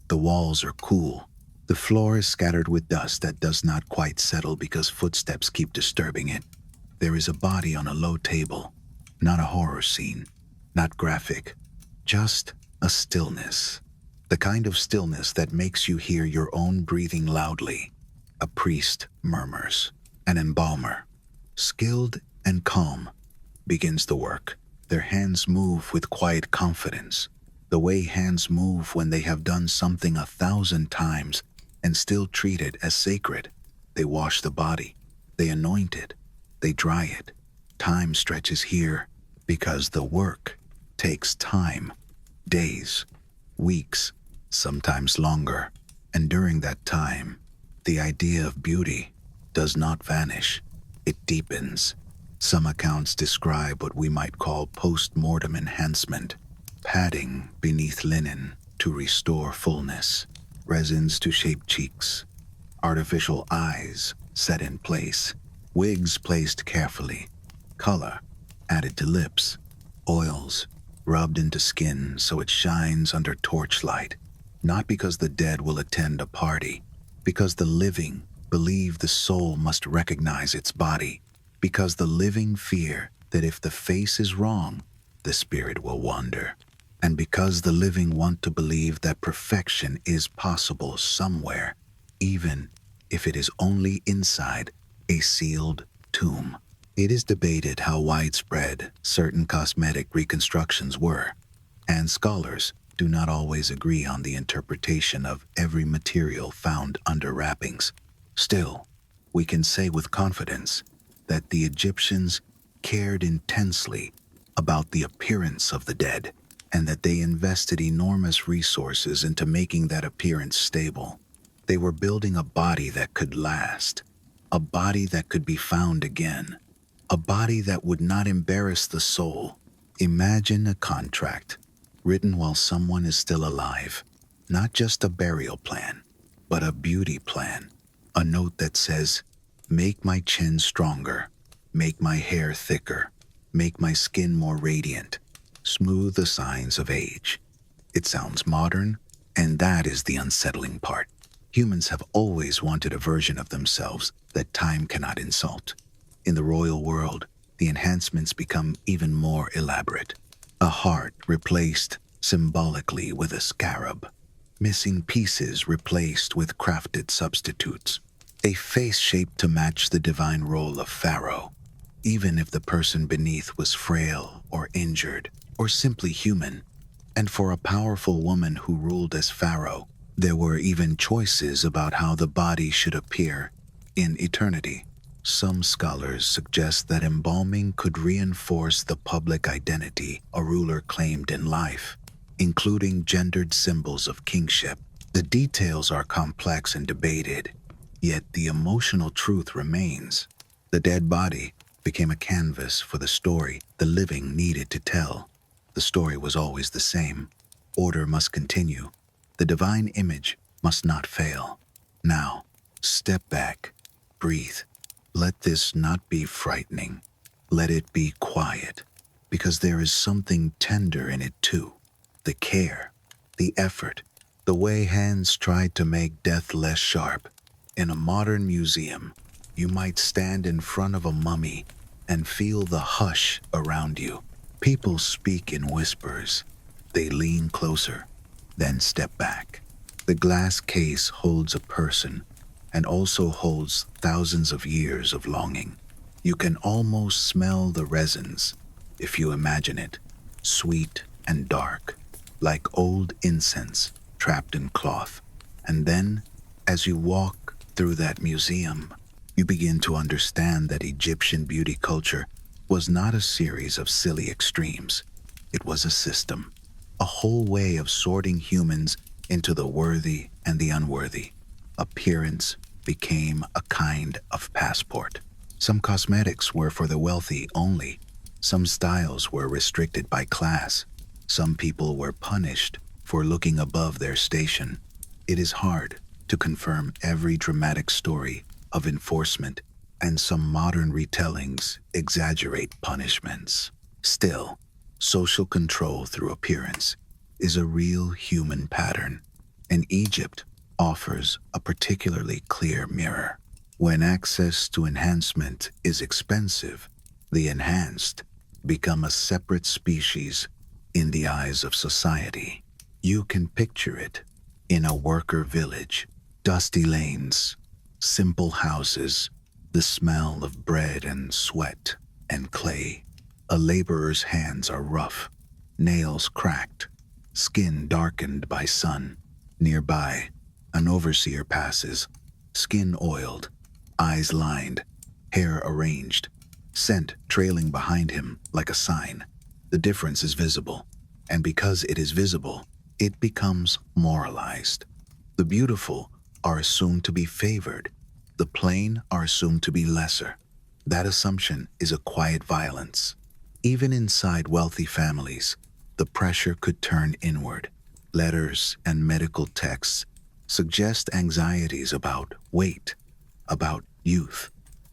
The walls are cool. The floor is scattered with dust that does not quite settle because footsteps keep disturbing it. There is a body on a low table, not a horror scene, not graphic, just a stillness. The kind of stillness that makes you hear your own breathing loudly. A priest murmurs. An embalmer, skilled and calm, begins the work. Their hands move with quiet confidence, the way hands move when they have done something 1,000 times and still treat it as sacred. They wash the body, they anoint it, they dry it. Time stretches here because the work takes time. Days, weeks, sometimes longer. And during that time, the idea of beauty does not vanish, it deepens. Some accounts describe what we might call post-mortem enhancement, padding beneath linen to restore fullness, resins to shape cheeks, artificial eyes set in place, wigs placed carefully, color added to lips, oils rubbed into skin so it shines under torchlight, not because the dead will attend a party, because the living believe the soul must recognize its body, because the living fear that if the face is wrong, the spirit will wander, and because the living want to believe that perfection is possible somewhere, even if it is only inside a sealed tomb. It is debated how widespread certain cosmetic reconstructions were, and scholars do not always agree on the interpretation of every material found under wrappings. Still, we can say with confidence that the Egyptians cared intensely about the appearance of the dead, and that they invested enormous resources into making that appearance stable. They were building a body that could last, a body that could be found again, a body that would not embarrass the soul. Imagine a contract written while someone is still alive, not just a burial plan, but a beauty plan, a note that says, make my chin stronger, make my hair thicker, make my skin more radiant, smooth the signs of age. It sounds modern, and that is the unsettling part. Humans have always wanted a version of themselves that time cannot insult. In the royal world, the enhancements become even more elaborate. A heart replaced symbolically with a scarab, missing pieces replaced with crafted substitutes, a face shaped to match the divine role of pharaoh, even if the person beneath was frail or injured or simply human. And for a powerful woman who ruled as pharaoh, there were even choices about how the body should appear in eternity. Some scholars suggest that embalming could reinforce the public identity a ruler claimed in life, including gendered symbols of kingship. The details are complex and debated, yet the emotional truth remains. The dead body became a canvas for the story the living needed to tell. The story was always the same. Order must continue. The divine image must not fail. Now, step back, breathe. Let this not be frightening. Let it be quiet, because there is something tender in it too. The care, the effort, the way hands tried to make death less sharp. In a modern museum, you might stand in front of a mummy and feel the hush around you. People speak in whispers. They lean closer, then step back. The glass case holds a person and also holds thousands of years of longing. You can almost smell the resins, if you imagine it, sweet and dark, like old incense trapped in cloth. And then, as you walk through that museum, you begin to understand that Egyptian beauty culture was not a series of silly extremes. It was a system, a whole way of sorting humans into the worthy and the unworthy. Appearance became a kind of passport. Some cosmetics were for the wealthy only. Some styles were restricted by class. Some people were punished for looking above their station. It is hard to confirm every dramatic story of enforcement, and some modern retellings exaggerate punishments. Still, social control through appearance is a real human pattern, and Egypt offers a particularly clear mirror. When access to enhancement is expensive, the enhanced become a separate species in the eyes of society. You can picture it in a worker village, dusty lanes, simple houses, the smell of bread and sweat and clay. A laborer's hands are rough, nails cracked, skin darkened by sun. Nearby, an overseer passes, skin oiled, eyes lined, hair arranged, scent trailing behind him like a sign. The difference is visible, And because it is visible, it becomes moralized. The beautiful are assumed to be favored. The plain are assumed to be lesser. That assumption is a quiet violence. Even inside wealthy families, the pressure could turn inward. Letters and medical texts suggest anxieties about weight, about youth,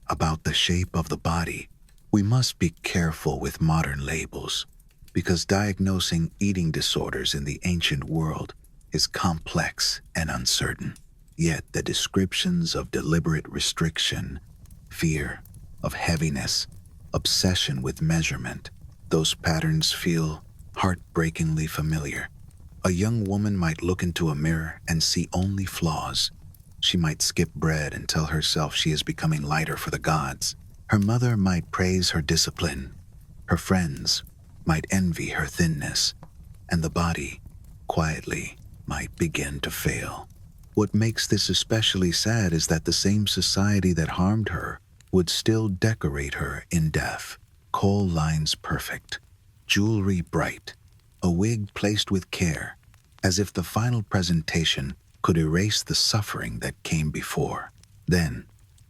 about the shape of the body. We must be careful with modern labels because diagnosing eating disorders in the ancient world is complex and uncertain. Yet the descriptions of deliberate restriction, fear, of heaviness, obsession with measurement, those patterns feel heartbreakingly familiar. A young woman might look into a mirror and see only flaws. She might skip bread and tell herself she is becoming lighter for the gods. Her mother might praise her discipline. Her friends might envy her thinness. And the body, quietly, might begin to fail. What makes this especially sad is that the same society that harmed her would still decorate her in death. Kohl lines perfect, jewelry bright, a wig placed with care, as if the final presentation could erase the suffering that came before. Then,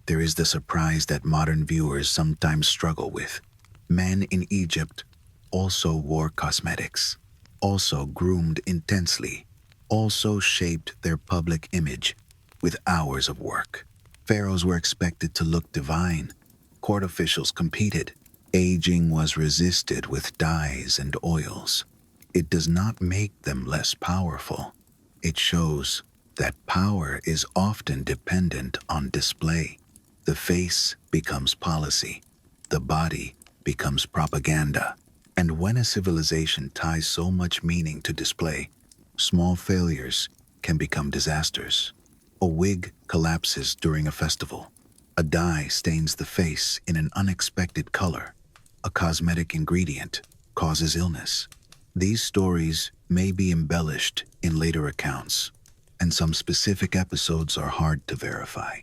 there is the surprise that modern viewers sometimes struggle with. Men in Egypt also wore cosmetics, also groomed intensely, also shaped their public image with hours of work. Pharaohs were expected to look divine. Court officials competed. Aging was resisted with dyes and oils. It does not make them less powerful. It shows that power is often dependent on display. The face becomes policy. The body becomes propaganda. And when a civilization ties so much meaning to display, small failures can become disasters. A wig collapses during a festival. A dye stains the face in an unexpected color. A cosmetic ingredient causes illness. These stories may be embellished in later accounts, and some specific episodes are hard to verify.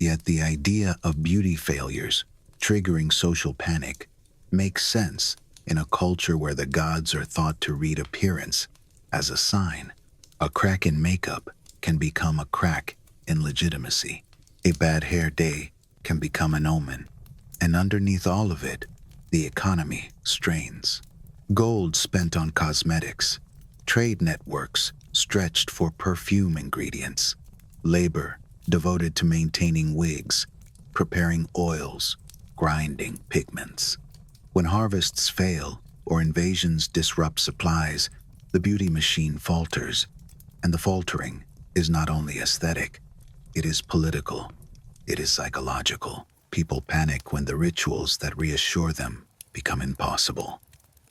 Yet the idea of beauty failures triggering social panic makes sense in a culture where the gods are thought to read appearance as a sign. A crack in makeup can become a crack in legitimacy. A bad hair day can become an omen. And underneath all of it, the economy strains. Gold spent on cosmetics, trade networks stretched for perfume ingredients, labor devoted to maintaining wigs, preparing oils, grinding pigments. When harvests fail or invasions disrupt supplies, the beauty machine falters. And the faltering is not only aesthetic, it is political, it is psychological. People panic when the rituals that reassure them become impossible.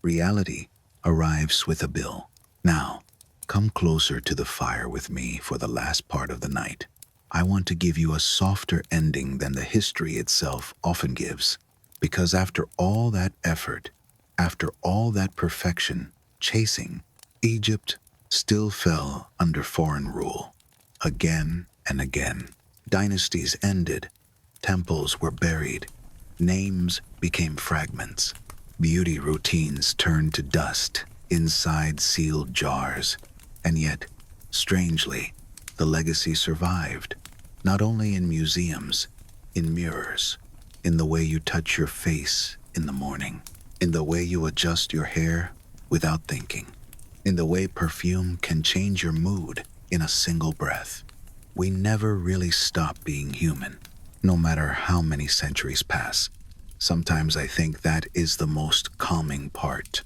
Reality arrives with a bill. Now, come closer to the fire with me for the last part of the night. I want to give you a softer ending than the history itself often gives. Because after all that effort, after all that perfection, chasing, Egypt still fell under foreign rule. Again and again, dynasties ended, temples were buried, names became fragments, beauty routines turned to dust inside sealed jars. And yet, strangely, the legacy survived, not only in museums, in mirrors, in the way you touch your face in the morning, in the way you adjust your hair without thinking, in the way perfume can change your mood in a single breath. We never really stop being human, no matter how many centuries pass. Sometimes I think that is the most calming part.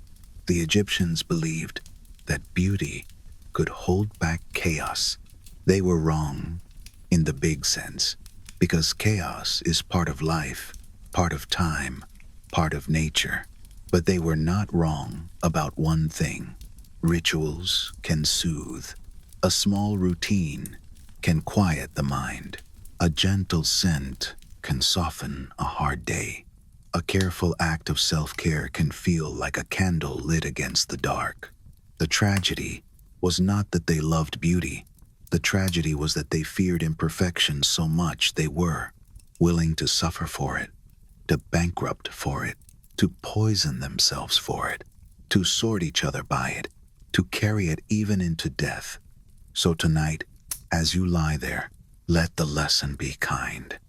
The Egyptians believed that beauty could hold back chaos. They were wrong in the big sense, because chaos is part of life, part of time, part of nature. But they were not wrong about one thing. Rituals can soothe. A small routine can quiet the mind. A gentle scent can soften a hard day. A careful act of self-care can feel like a candle lit against the dark. The tragedy was not that they loved beauty. The tragedy was that they feared imperfection so much they were willing to suffer for it, to bankrupt for it, to poison themselves for it, to sort each other by it. to carry it even into death. So tonight, as you lie there, let the lesson be kind.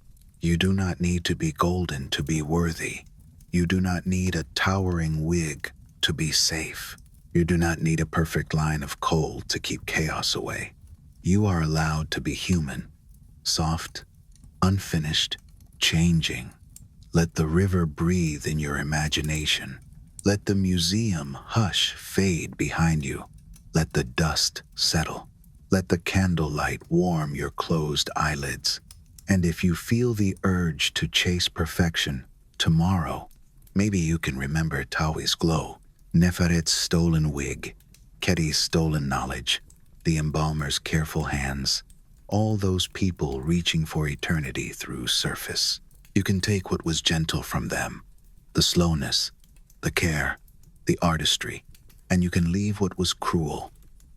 You do not need to be golden to be worthy. You do not need a towering wig to be safe. You do not need a perfect line of kohl to keep chaos away. You are allowed to be human, soft, unfinished, changing. Let the river breathe in your imagination. Let the museum hush fade behind you. Let the dust settle. Let the candlelight warm your closed eyelids. And if you feel the urge to chase perfection, tomorrow, maybe you can remember Tawi's glow, Neferet's stolen wig, Keti's stolen knowledge, the embalmer's careful hands, all those people reaching for eternity through surface. You can take what was gentle from them, the slowness, the care, the artistry, and you can leave what was cruel,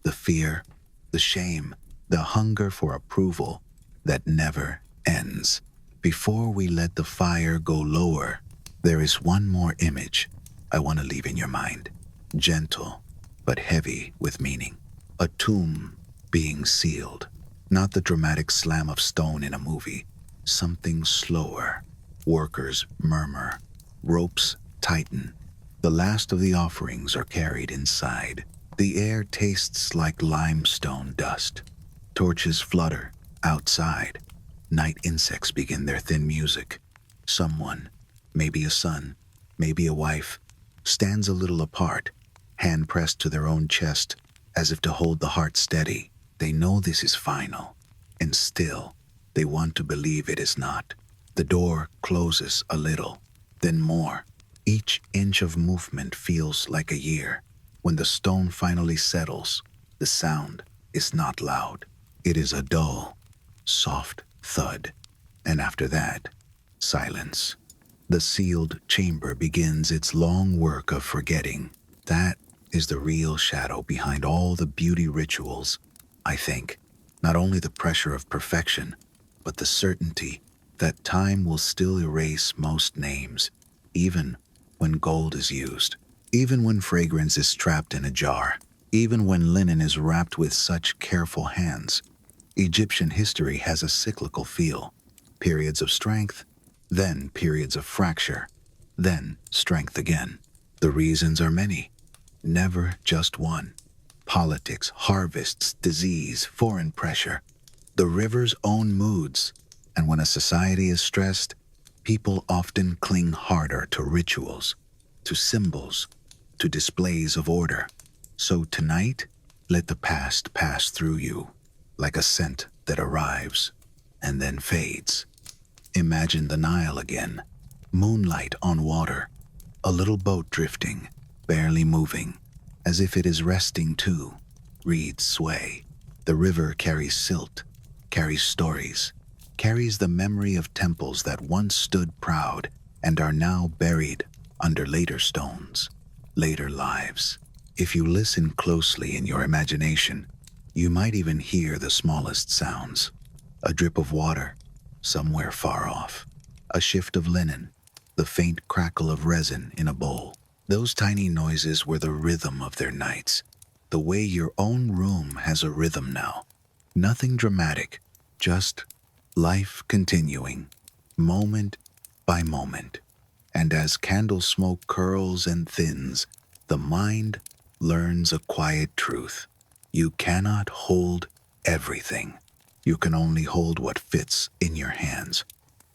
the fear, the shame, the hunger for approval that never ends. Before we let the fire go lower, there is one more image I want to leave in your mind. Gentle, but heavy with meaning. A tomb being sealed. Not the dramatic slam of stone in a movie. Something slower. Workers murmur. Ropes tighten. The last of the offerings are carried inside. The air tastes like limestone dust. Torches flutter outside. Night insects begin their thin music. Someone, maybe a son, maybe a wife, stands a little apart, hand pressed to their own chest, as if to hold the heart steady. They know this is final, and still, they want to believe it is not. The door closes a little, then more. Each inch of movement feels like a year. When the stone finally settles, the sound is not loud. It is a dull, soft thud. And after that, silence. The sealed chamber begins its long work of forgetting. That is the real shadow behind all the beauty rituals, I think. Not only the pressure of perfection, but the certainty that time will still erase most names, even when gold is used, even when fragrance is trapped in a jar, even when linen is wrapped with such careful hands. Egyptian history has a cyclical feel. Periods of strength, then periods of fracture, then strength again. The reasons are many, never just one. Politics, harvests, disease, foreign pressure, the river's own moods. And when a society is stressed, people often cling harder to rituals, to symbols, to displays of order. So tonight, let the past pass through you, like a scent that arrives and then fades. Imagine the Nile again, moonlight on water, a little boat drifting, barely moving, as if it is resting too. Reeds sway. The river carries silt, carries stories, carries the memory of temples that once stood proud and are now buried under later stones, later lives. If you listen closely in your imagination, you might even hear the smallest sounds. A drip of water, somewhere far off. A shift of linen, the faint crackle of resin in a bowl. Those tiny noises were the rhythm of their nights, the way your own room has a rhythm now. Nothing dramatic, just life continuing, moment by moment. And as candle smoke curls and thins, the mind learns a quiet truth. You cannot hold everything. You can only hold what fits in your hands,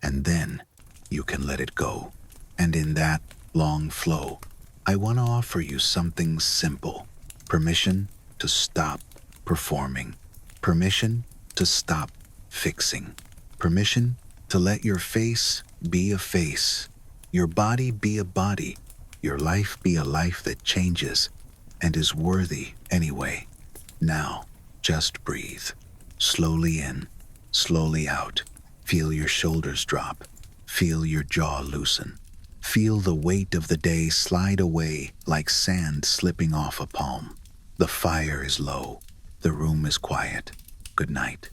and then you can let it go. And in that long flow, I want to offer you something simple. Permission to stop performing. Permission to stop fixing. Permission to let your face be a face, your body be a body, your life be a life that changes and is worthy anyway. Now, just breathe. Slowly in, slowly out. Feel your shoulders drop. Feel your jaw loosen. Feel the weight of the day slide away like sand slipping off a palm. The fire is low. The room is quiet. Good night.